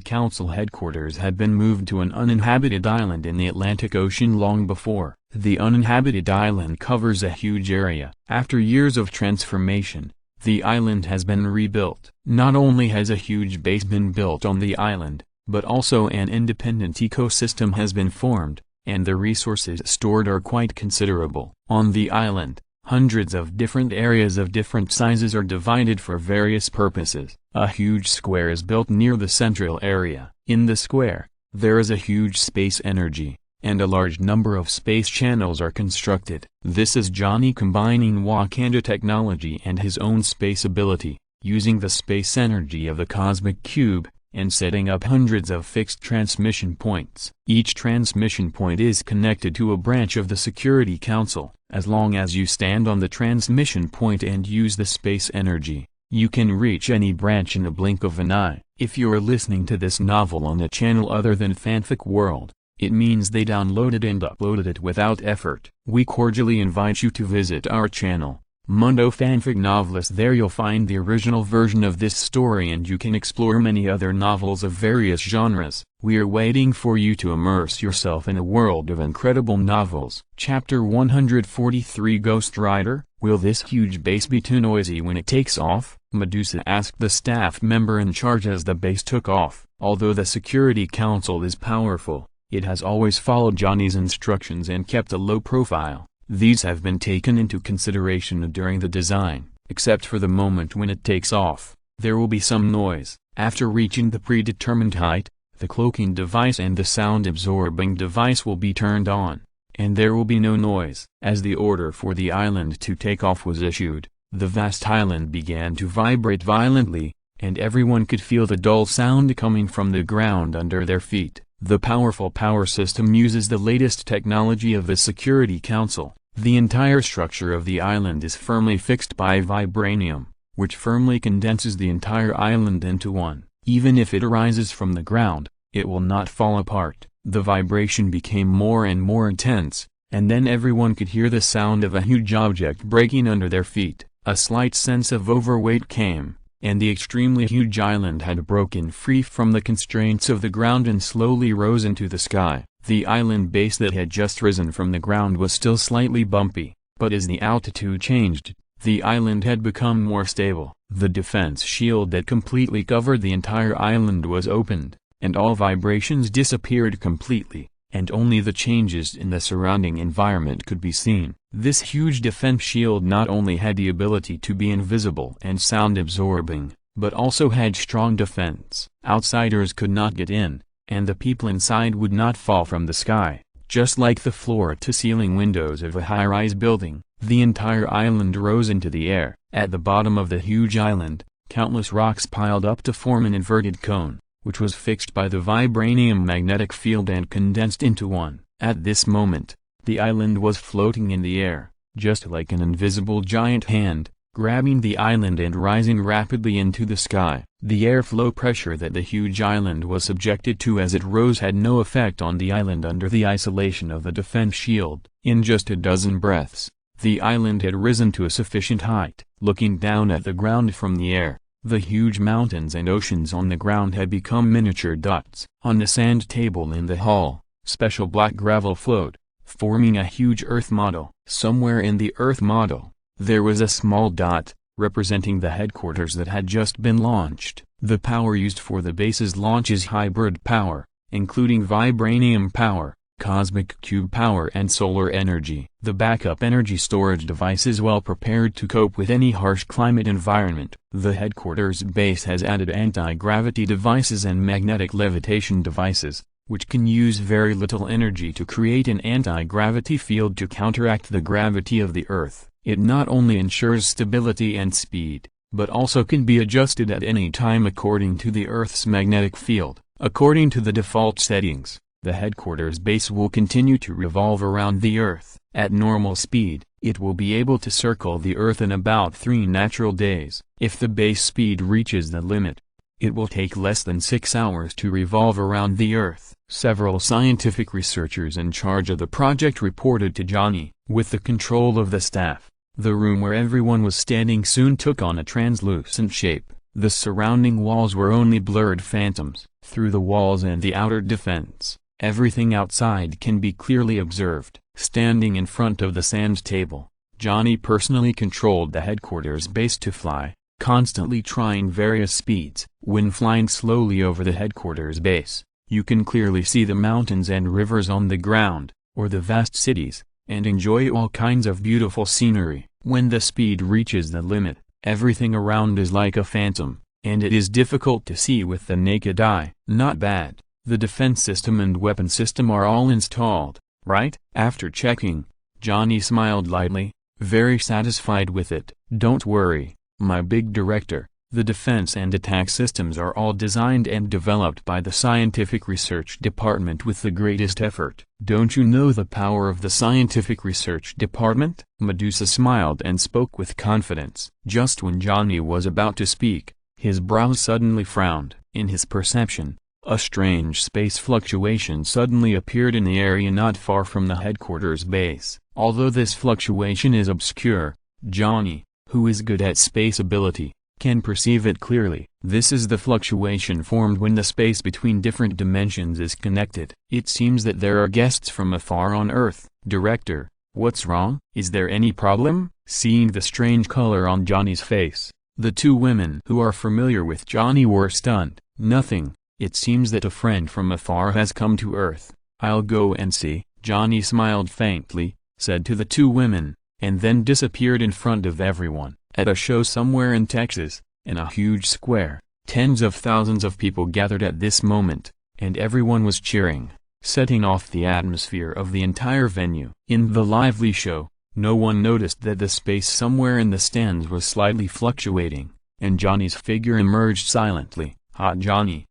Council headquarters had been moved to an uninhabited island in the Atlantic Ocean long before. The uninhabited island covers a huge area. After years of transformation, the island has been rebuilt. Not only has a huge base been built on the island, but also an independent ecosystem has been formed, and the resources stored are quite considerable. On the island, hundreds of different areas of different sizes are divided for various purposes. A huge square is built near the central area. In the square, there is a huge space energy, and a large number of space channels are constructed. This is Johnny combining Wakanda technology and his own space ability, using the space energy of the cosmic cube, and setting up hundreds of fixed transmission points. Each transmission point is connected to a branch of the Security Council. As long as you stand on the transmission point and use the space energy, you can reach any branch in a blink of an eye. If you are listening to this novel on a channel other than Fanfic World, it means they downloaded and uploaded it without effort. We cordially invite you to visit our channel, Mundo Fanfic Novelist. There you'll find the original version of this story and you can explore many other novels of various genres. We are waiting for you to immerse yourself in a world of incredible novels. Chapter 143 Ghost Rider. Will this huge base be too noisy when it takes off? Medusa asked the staff member in charge as the base took off. Although the Security Council is powerful, it has always followed Johnny's instructions and kept a low profile. These have been taken into consideration during the design. Except for the moment when it takes off, there will be some noise. After reaching the predetermined height, the cloaking device and the sound-absorbing device will be turned on, and there will be no noise. As the order for the island to take off was issued, the vast island began to vibrate violently, and everyone could feel the dull sound coming from the ground under their feet. The powerful power system uses the latest technology of the Security Council. The entire structure of the island is firmly fixed by vibranium, which firmly condenses the entire island into one. Even if it arises from the ground, it will not fall apart. The vibration became more and more intense, and then everyone could hear the sound of a huge object breaking under their feet. A slight sense of overweight came, and the extremely huge island had broken free from the constraints of the ground and slowly rose into the sky. The island base that had just risen from the ground was still slightly bumpy, but as the altitude changed, the island had become more stable. The defense shield that completely covered the entire island was opened, and all vibrations disappeared completely, and only the changes in the surrounding environment could be seen. This huge defense shield not only had the ability to be invisible and sound-absorbing, but also had strong defense. Outsiders could not get in, and the people inside would not fall from the sky. Just like the floor-to-ceiling windows of a high-rise building, the entire island rose into the air. At the bottom of the huge island, countless rocks piled up to form an inverted cone, which was fixed by the vibranium magnetic field and condensed into one. At this moment, the island was floating in the air, just like an invisible giant hand, grabbing the island and rising rapidly into the sky. The airflow pressure that the huge island was subjected to as it rose had no effect on the island under the isolation of the defense shield. In just a dozen breaths, the island had risen to a sufficient height. Looking down at the ground from the air, the huge mountains and oceans on the ground had become miniature dots. On the sand table in the hall, special black gravel flowed, forming a huge Earth model. Somewhere in the Earth model, there was a small dot, representing the headquarters that had just been launched. The power used for the base's launch is hybrid power, including vibranium power, cosmic cube power and solar energy. The backup energy storage device is well prepared to cope with any harsh climate environment. The headquarters base has added anti-gravity devices and magnetic levitation devices, which can use very little energy to create an anti-gravity field to counteract the gravity of the Earth. It not only ensures stability and speed, but also can be adjusted at any time according to the Earth's magnetic field. According to the default settings, the headquarters base will continue to revolve around the Earth. At normal speed, it will be able to circle the Earth in about 3 natural days. If the base speed reaches the limit, it will take less than 6 hours to revolve around the Earth. Several scientific researchers in charge of the project reported to Johnny. With the control of the staff, the room where everyone was standing soon took on a translucent shape. The surrounding walls were only blurred phantoms. Through the walls and the outer defense, everything outside can be clearly observed. Standing in front of the sand table, Johnny personally controlled the headquarters base to fly, constantly trying various speeds. When flying slowly over the headquarters base, you can clearly see the mountains and rivers on the ground, or the vast cities, and enjoy all kinds of beautiful scenery. When the speed reaches the limit, everything around is like a phantom, and it is difficult to see with the naked eye. Not bad. The defense system and weapon system are all installed, right? After checking, Johnny smiled lightly, very satisfied with it. Don't worry, my big director. The defense and attack systems are all designed and developed by the scientific research department with the greatest effort. Don't you know the power of the scientific research department? Medusa smiled and spoke with confidence. Just when Johnny was about to speak, his brows suddenly frowned. In his perception, a strange space fluctuation suddenly appeared in the area not far from the headquarters base. Although this fluctuation is obscure, Johnny, who is good at space ability, can perceive it clearly. This is the fluctuation formed when the space between different dimensions is connected. It seems that there are guests from afar on Earth. Director, what's wrong? Is there any problem? Seeing the strange color on Johnny's face, the two women who are familiar with Johnny were stunned. Nothing. It seems that a friend from afar has come to Earth. I'll go and see. Johnny smiled faintly, said to the two women, and then disappeared in front of everyone. At a show somewhere in Texas, in a huge square, tens of thousands of people gathered at this moment, and everyone was cheering, setting off the atmosphere of the entire venue. In the lively show, no one noticed that the space somewhere in the stands was slightly fluctuating, and Johnny's figure emerged silently. Hot Johnny,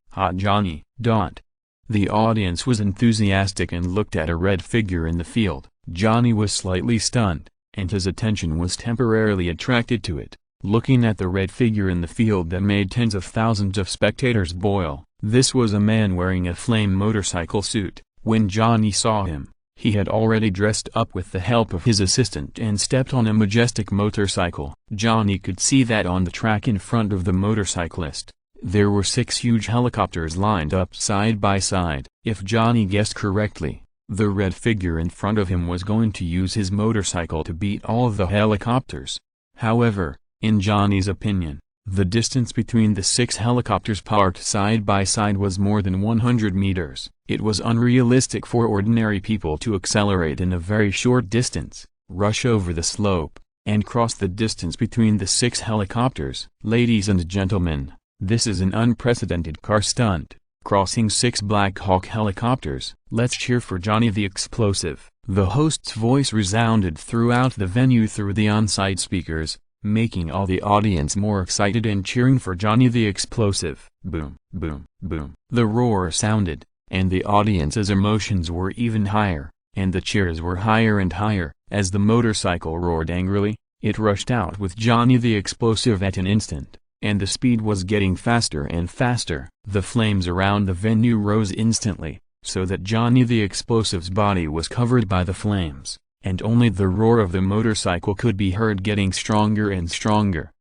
dot. The audience was enthusiastic and looked at a red figure in the field. Johnny was slightly stunned, and his attention was temporarily attracted to it, looking at the red figure in the field that made tens of thousands of spectators boil. This was a man wearing a flame motorcycle suit. When Johnny saw him, he had already dressed up with the help of his assistant and stepped on a majestic motorcycle. Johnny could see that on the track in front of the motorcyclist, there were 6 huge helicopters lined up side by side. If Johnny guessed correctly, the red figure in front of him was going to use his motorcycle to beat all of the helicopters. However, in Johnny's opinion, the distance between the 6 helicopters parked side by side was more than 100 meters. It was unrealistic for ordinary people to accelerate in a very short distance, rush over the slope, and cross the distance between the 6 helicopters. Ladies and gentlemen, this is an unprecedented car stunt, crossing 6 Black Hawk helicopters. Let's cheer for Johnny the Explosive. The host's voice resounded throughout the venue through the on-site speakers, making all the audience more excited and cheering for Johnny the Explosive. Boom, boom, boom. The roar sounded, and the audience's emotions were even higher, and the cheers were higher and higher. As the motorcycle roared angrily, it rushed out with Johnny the Explosive at an instant, and the speed was getting faster and faster. The flames around the venue rose instantly, so that Johnny the Explosive's body was covered by the flames, and only the roar of the motorcycle could be heard getting stronger and stronger.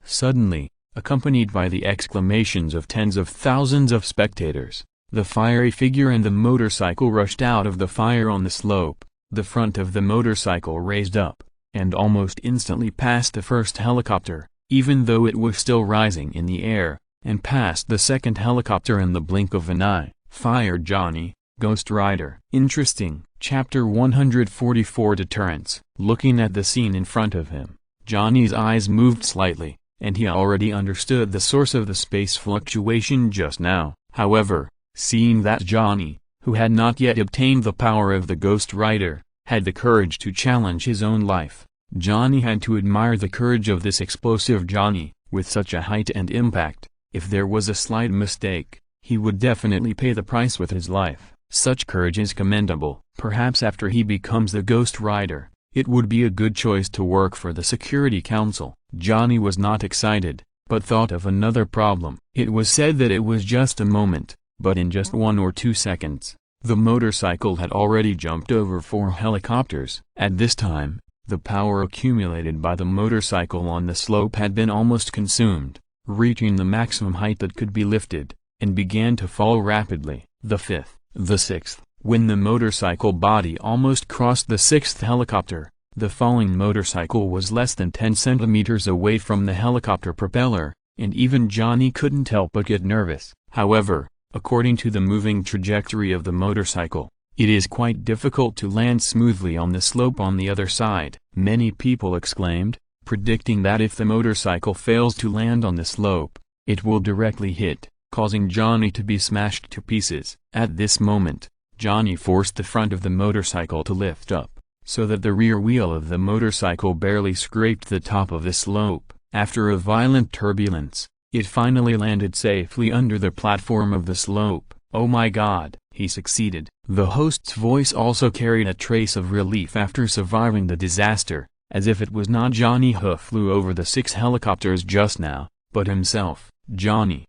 Suddenly, accompanied by the exclamations of tens of thousands of spectators, the fiery figure and the motorcycle rushed out of the fire on the slope. The front of the motorcycle raised up, and almost instantly passed the first helicopter, even though it was still rising in the air, and passed the second helicopter in the blink of an eye. Fire Johnny, Ghost Rider. Interesting. Chapter 144 Deterrence. Looking at the scene in front of him, Johnny's eyes moved slightly, and he already understood the source of the space fluctuation just now. However, seeing that Johnny, who had not yet obtained the power of the Ghost Rider, had the courage to challenge his own life, Johnny had to admire the courage of this explosive Johnny. With such a height and impact, if there was a slight mistake, he would definitely pay the price with his life. Such courage is commendable. Perhaps after he becomes the Ghost Rider, it would be a good choice to work for the Security Council. Johnny was not excited, but thought of another problem. It was said that it was just a moment, but in just 1 or 2 seconds, the motorcycle had already jumped over 4 helicopters. At this time, the power accumulated by the motorcycle on the slope had been almost consumed, reaching the maximum height that could be lifted, and began to fall rapidly. The 5th, the 6th, when the motorcycle body almost crossed the 6th helicopter, the falling motorcycle was less than 10 centimeters away from the helicopter propeller, and even Johnny couldn't help but get nervous. However, according to the moving trajectory of the motorcycle, it is quite difficult to land smoothly on the slope on the other side. Many people exclaimed, predicting that if the motorcycle fails to land on the slope, it will directly hit, causing Johnny to be smashed to pieces. At this moment, Johnny forced the front of the motorcycle to lift up, so that the rear wheel of the motorcycle barely scraped the top of the slope. After a violent turbulence, it finally landed safely under the platform of the slope. "Oh my God, he succeeded." The host's voice also carried a trace of relief after surviving the disaster, as if it was not Johnny who flew over the 6 helicopters just now, but himself. Johnny,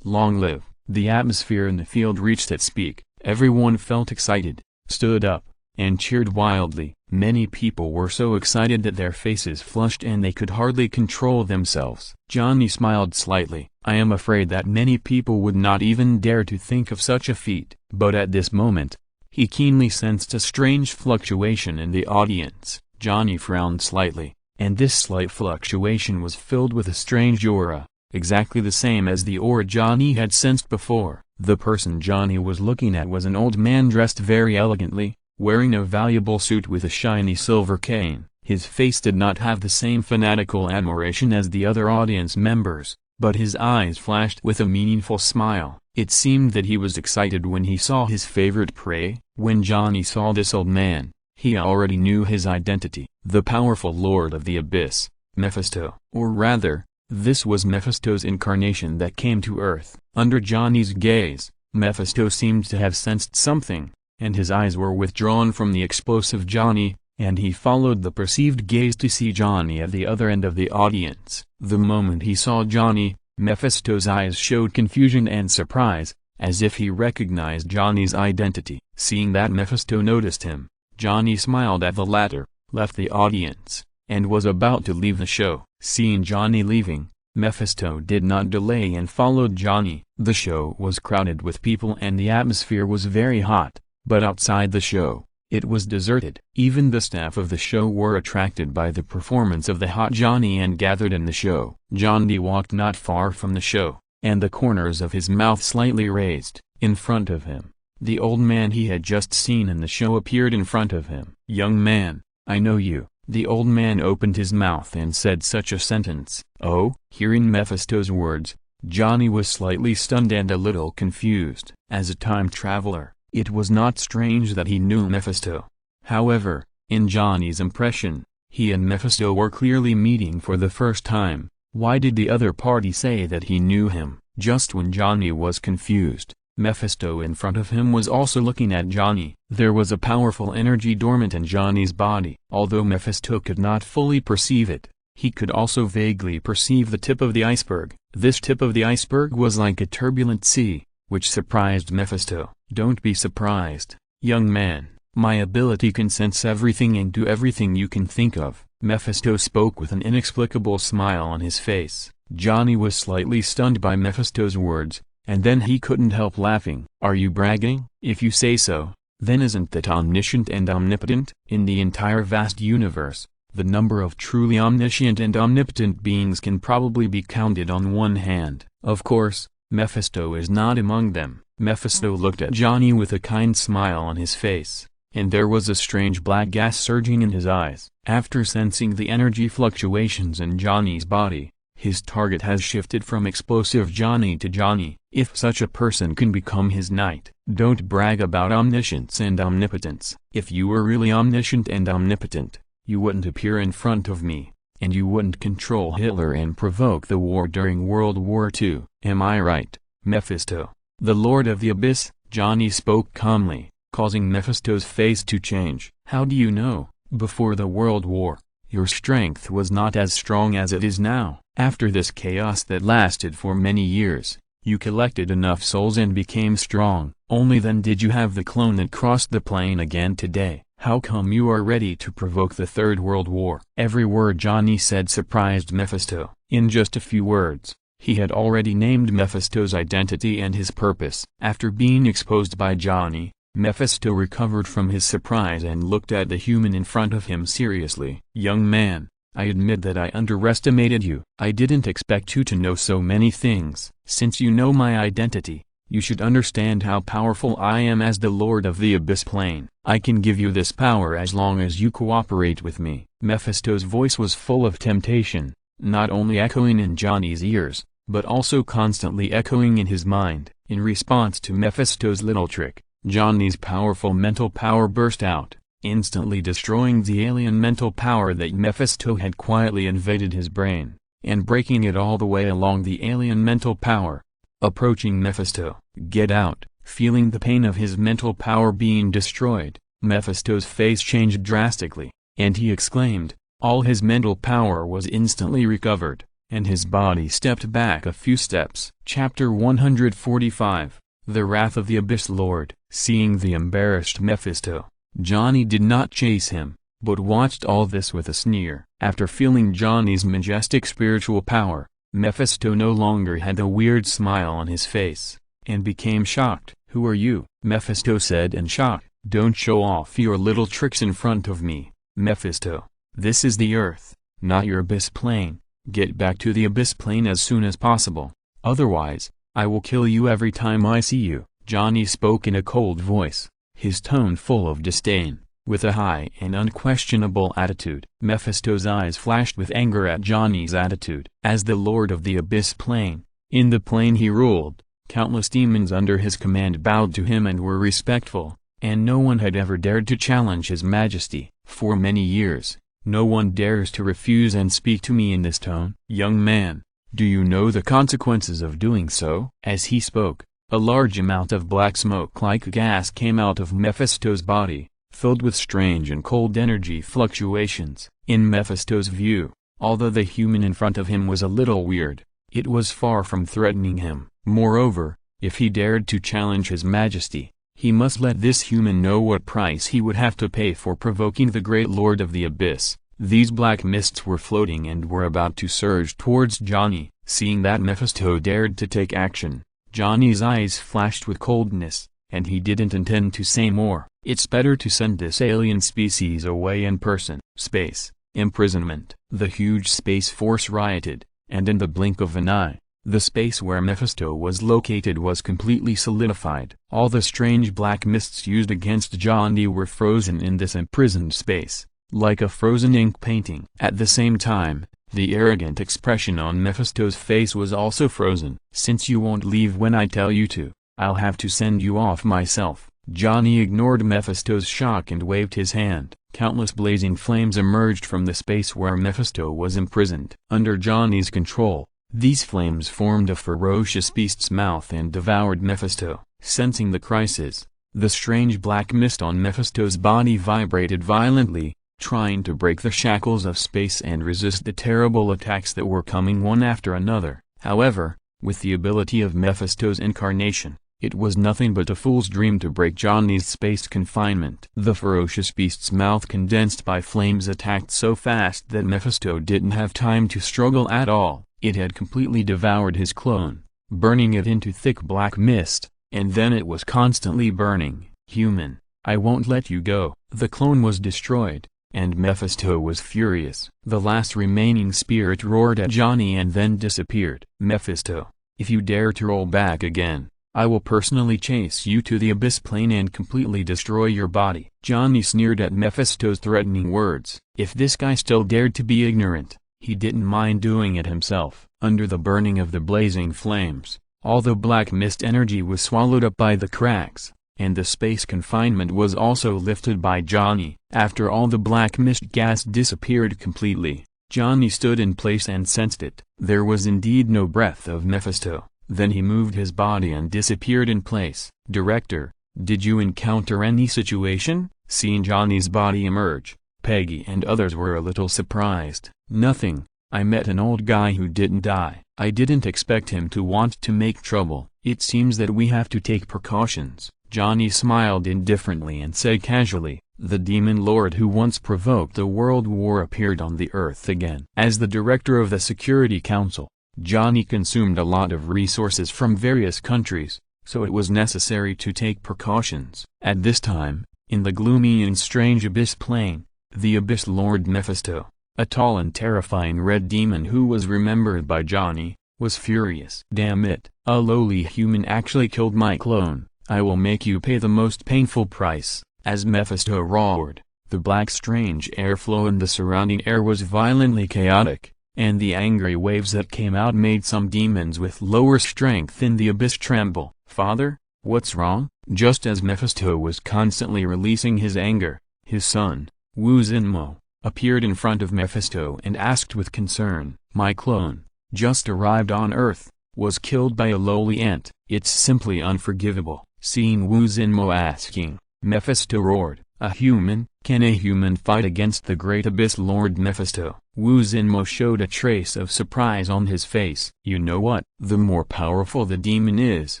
long live. The atmosphere in the field reached its peak. Everyone felt excited, stood up, and cheered wildly. Many people were so excited that their faces flushed and they could hardly control themselves. Johnny smiled slightly. I am afraid that many people would not even dare to think of such a feat. But at this moment, he keenly sensed a strange fluctuation in the audience. Johnny frowned slightly, and this slight fluctuation was filled with a strange aura, exactly the same as the aura Johnny had sensed before. The person Johnny was looking at was an old man dressed very elegantly, wearing a valuable suit with a shiny silver cane. His face did not have the same fanatical admiration as the other audience members, but his eyes flashed with a meaningful smile. It seemed that he was excited when he saw his favorite prey. When Johnny saw this old man, he already knew his identity. The powerful Lord of the Abyss, Mephisto. Or rather, this was Mephisto's incarnation that came to Earth. Under Johnny's gaze, Mephisto seemed to have sensed something, and his eyes were withdrawn from the explosive Johnny, and he followed the perceived gaze to see Johnny at the other end of the audience. The moment he saw Johnny, Mephisto's eyes showed confusion and surprise, as if he recognized Johnny's identity. Seeing that Mephisto noticed him, Johnny smiled at the latter, left the audience, and was about to leave the show. Seeing Johnny leaving, Mephisto did not delay and followed Johnny. The show was crowded with people and the atmosphere was very hot, but outside the show, it was deserted. Even the staff of the show were attracted by the performance of the hot Johnny and gathered in the show. Johnny walked not far from the show, and the corners of his mouth slightly raised. In front of him, the old man he had just seen in the show appeared in front of him. "Young man, I know you." The old man opened his mouth and said such a sentence. Oh? Hearing Mephisto's words, Johnny was slightly stunned and a little confused. As a time traveler, it was not strange that he knew Mephisto. However, in Johnny's impression, he and Mephisto were clearly meeting for the first time. Why did the other party say that he knew him? Just when Johnny was confused, Mephisto in front of him was also looking at Johnny. There was a powerful energy dormant in Johnny's body. Although Mephisto could not fully perceive it, he could also vaguely perceive the tip of the iceberg. This tip of the iceberg was like a turbulent sea, which surprised Mephisto. Don't be surprised, young man. My ability can sense everything and do everything you can think of. Mephisto spoke with an inexplicable smile on his face. Johnny was slightly stunned by Mephisto's words, and then he couldn't help laughing. Are you bragging? If you say so, then isn't that omniscient and omnipotent? In the entire vast universe, the number of truly omniscient and omnipotent beings can probably be counted on one hand. Of course, Mephisto is not among them. Mephisto looked at Johnny with a kind smile on his face, and there was a strange black gas surging in his eyes. After sensing the energy fluctuations in Johnny's body, his target has shifted from explosive Johnny to Johnny. If such a person can become his knight, don't brag about omniscience and omnipotence. If you were really omniscient and omnipotent, you wouldn't appear in front of me, and you wouldn't control Hitler and provoke the war during World War II. Am I right, Mephisto? The Lord of the Abyss, Johnny spoke calmly, causing Mephisto's face to change. How do you know? Before the World War, your strength was not as strong as it is now. After this chaos that lasted for many years, you collected enough souls and became strong. Only then did you have the clone that crossed the plane again today. How come you are ready to provoke the Third World War? Every word Johnny said surprised Mephisto. In just a few words, he had already named Mephisto's identity and his purpose. After being exposed by Johnny, Mephisto recovered from his surprise and looked at the human in front of him seriously. Young man, I admit that I underestimated you. I didn't expect you to know so many things. Since you know my identity, you should understand how powerful I am as the Lord of the Abyss Plane. I can give you this power as long as you cooperate with me. Mephisto's voice was full of temptation, not only echoing in Johnny's ears, but also constantly echoing in his mind. In response to Mephisto's little trick, Johnny's powerful mental power burst out, instantly destroying the alien mental power that Mephisto had quietly invaded his brain, and breaking it all the way along the alien mental power. Approaching Mephisto, "Get out!" Feeling the pain of his mental power being destroyed, Mephisto's face changed drastically, and he exclaimed. All his mental power was instantly recovered, and his body stepped back a few steps. Chapter 145, The Wrath of the Abyss Lord. Seeing the embarrassed Mephisto, Johnny did not chase him, but watched all this with a sneer. After feeling Johnny's majestic spiritual power, Mephisto no longer had a weird smile on his face, and became shocked. "Who are you?" Mephisto said in shock. "Don't show off your little tricks in front of me, Mephisto. This is the Earth, not your Abyss Plane. Get back to the Abyss Plane as soon as possible. Otherwise, I will kill you every time I see you." Johnny spoke in a cold voice, his tone full of disdain, with a high and unquestionable attitude. Mephisto's eyes flashed with anger at Johnny's attitude. As the Lord of the Abyss Plane, in the plane he ruled, countless demons under his command bowed to him and were respectful, and no one had ever dared to challenge his majesty. For many years, no one dares to refuse and speak to me in this tone. Young man, do you know the consequences of doing so? As he spoke, a large amount of black smoke-like gas came out of Mephisto's body, filled with strange and cold energy fluctuations. In Mephisto's view, although the human in front of him was a little weird, it was far from threatening him. Moreover, if he dared to challenge his majesty, he must let this human know what price he would have to pay for provoking the great Lord of the Abyss. These black mists were floating and were about to surge towards Johnny. Seeing that Mephisto dared to take action, Johnny's eyes flashed with coldness, and he didn't intend to say more. It's better to send this alien species away in person. Space, imprisonment. The huge space force rioted, and in the blink of an eye, the space where Mephisto was located was completely solidified. All the strange black mists used against Johnny were frozen in this imprisoned space, like a frozen ink painting. At the same time, the arrogant expression on Mephisto's face was also frozen. "Since you won't leave when I tell you to, I'll have to send you off myself." Johnny ignored Mephisto's shock and waved his hand. Countless blazing flames emerged from the space where Mephisto was imprisoned. Under Johnny's control, these flames formed a ferocious beast's mouth and devoured Mephisto. Sensing the crisis, the strange black mist on Mephisto's body vibrated violently, trying to break the shackles of space and resist the terrible attacks that were coming one after another. However, with the ability of Mephisto's incarnation, it was nothing but a fool's dream to break Johnny's space confinement. The ferocious beast's mouth condensed by flames attacked so fast that Mephisto didn't have time to struggle at all. It had completely devoured his clone, burning it into thick black mist, and then it was constantly burning. "Human, I won't let you go." The clone was destroyed, and Mephisto was furious. The last remaining spirit roared at Johnny and then disappeared. "Mephisto, if you dare to roll back again, I will personally chase you to the abyss plane and completely destroy your body. Johnny sneered at Mephisto's threatening words. If this guy still dared to be ignorant, he didn't mind doing it himself. Under the burning of the blazing flames, all the black mist energy was swallowed up by the cracks, and the space confinement was also lifted by Johnny. After all the black mist gas disappeared completely, Johnny stood in place and sensed it. There was indeed no breath of Mephisto. Then he moved his body and disappeared in place. Director, did you encounter any situation? Seeing Johnny's body emerge, Peggy and others were a little surprised. Nothing. I met an old guy who didn't die. I didn't expect him to want to make trouble. It seems that we have to take precautions. Johnny smiled indifferently and said casually, the demon lord who once provoked a world war appeared on the earth again. As the director of the Security Council, Johnny consumed a lot of resources from various countries, so it was necessary to take precautions. At this time, in the gloomy and strange abyss plane, the Abyss Lord Mephisto, a tall and terrifying red demon who was remembered by Johnny, was furious. Damn it, a lowly human actually killed my clone. I will make you pay the most painful price. As Mephisto roared, the black strange airflow in the surrounding air was violently chaotic, and the angry waves that came out made some demons with lower strength in the abyss tremble. Father, what's wrong? Just as Mephisto was constantly releasing his anger, his son, Wu Zinmo, appeared in front of Mephisto and asked with concern, my clone, just arrived on Earth, was killed by a lowly ant. It's simply unforgivable. Seeing Wu Zinmo asking, Mephisto roared, a human? Can a human fight against the great Abyss Lord Mephisto? Wu Zinmo showed a trace of surprise on his face. You know what? The more powerful the demon is,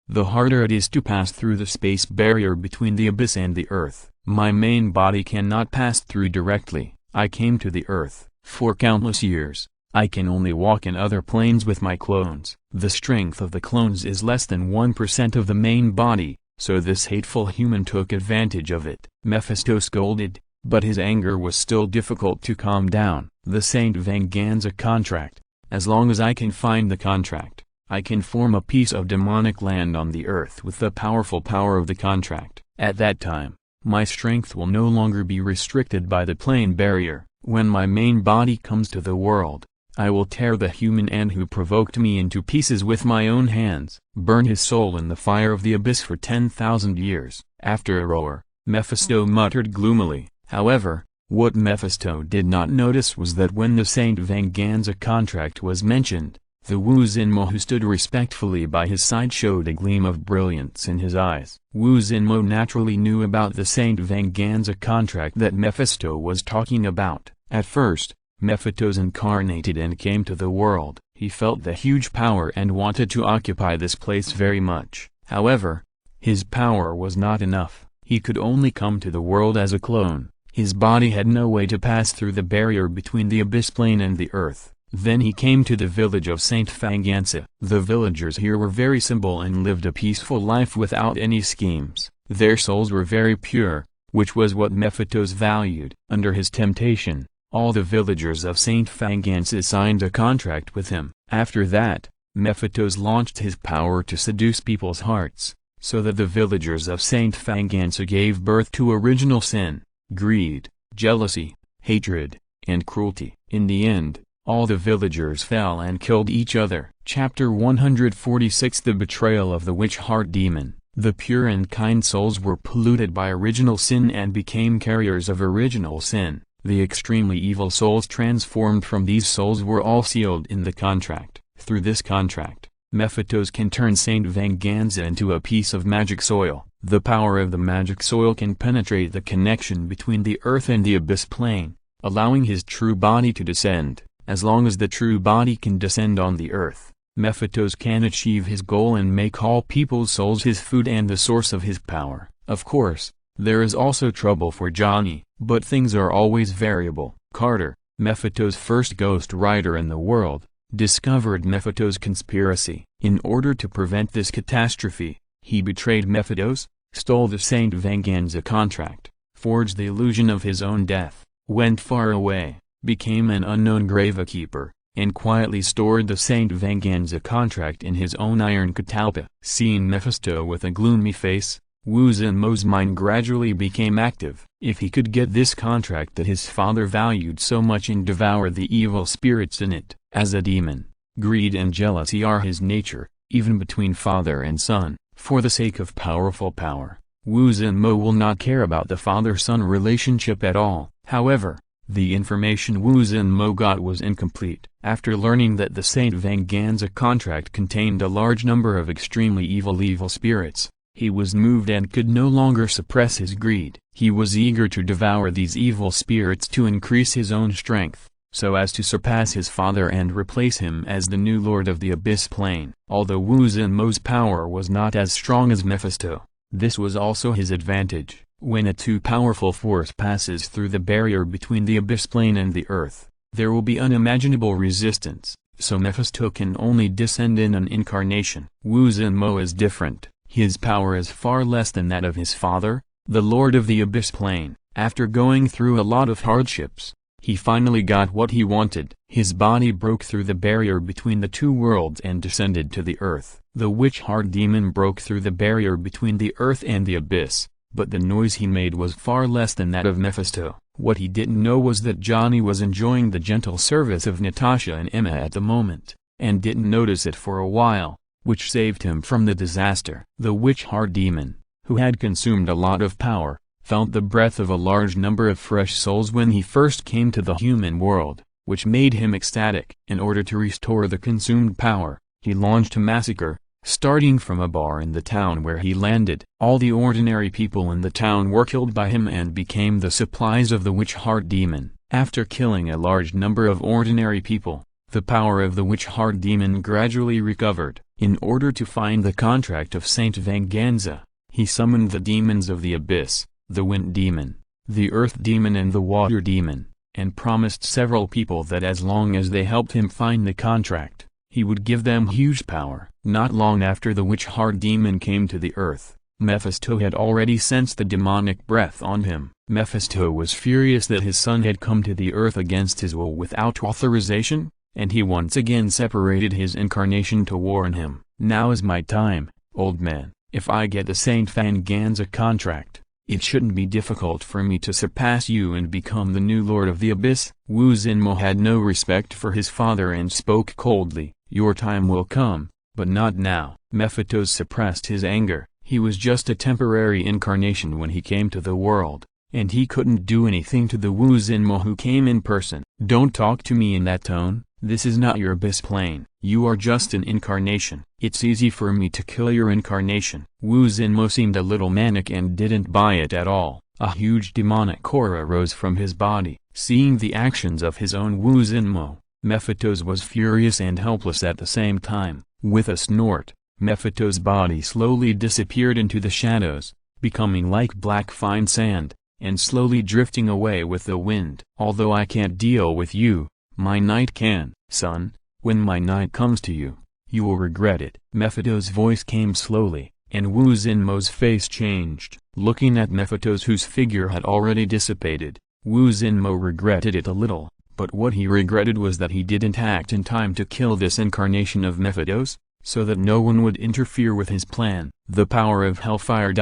the harder it is to pass through the space barrier between the abyss and the earth. My main body cannot pass through directly. I came to the earth. For countless years, I can only walk in other planes with my clones. The strength of the clones is less than 1% of the main body, so this hateful human took advantage of it. Mephisto scolded, but his anger was still difficult to calm down. The Saint Venganza contract. As long as I can find the contract, I can form a piece of demonic land on the earth with the powerful power of the contract. At that time, my strength will no longer be restricted by the plane barrier. When my main body comes to the world, I will tear the human and who provoked me into pieces with my own hands, burn his soul in the fire of the abyss for 10,000 years. After a roar, Mephisto muttered gloomily. However, what Mephisto did not notice was that when the Saint Venganza contract was mentioned, the Wu Zinmo who stood respectfully by his side showed a gleam of brilliance in his eyes. Wu Zinmo naturally knew about the Saint Venganza contract that Mephisto was talking about. At first, Mephisto's incarnated and came to the world. He felt the huge power and wanted to occupy this place very much. However, his power was not enough. He could only come to the world as a clone. His body had no way to pass through the barrier between the abyss plane and the earth. Then he came to the village of Saint Venganza. The villagers here were very simple and lived a peaceful life without any schemes. Their souls were very pure, which was what Mephisto valued. Under his temptation, all the villagers of Saint Venganza signed a contract with him. After that, Mephisto launched his power to seduce people's hearts, so that the villagers of Saint Venganza gave birth to original sin, greed, jealousy, hatred, and cruelty. In the end, all the villagers fell and killed each other. Chapter 146 The Betrayal of the Witch Heart Demon. The pure and kind souls were polluted by original sin and became carriers of original sin. The extremely evil souls transformed from these souls were all sealed in the contract. Through this contract, Mephisto can turn Saint Venganza into a piece of magic soil. The power of the magic soil can penetrate the connection between the earth and the abyss plane, allowing his true body to descend. As long as the true body can descend on the earth, Mephisto can achieve his goal and make all people's souls his food and the source of his power. Of course, there is also trouble for Johnny, but things are always variable. Carter, Mephisto's first ghost rider in the world, discovered Mephisto's conspiracy. In order to prevent this catastrophe, he betrayed Mephisto, stole the Saint Venganza contract, forged the illusion of his own death, went far away, became an unknown gravekeeper, and quietly stored the Saint Venganza contract in his own iron catalpa. Seeing Mephisto with a gloomy face, Wu Zhenmo's mind gradually became active. If he could get this contract that his father valued so much and devour the evil spirits in it. As a demon, greed and jealousy are his nature, even between father and son. For the sake of powerful power, Wu Zhenmo will not care about the father-son relationship at all. However, the information Wu Zhenmo got was incomplete. After learning that the Saint Venganza contract contained a large number of extremely evil spirits, he was moved and could no longer suppress his greed. He was eager to devour these evil spirits to increase his own strength, so as to surpass his father and replace him as the new lord of the Abyss Plane. Although Wu Zhenmo's power was not as strong as Mephisto, this was also his advantage. When a too powerful force passes through the barrier between the Abyss Plane and the Earth, there will be unimaginable resistance, so Mephisto can only descend in an incarnation. Wu Zhenmo is different. His power is far less than that of his father, the Lord of the Abyss Plane. After going through a lot of hardships, he finally got what he wanted. His body broke through the barrier between the two worlds and descended to the Earth. The witch-heart demon broke through the barrier between the Earth and the Abyss, but the noise he made was far less than that of Mephisto. What he didn't know was that Johnny was enjoying the gentle service of Natasha and Emma at the moment, and didn't notice it for a while, which saved him from the disaster. The witch-heart demon, who had consumed a lot of power, felt the breath of a large number of fresh souls when he first came to the human world, which made him ecstatic. In order to restore the consumed power, he launched a massacre, starting from a bar in the town where he landed. All the ordinary people in the town were killed by him and became the supplies of the witch-heart demon. After killing a large number of ordinary people, the power of the witch-heart demon gradually recovered. In order to find the contract of Saint Venganza, he summoned the demons of the Abyss, the Wind Demon, the Earth Demon and the Water Demon, and promised several people that as long as they helped him find the contract, he would give them huge power. Not long after the witch-heart demon came to the Earth, Mephisto had already sensed the demonic breath on him. Mephisto was furious that his son had come to the Earth against his will without authorization, and he once again separated his incarnation to warn him. Now is my time, old man. If I get the Saint Venganza contract, it shouldn't be difficult for me to surpass you and become the new Lord of the Abyss. Wu Zhenmo had no respect for his father and spoke coldly. Your time will come, but not now. Mephisto suppressed his anger. He was just a temporary incarnation when he came to the world, and he couldn't do anything to the Wu Zhenmo who came in person. Don't talk to me in that tone. This is not your Abyss Plane. You are just an incarnation. It's easy for me to kill your incarnation. Wu Zhenmo seemed a little manic and didn't buy it at all. A huge demonic aura rose from his body. Seeing the actions of his own Wu Zhenmo, Mephisto was furious and helpless at the same time. With a snort, Mephisto's body slowly disappeared into the shadows, becoming like black fine sand, and slowly drifting away with the wind. Although I can't deal with you, my knight can. Son, when my knight comes to you, you will regret it. Mephisto's voice came slowly, and Wu Zhenmo's face changed. Looking at Mephisto whose figure had already dissipated, Wu Zhenmo regretted it a little, but what he regretted was that he didn't act in time to kill this incarnation of Mephisto's, so that no one would interfere with his plan. The power of hellfire ...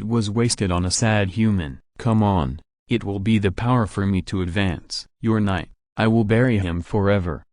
was wasted on a sad human. Come on, it will be the power for me to advance. Your knight, I will bury him forever.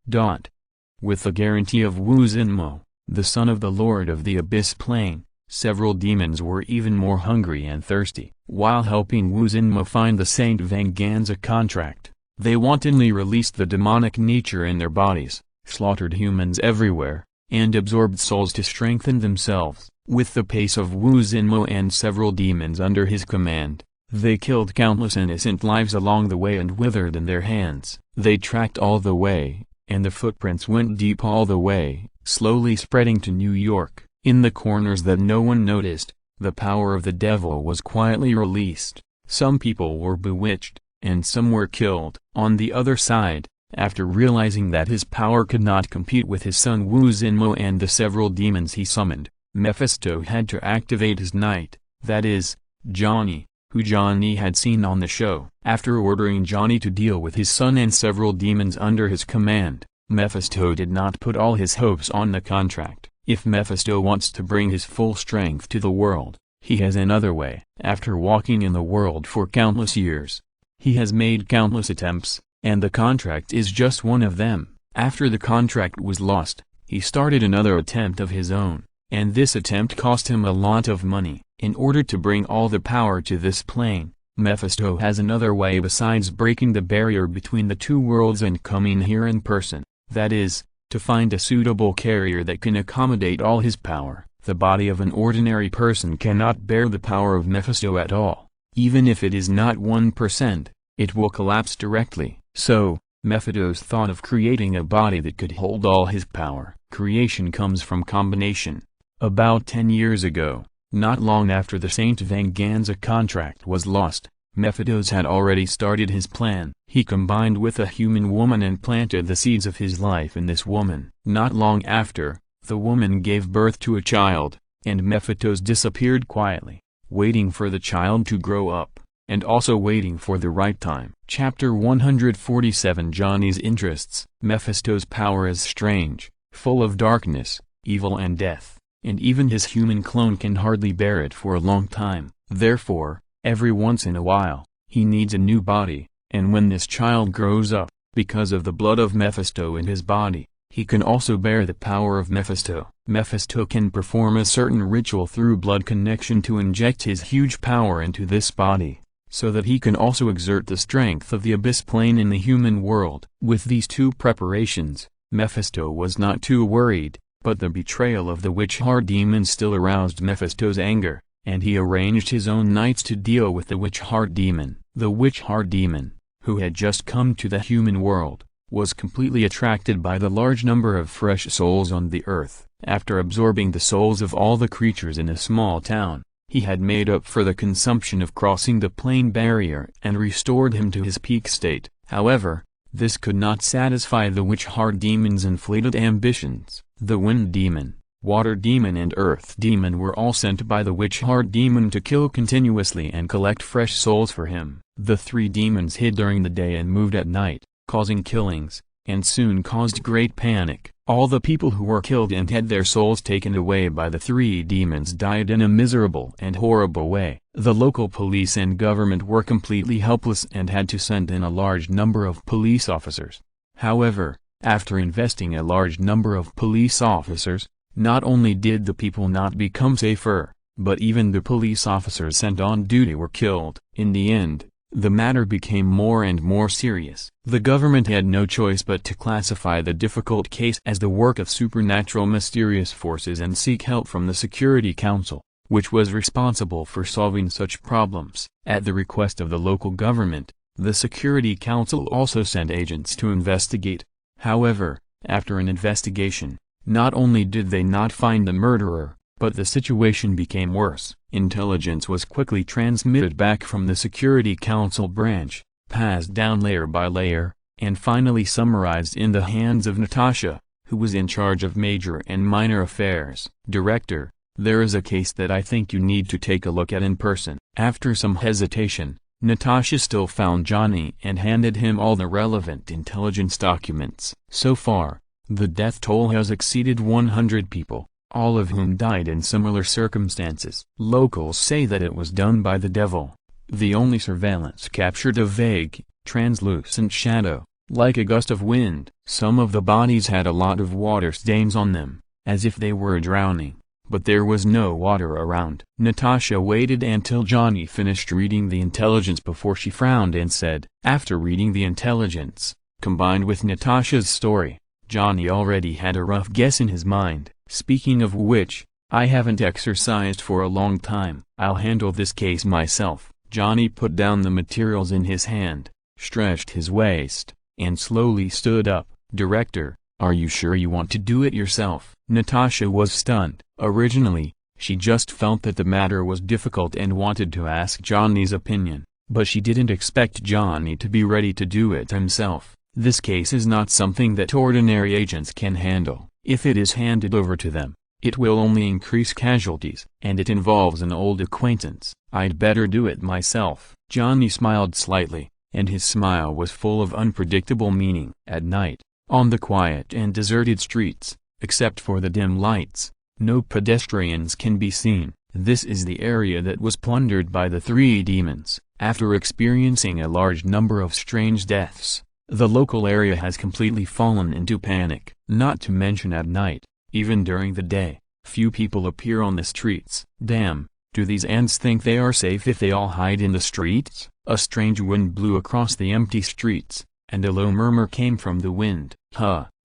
With the guarantee of Wu Zhenmo, the son of the Lord of the Abyss Plane, several demons were even more hungry and thirsty. While helping Wu Zhenmo find the Saint Venganza contract, they wantonly released the demonic nature in their bodies, slaughtered humans everywhere, and absorbed souls to strengthen themselves. With the pace of Wu Zhenmo and several demons under his command, they killed countless innocent lives along the way and withered in their hands. They tracked all the way, and the footprints went deep all the way, slowly spreading to New York. In the corners that no one noticed, the power of the devil was quietly released. Some people were bewitched, and some were killed. On the other side, after realizing that his power could not compete with his son Wu Zhenmo and the several demons he summoned, Mephisto had to activate his knight, that is, Johnny, who Johnny had seen on the show. After ordering Johnny to deal with his son and several demons under his command, Mephisto did not put all his hopes on the contract. If Mephisto wants to bring his full strength to the world, he has another way. After walking in the world for countless years, he has made countless attempts, and the contract is just one of them. After the contract was lost, he started another attempt of his own, and this attempt cost him a lot of money. In order to bring all the power to this plane, Mephisto has another way besides breaking the barrier between the two worlds and coming here in person. That is, to find a suitable carrier that can accommodate all his power. The body of an ordinary person cannot bear the power of Mephisto at all. Even if it is not 1%, it will collapse directly. So, Mephisto's thought of creating a body that could hold all his power. Creation comes from combination. About 10 years ago, not long after the Saint Venganza contract was lost, Mephisto had already started his plan. He combined with a human woman and planted the seeds of his life in this woman. Not long after, the woman gave birth to a child, and Mephisto disappeared quietly, waiting for the child to grow up, and also waiting for the right time. Chapter 147 Johnny's interests. Mephisto's power is strange, full of darkness, evil and death, and even his human clone can hardly bear it for a long time. Therefore, every once in a while, he needs a new body, and when this child grows up, because of the blood of Mephisto in his body, he can also bear the power of Mephisto. Mephisto can perform a certain ritual through blood connection to inject his huge power into this body, so that he can also exert the strength of the abyss plane in the human world. With these two preparations, Mephisto was not too worried, but the betrayal of the witch-heart demon still aroused Mephisto's anger, and he arranged his own knights to deal with the witch-heart demon. The witch-heart demon, who had just come to the human world, was completely attracted by the large number of fresh souls on the earth. After absorbing the souls of all the creatures in a small town, he had made up for the consumption of crossing the plane barrier and restored him to his peak state. However, this could not satisfy the witch-heart demon's inflated ambitions. The wind demon, water demon and earth demon were all sent by the witch-heart demon to kill continuously and collect fresh souls for him. The three demons hid during the day and moved at night, causing killings, and soon caused great panic. All the people who were killed and had their souls taken away by the three demons died in a miserable and horrible way. The local police and government were completely helpless and had to send in a large number of police officers. However, after investing a large number of police officers, not only did the people not become safer, but even the police officers sent on duty were killed. In the end, the matter became more and more serious. The government had no choice but to classify the difficult case as the work of supernatural mysterious forces and seek help from the Security Council, which was responsible for solving such problems. At the request of the local government, the Security Council also sent agents to investigate. However, after an investigation, not only did they not find the murderer, but the situation became worse. Intelligence was quickly transmitted back from the Security Council branch, passed down layer by layer, and finally summarized in the hands of Natasha, who was in charge of major and minor affairs. Director, there is a case that I think you need to take a look at in person. After some hesitation, Natasha still found Johnny and handed him all the relevant intelligence documents. So far, the death toll has exceeded 100 people, all of whom died in similar circumstances. Locals say that it was done by the devil. The only surveillance captured a vague, translucent shadow, like a gust of wind. Some of the bodies had a lot of water stains on them, as if they were drowning, but there was no water around. Natasha waited until Johnny finished reading the intelligence before she frowned and said, after reading the intelligence, combined with Natasha's story, Johnny already had a rough guess in his mind. Speaking of which, I haven't exercised for a long time. I'll handle this case myself. Johnny put down the materials in his hand, stretched his waist, and slowly stood up. Director, are you sure you want to do it yourself? Natasha was stunned. Originally, she just felt that the matter was difficult and wanted to ask Johnny's opinion, but she didn't expect Johnny to be ready to do it himself. This case is not something that ordinary agents can handle. If it is handed over to them, it will only increase casualties, and it involves an old acquaintance. I'd better do it myself. Johnny smiled slightly, and his smile was full of unpredictable meaning. At night, On the quiet and deserted streets, except for the dim lights, no pedestrians can be seen. This is the area that was plundered by the three demons. After experiencing a large number of strange deaths, the local area has completely fallen into panic. Not to mention at night, even during the day, few people appear on the streets. Damn, do these ants think they are safe if they all hide in the streets? A strange wind blew across the empty streets, and a low murmur came from the wind.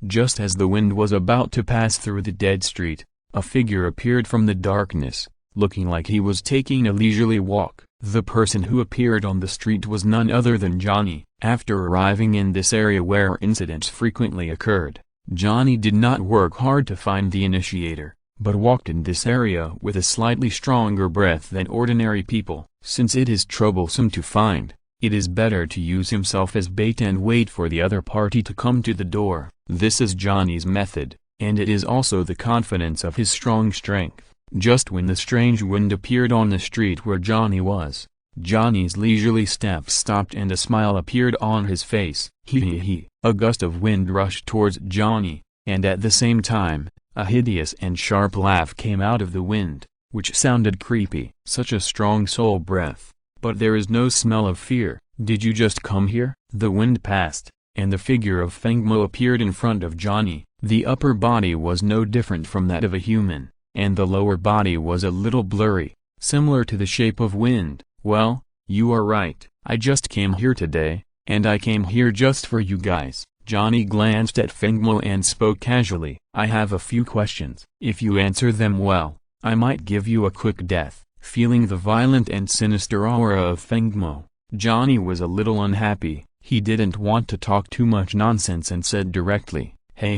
Just as the wind was about to pass through the dead street, a figure appeared from the darkness, looking like he was taking a leisurely walk. The person who appeared on the street was none other than Johnny. After arriving in this area where incidents frequently occurred, Johnny did not work hard to find the initiator, but walked in this area with a slightly stronger breath than ordinary people. Since it is troublesome to find, it is better to use himself as bait and wait for the other party to come to the door. This is Johnny's method, and it is also the confidence of his strong strength. Just when the strange wind appeared on the street where Johnny was, Johnny's leisurely steps stopped and a smile appeared on his face. A gust of wind rushed towards Johnny, and at the same time, a hideous and sharp laugh came out of the wind, which sounded creepy. Such a strong soul breath, but there is no smell of fear. Did you just come here? The wind passed, and the figure of Fengmo appeared in front of Johnny. The upper body was no different from that of a human, and the lower body was a little blurry, similar to the shape of wind. Well, you are right. I just came here today, and I came here just for you guys. Johnny glanced at Fengmo and spoke casually. I have a few questions. If you answer them well, I might give you a quick death. Feeling the violent and sinister aura of Fengmo, Johnny was a little unhappy. He didn't want to talk too much nonsense and said directly, Hey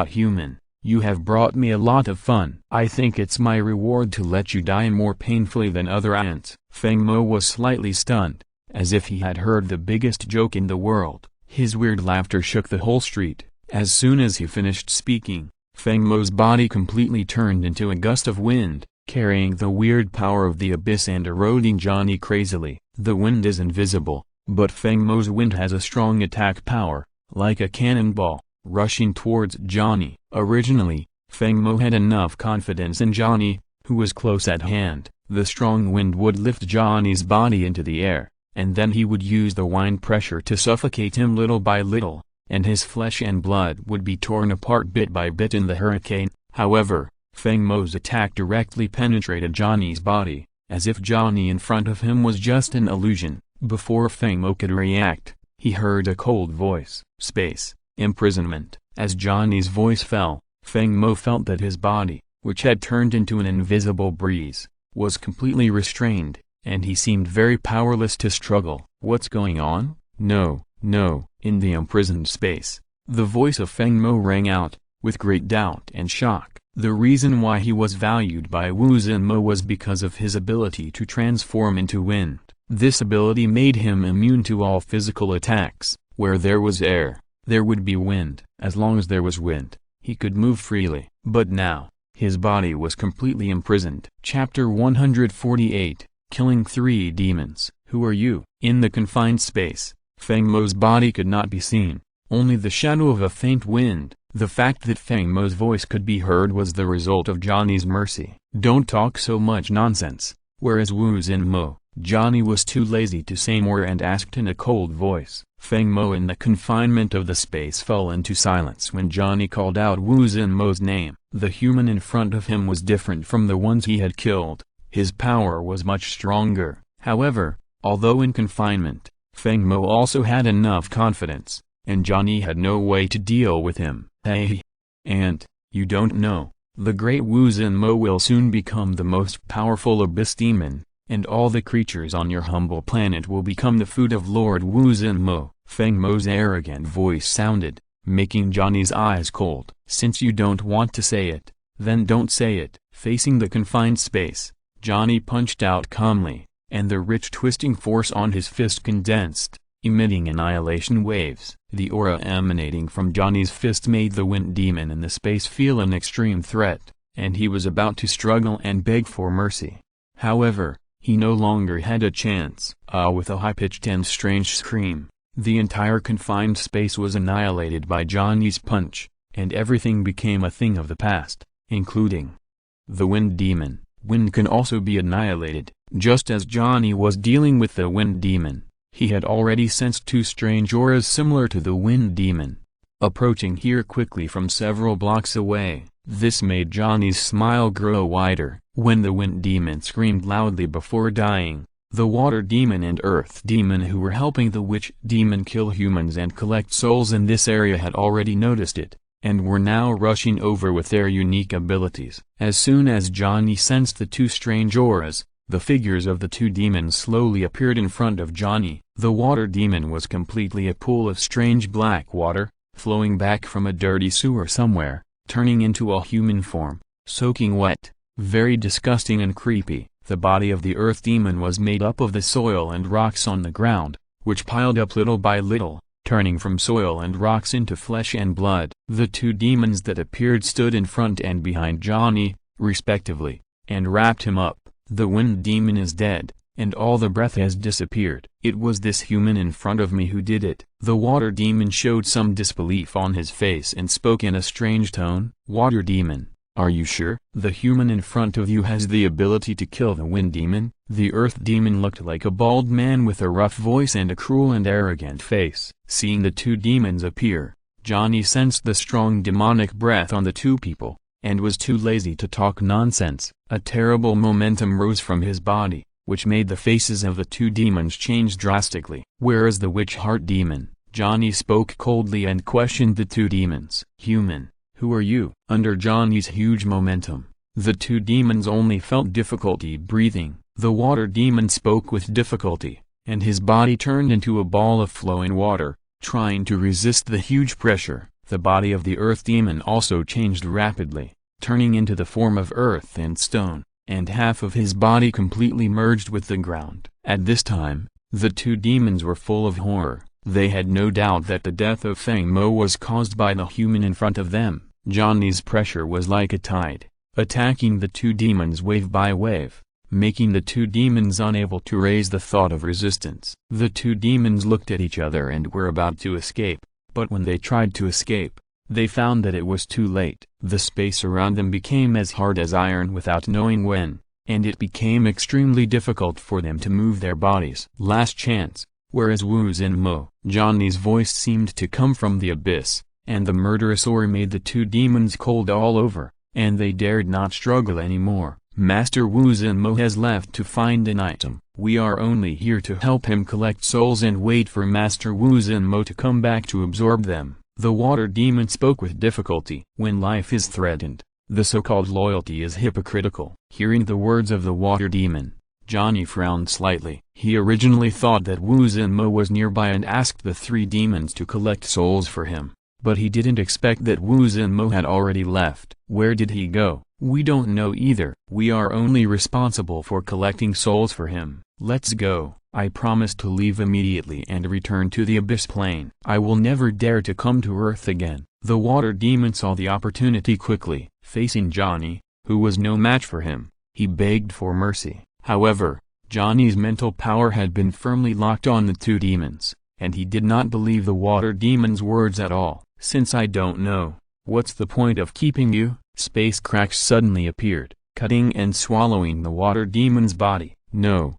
human, you have brought me a lot of fun. I think it's my reward to let you die more painfully than other ants. Fengmo was slightly stunned, as if he had heard the biggest joke in the world. His weird laughter shook the whole street. As soon as he finished speaking, Fengmo's body completely turned into a gust of wind, carrying the weird power of the abyss and eroding Johnny crazily. The wind is invisible, but Fengmo's wind has a strong attack power, like a cannonball, rushing towards Johnny. Originally, Fengmo had enough confidence in Johnny, who was close at hand. The strong wind would lift Johnny's body into the air, and then he would use the wind pressure to suffocate him little by little, and his flesh and blood would be torn apart bit by bit in the hurricane. However, Fengmo's attack directly penetrated Johnny's body, as if Johnny in front of him was just an illusion. Before Fengmo could react, he heard a cold voice. Space, imprisonment. As Johnny's voice fell, Fengmo felt that his body, which had turned into an invisible breeze, was completely restrained, and he seemed very powerless to struggle. What's going on? No. In the imprisoned space, the voice of Fengmo rang out, with great doubt and shock. The reason why he was valued by Wu Zhenmo was because of his ability to transform into wind. This ability made him immune to all physical attacks. Where there was air, there would be wind. As long as there was wind, he could move freely. But now, his body was completely imprisoned. Chapter 148, Killing 3 Demons. Who are you? In the confined space, Fengmo's body could not be seen, only the shadow of a faint wind. The fact that Fengmo's voice could be heard was the result of Johnny's mercy. Don't talk so much nonsense. Where is Wu Zhenmo? Johnny was too lazy to say more and asked in a cold voice. Fengmo in the confinement of the space fell into silence when Johnny called out Wu Zhenmo's name. The human in front of him was different from the ones he had killed. His power was much stronger. However, although in confinement, Fengmo also had enough confidence, and Johnny had no way to deal with him. Hey, Ant, you don't know, the great Wu Zhenmo will soon become the most powerful abyss demon, and all the creatures on your humble planet will become the food of Lord Wu Zhenmo. Fengmo's arrogant voice sounded, making Johnny's eyes cold. Since you don't want to say it, then don't say it. Facing the confined space, Johnny punched out calmly, and the rich twisting force on his fist condensed, emitting annihilation waves. The aura emanating from Johnny's fist made the wind demon in the space feel an extreme threat, and he was about to struggle and beg for mercy. However, he no longer had a chance. With a high-pitched and strange scream, The entire confined space was annihilated by Johnny's punch, and everything became a thing of the past, including the wind demon. Wind can also be annihilated. Just as Johnny was dealing with the wind demon, he had already sensed two strange auras similar to the wind demon, approaching here quickly from several blocks away. This made Johnny's smile grow wider. When the wind demon screamed loudly before dying, the water demon and earth demon who were helping the witch demon kill humans and collect souls in this area had already noticed it, and were now rushing over with their unique abilities. As soon as Johnny sensed the two strange auras, the figures of the two demons slowly appeared in front of Johnny. The water demon was completely a pool of strange black water, flowing back from a dirty sewer somewhere, turning into a human form, soaking wet, very disgusting and creepy. The body of the earth demon was made up of the soil and rocks on the ground, which piled up little by little, turning from soil and rocks into flesh and blood. The two demons that appeared stood in front and behind Johnny, respectively, and wrapped him up. The wind demon is dead, and all the breath has disappeared. It was this human in front of me who did it. The water demon showed some disbelief on his face and spoke in a strange tone. Water demon, are you sure? The human in front of you has the ability to kill the wind demon? The earth demon looked like a bald man with a rough voice and a cruel and arrogant face. Seeing the two demons appear, Johnny sensed the strong demonic breath on the two people, and was too lazy to talk nonsense. A terrible momentum rose from his body, which made the faces of the two demons change drastically. Where is the witch heart demon? Johnny spoke coldly and questioned the two demons. Human, who are you? Under Johnny's huge momentum, the two demons only felt difficulty breathing. The water demon spoke with difficulty, and his body turned into a ball of flowing water, trying to resist the huge pressure. The body of the earth demon also changed rapidly, turning into the form of earth and stone, and half of his body completely merged with the ground. At this time, the two demons were full of horror. They had no doubt that the death of Feng Mo was caused by the human in front of them. Johnny's pressure was like a tide, attacking the two demons wave by wave, making the two demons unable to raise the thought of resistance. The two demons looked at each other and were about to escape, but when they tried to escape, they found that it was too late. The space around them became as hard as iron without knowing when, and it became extremely difficult for them to move their bodies. Last chance, where is Wu Zhenmo? Johnny's voice seemed to come from the abyss, and the murderous aura made the two demons cold all over, and they dared not struggle anymore. Master Wu Zhenmo has left to find an item. We are only here to help him collect souls and wait for Master Wu Zhenmo to come back to absorb them. The water demon spoke with difficulty. When life is threatened, the so-called loyalty is hypocritical. Hearing the words of the water demon, Johnny frowned slightly. He originally thought that Wu Zhenmo was nearby and asked the three demons to collect souls for him, but he didn't expect that Wu Zhenmo had already left. Where did he go? We don't know either. We are only responsible for collecting souls for him. Let's go. I promise to leave immediately and return to the Abyss Plane. I will never dare to come to Earth again. The water demon saw the opportunity quickly. Facing Johnny, who was no match for him, he begged for mercy. However, Johnny's mental power had been firmly locked on the two demons, and he did not believe the water demon's words at all. Since I don't know, what's the point of keeping you? Space cracks suddenly appeared, cutting and swallowing the water demon's body. No.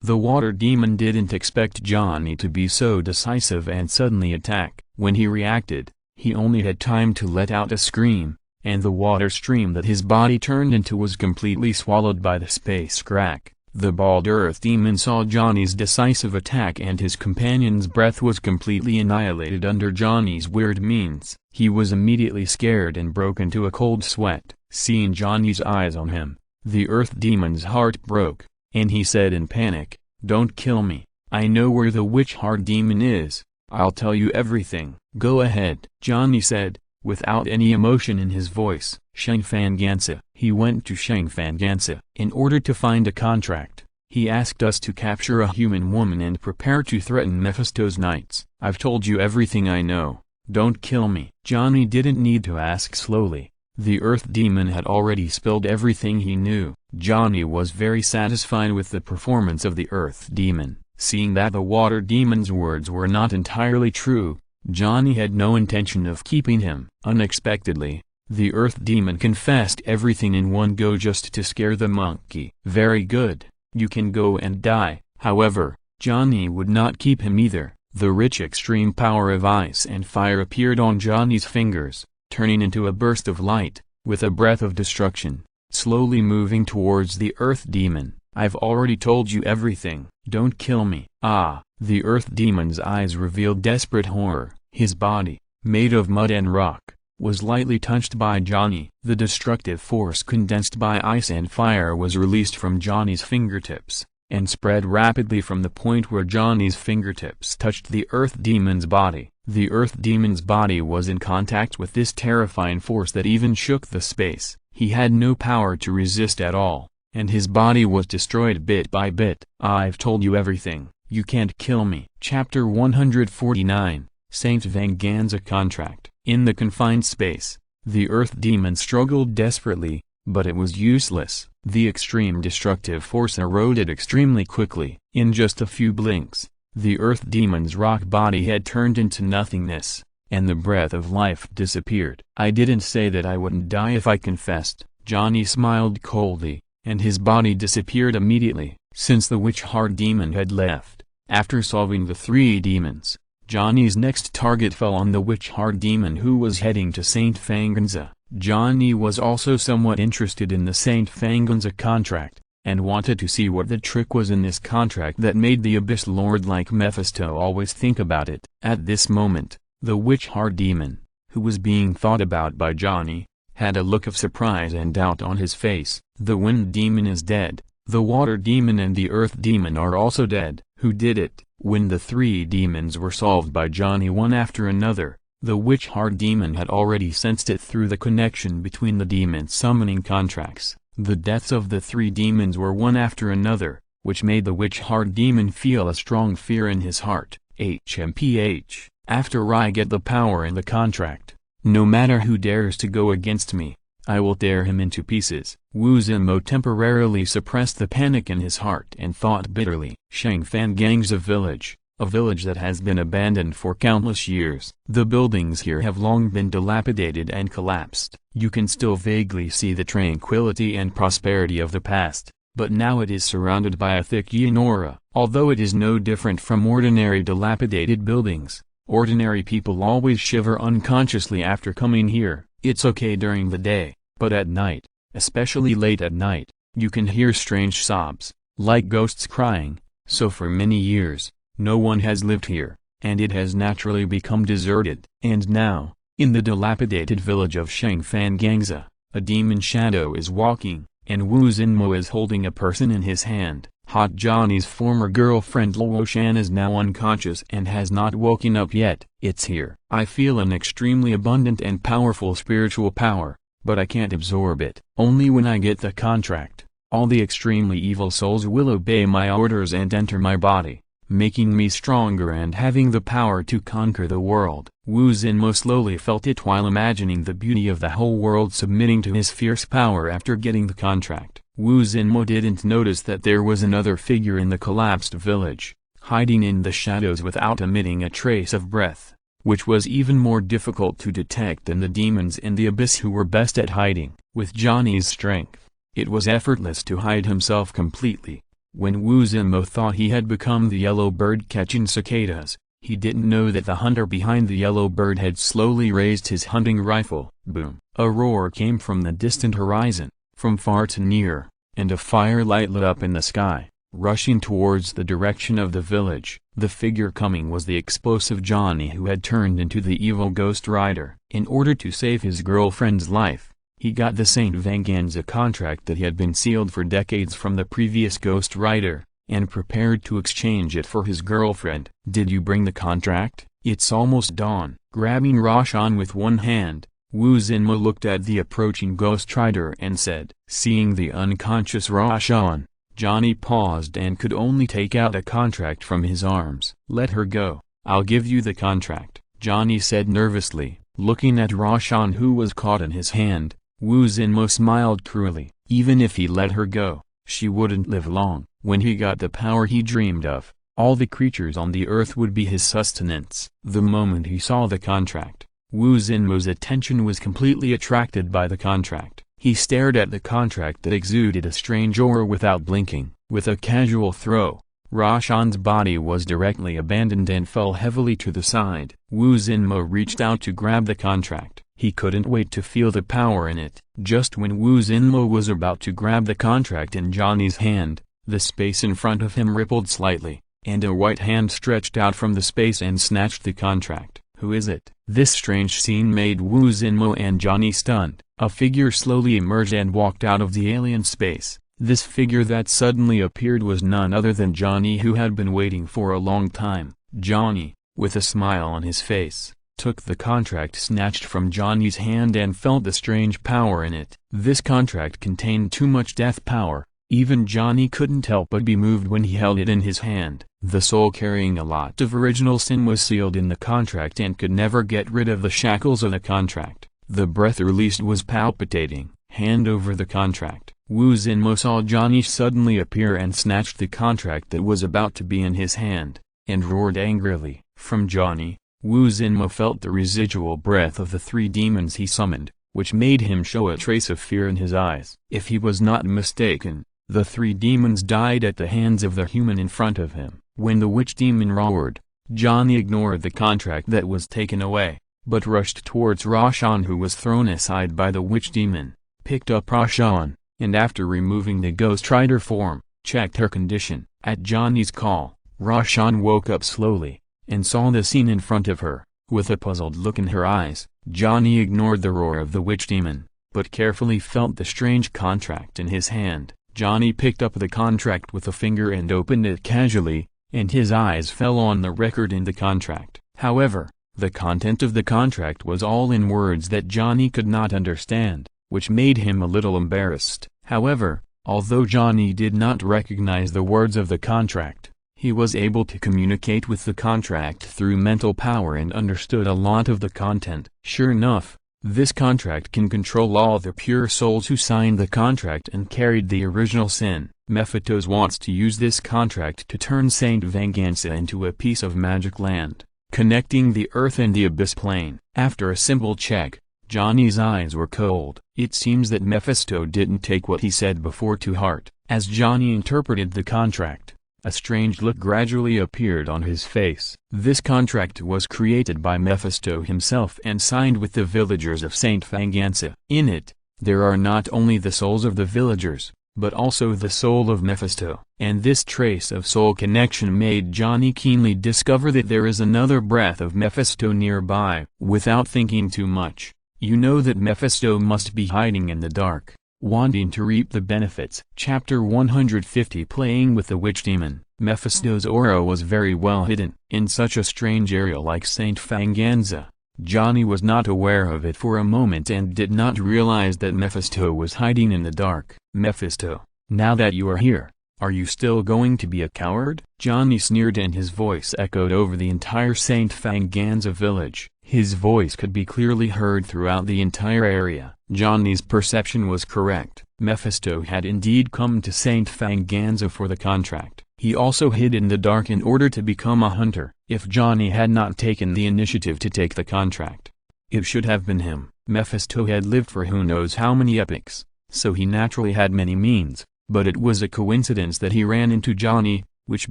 The water demon didn't expect Johnny to be so decisive and suddenly attack. When he reacted, he only had time to let out a scream, and the water stream that his body turned into was completely swallowed by the space crack. The bald earth demon saw Johnny's decisive attack and his companion's breath was completely annihilated under Johnny's weird means. He was immediately scared and broke into a cold sweat. Seeing Johnny's eyes on him, the earth demon's heart broke, and he said in panic, "Don't kill me. I know where the witch heart demon is. I'll tell you everything." "Go ahead," Johnny said, without any emotion in his voice. Shangfangansa. He went to Shangfangansa. In order to find a contract, he asked us to capture a human woman and prepare to threaten Mephisto's knights. "I've told you everything I know. Don't kill me." Johnny didn't need to ask slowly. The earth demon had already spilled everything he knew. Johnny was very satisfied with the performance of the earth demon. Seeing that the water demon's words were not entirely true, Johnny had no intention of keeping him. Unexpectedly, the earth demon confessed everything in one go just to scare the monkey. "Very good, you can go and die." However, Johnny would not keep him either. The rich extreme power of ice and fire appeared on Johnny's fingers, turning into a burst of light, with a breath of destruction, slowly moving towards the earth demon. "I've already told you everything. Don't kill me." Ah! The earth demon's eyes revealed desperate horror. His body, made of mud and rock, was lightly touched by Johnny. The destructive force condensed by ice and fire was released from Johnny's fingertips, and spread rapidly from the point where Johnny's fingertips touched the earth demon's body. The earth demon's body was in contact with this terrifying force that even shook the space. He had no power to resist at all, and his body was destroyed bit by bit. "I've told you everything. You can't kill me." Chapter 149, Saint Venganza Contract. In the confined space, the earth demon struggled desperately, but it was useless. The extreme destructive force eroded extremely quickly. In just a few blinks, the earth demon's rock body had turned into nothingness, and the breath of life disappeared. "I didn't say that I wouldn't die if I confessed." Johnny smiled coldly, and his body disappeared immediately. Since the witch-heart demon had left, after solving the three demons, Johnny's next target fell on the witch-heart demon who was heading to Saint Venganza. Johnny was also somewhat interested in the Saint Venganza contract, and wanted to see what the trick was in this contract that made the Abyss Lord like Mephisto always think about it. At this moment, the witch-heart demon, who was being thought about by Johnny, had a look of surprise and doubt on his face. "The wind demon is dead, the water demon and the earth demon are also dead. Who did it?" When the three demons were solved by Johnny one after another, the witch-heart demon had already sensed it through the connection between the demon summoning contracts. The deaths of the three demons were one after another, which made the witch-heart demon feel a strong fear in his heart. HMPH, after I get the power in the contract, no matter who dares to go against me, I will tear him into pieces. Wu Zhenmo temporarily suppressed the panic in his heart and thought bitterly. Shangfangang's a village that has been abandoned for countless years. The buildings here have long been dilapidated and collapsed. You can still vaguely see the tranquility and prosperity of the past, but now it is surrounded by a thick yin aura. Although it is no different from ordinary dilapidated buildings, ordinary people always shiver unconsciously after coming here. It's okay during the day, but at night, especially late at night, you can hear strange sobs, like ghosts crying. So for many years, no one has lived here, and it has naturally become deserted. And now, in the dilapidated village of Shangfangangza, a demon shadow is walking, and Wu Zhenmo is holding a person in his hand. Hot Johnny's former girlfriend Luo Shan is now unconscious and has not woken up yet. It's here. I feel an extremely abundant and powerful spiritual power, but I can't absorb it. Only when I get the contract, all the extremely evil souls will obey my orders and enter my body, making me stronger and having the power to conquer the world. Wu Zhenmo slowly felt it while imagining the beauty of the whole world submitting to his fierce power after getting the contract. Wu Zhenmo didn't notice that there was another figure in the collapsed village, hiding in the shadows without emitting a trace of breath, which was even more difficult to detect than the demons in the abyss who were best at hiding. With Johnny's strength, it was effortless to hide himself completely. When Wu Zhenmo thought he had become the yellow bird catching cicadas, he didn't know that the hunter behind the yellow bird had slowly raised his hunting rifle. Boom! A roar came from the distant horizon, from far to near, and a firelight lit up in the sky, rushing towards the direction of the village. The figure coming was the explosive Johnny, who had turned into the evil Ghost Rider. In order to save his girlfriend's life, he got the Saint Venganza contract that had been sealed for decades from the previous Ghost Rider, and prepared to exchange it for his girlfriend. "Did you bring the contract? It's almost dawn." Grabbing Roshan with one hand, Wu Zhenmo looked at the approaching Ghost Rider and said. Seeing the unconscious Roshan, Johnny paused and could only take out a contract from his arms. "Let her go, I'll give you the contract," Johnny said nervously, looking at Roshan who was caught in his hand. Wu Zhenmo smiled cruelly. Even if he let her go, she wouldn't live long. When he got the power he dreamed of, All the creatures on the earth would be his sustenance. The moment he saw the contract, Wu Zhenmo's attention was completely attracted by the contract. He stared at the contract that exuded a strange aura without blinking. With a casual throw, Roshan's body was directly abandoned and fell heavily to the side. Wu Zhenmo reached out to grab the contract. He couldn't wait to feel the power in it. Just when Wu Zhenmo was about to grab the contract in Johnny's hand, the space in front of him rippled slightly, and a white hand stretched out from the space and snatched the contract. Who is it? This strange scene made Wu Zhenmo and Johnny stunned. A figure slowly emerged and walked out of the alien space. This figure that suddenly appeared was none other than Johnny, who had been waiting for a long time. Johnny, with a smile on his face, took the contract snatched from Johnny's hand and felt the strange power in it. This contract contained too much death power. Even Johnny couldn't help but be moved when he held it in his hand. The soul carrying a lot of original sin was sealed in the contract and could never get rid of the shackles of the contract. The breath released was palpitating. Hand over the contract. Wu Zhenmo saw Johnny suddenly appear and snatched the contract that was about to be in his hand, and roared angrily. From Johnny, Wu Zhenmo felt the residual breath of the 3 demons he summoned, which made him show a trace of fear in his eyes. If he was not mistaken, the 3 demons died at the hands of the human in front of him. When the witch demon roared, Johnny ignored the contract that was taken away, but rushed towards Roshan, who was thrown aside by the witch demon, picked up Roshan, and after removing the Ghost Rider form, checked her condition. At Johnny's call, Roshan woke up slowly, and saw the scene in front of her. With a puzzled look in her eyes, Johnny ignored the roar of the witch demon, but carefully felt the strange contract in his hand. Johnny picked up the contract with a finger and opened it casually, and his eyes fell on the record in the contract. However, the content of the contract was all in words that Johnny could not understand, which made him a little embarrassed. However, although Johnny did not recognize the words of the contract, he was able to communicate with the contract through mental power and understood a lot of the content. Sure enough, this contract can control all the pure souls who signed the contract and carried the original sin. Mephistos wants to use this contract to turn Saint Venganza into a piece of magic land, connecting the earth and the abyss plane. After a simple check, Johnny's eyes were cold. It seems that Mephisto didn't take what he said before to heart. As Johnny interpreted the contract, a strange look gradually appeared on his face. This contract was created by Mephisto himself and signed with the villagers of Saint Venganza. In it, there are not only the souls of the villagers, but also the soul of Mephisto. And this trace of soul connection made Johnny keenly discover that there is another breath of Mephisto nearby. Without thinking too much, you know that Mephisto must be hiding in the dark, wanting to reap the benefits. Chapter 150 Playing with the Witch Demon. Mephisto's aura was very well hidden. In such a strange area like Saint Venganza, Johnny was not aware of it for a moment and did not realize that Mephisto was hiding in the dark. Mephisto, now that you are here, are you still going to be a coward? Johnny sneered and his voice echoed over the entire Saint Venganza village. His voice could be clearly heard throughout the entire area. Johnny's perception was correct. Mephisto had indeed come to Saint Venganza for the contract. He also hid in the dark in order to become a hunter. If Johnny had not taken the initiative to take the contract, it should have been him. Mephisto had lived for who knows how many epochs, so he naturally had many means, but it was a coincidence that he ran into Johnny, which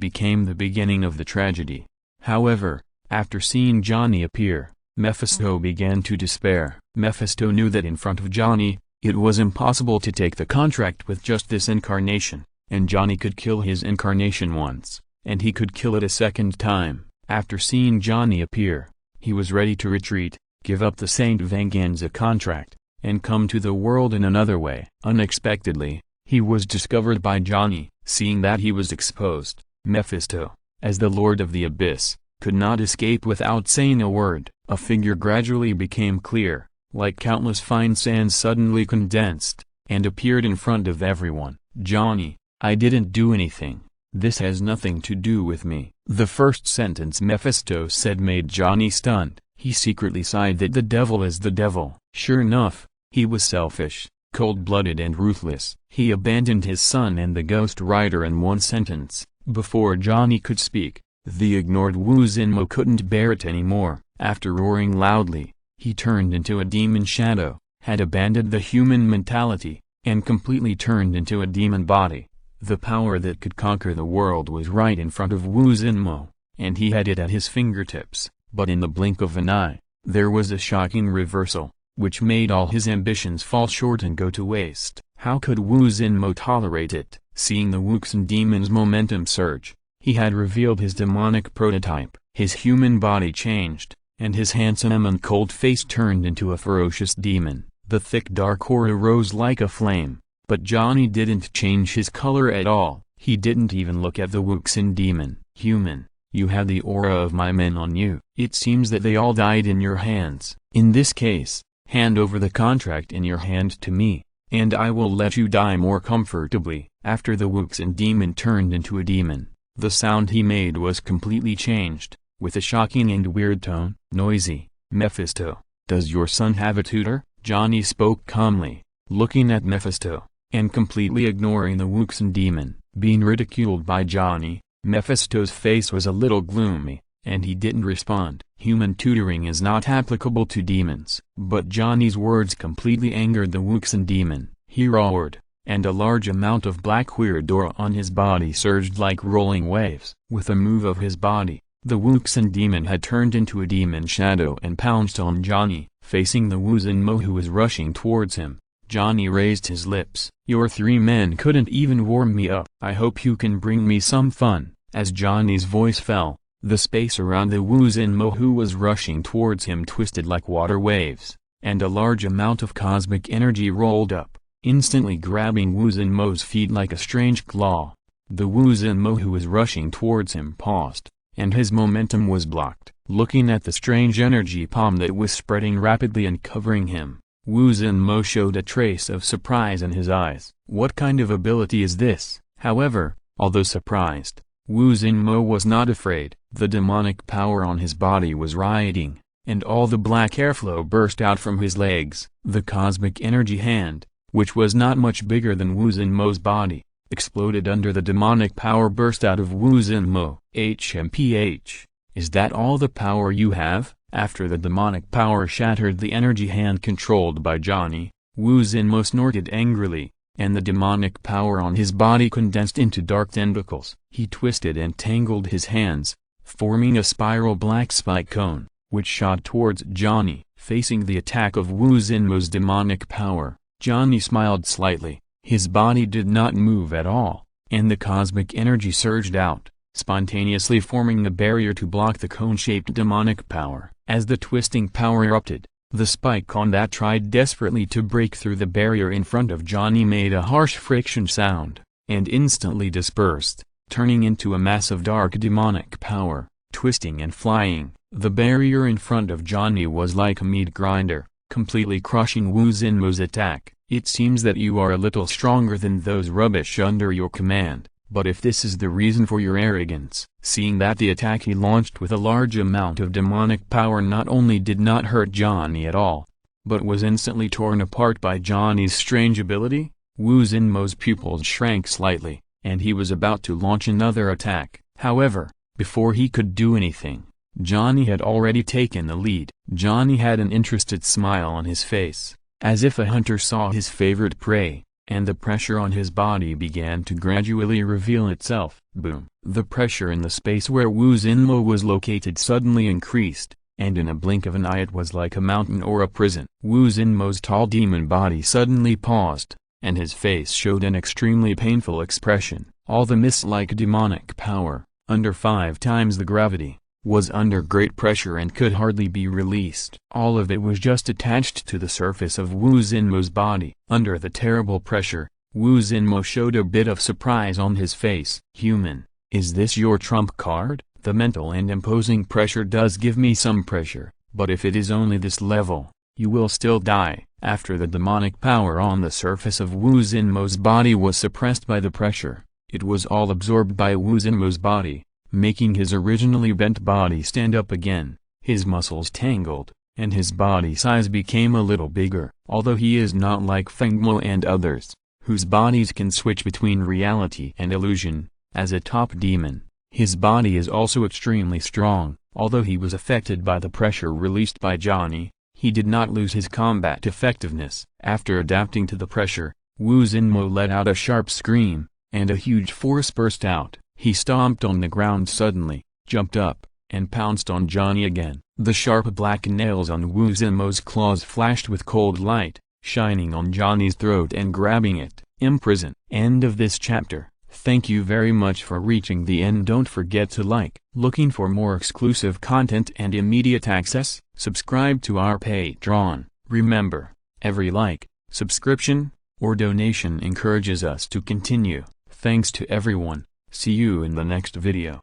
became the beginning of the tragedy. However, after seeing Johnny appear, Mephisto began to despair. Mephisto knew that in front of Johnny, it was impossible to take the contract with just this incarnation, and Johnny could kill his incarnation once, and he could kill it a second time. After seeing Johnny appear, he was ready to retreat, give up the Saint Venganza contract, and come to the world in another way. Unexpectedly, he was discovered by Johnny. Seeing that he was exposed, Mephisto, as the Lord of the Abyss, could not escape without saying a word. A figure gradually became clear, like countless fine sands suddenly condensed, and appeared in front of everyone. Johnny, I didn't do anything. This has nothing to do with me. The first sentence Mephisto said made Johnny stunned. He secretly sighed that the devil is the devil. Sure enough, he was selfish, cold-blooded and ruthless. He abandoned his son and the Ghost Rider in one sentence, Before Johnny could speak, the ignored Wu Zinmo couldn't bear it anymore. After roaring loudly, he turned into a demon shadow, had abandoned the human mentality, and completely turned into a demon body. The power that could conquer the world was right in front of Wu Zinmo, and he had it at his fingertips, but in the blink of an eye, there was a shocking reversal, which made all his ambitions fall short and go to waste. How could Wu Zinmo tolerate it? Seeing the Wuxan demon's momentum surge, he had revealed his demonic prototype. His human body changed, and his handsome and cold face turned into a ferocious demon. The thick dark aura rose like a flame, but Johnny didn't change his color at all. He didn't even look at the Wuxan demon. Human, you have the aura of my men on you. It seems that they all died in your hands. In this case, hand over the contract in your hand to me, and I will let you die more comfortably. After the Wuxan demon turned into a demon, the sound he made was completely changed, with a shocking and weird tone. Noisy, Mephisto, does your son have a tutor? Johnny spoke calmly, looking at Mephisto, and completely ignoring the Wuxan demon. Being ridiculed by Johnny, Mephisto's face was a little gloomy, and he didn't respond. Human tutoring is not applicable to demons. But Johnny's words completely angered the Wuxan demon. He roared, and a large amount of black weird aura on his body surged like rolling waves. With a move of his body, the Wuxan demon had turned into a demon shadow and pounced on Johnny. Facing the Wu Zinmo who was rushing towards him, Johnny raised his lips. Your 3 men couldn't even warm me up. I hope you can bring me some fun. As Johnny's voice fell, the space around the Wu Zinmo who was rushing towards him twisted like water waves, and a large amount of cosmic energy rolled up, instantly grabbing Wu Zinmo's feet like a strange claw. The Wu Zinmo who was rushing towards him paused, and his momentum was blocked. Looking at the strange energy palm that was spreading rapidly and covering him, Wu Zinmo showed a trace of surprise in his eyes. What kind of ability is this? However, although surprised, Wu Zinmo was not afraid. The demonic power on his body was rioting, and all the black airflow burst out from his legs. The cosmic energy hand, which was not much bigger than Wu Zinmo's body, exploded under the demonic power burst out of Wu Zinmo. HMPH. Is that all the power you have? After the demonic power shattered the energy hand controlled by Johnny, Wu Zinmo snorted angrily, and the demonic power on his body condensed into dark tentacles. He twisted and tangled his hands, forming a spiral black spike cone, which shot towards Johnny. Facing the attack of Wu Zinmo's demonic power, Johnny smiled slightly. His body did not move at all, and the cosmic energy surged out, spontaneously forming a barrier to block the cone-shaped demonic power. As the twisting power erupted, the spike cone that tried desperately to break through the barrier in front of Johnny made a harsh friction sound, and instantly dispersed, turning into a mass of dark demonic power. Twisting and flying, the barrier in front of Johnny was like a meat grinder, completely crushing Wu Zinmo's attack. It seems that you are a little stronger than those rubbish under your command. But if this is the reason for your arrogance. Seeing that the attack he launched with a large amount of demonic power not only did not hurt Johnny at all, but was instantly torn apart by Johnny's strange ability, Wu Zinmo's pupils shrank slightly, and he was about to launch another attack. However, before he could do anything, Johnny had already taken the lead. Johnny had an interested smile on his face, as if a hunter saw his favorite prey, and the pressure on his body began to gradually reveal itself. Boom! The pressure in the space where Wu Zinmo was located suddenly increased, and in a blink of an eye it was like a mountain or a prison. Wu Zinmo's tall demon body suddenly paused, and his face showed an extremely painful expression. All the mist-like demonic power, under 5 times the gravity, was under great pressure and could hardly be released. All of it was just attached to the surface of Wu Zinmo's body. Under the terrible pressure, Wu Zinmo showed a bit of surprise on his face. Human, is this your trump card? The mental and imposing pressure does give me some pressure, but if it is only this level, you will still die. After the demonic power on the surface of Wu Zinmo's body was suppressed by the pressure, it was all absorbed by Wu Zinmo's body, making his originally bent body stand up again. His muscles tangled, and his body size became a little bigger. Although he is not like Feng Mo and others, whose bodies can switch between reality and illusion, As a top demon, his body is also extremely strong. Although he was affected by the pressure released by Johnny, he did not lose his combat effectiveness. After adapting to the pressure, Wu Zinmo let out a sharp scream, and a huge force burst out. He stomped on the ground suddenly, jumped up, and pounced on Johnny again. The sharp black nails on Wu Zinmo's claws flashed with cold light, shining on Johnny's throat and grabbing it. Imprison. End of this chapter. Thank you very much for reaching the end. Don't forget to like. Looking for more exclusive content and immediate access? Subscribe to our Patreon. Remember, every like, subscription, or donation encourages us to continue. Thanks to everyone. See you in the next video.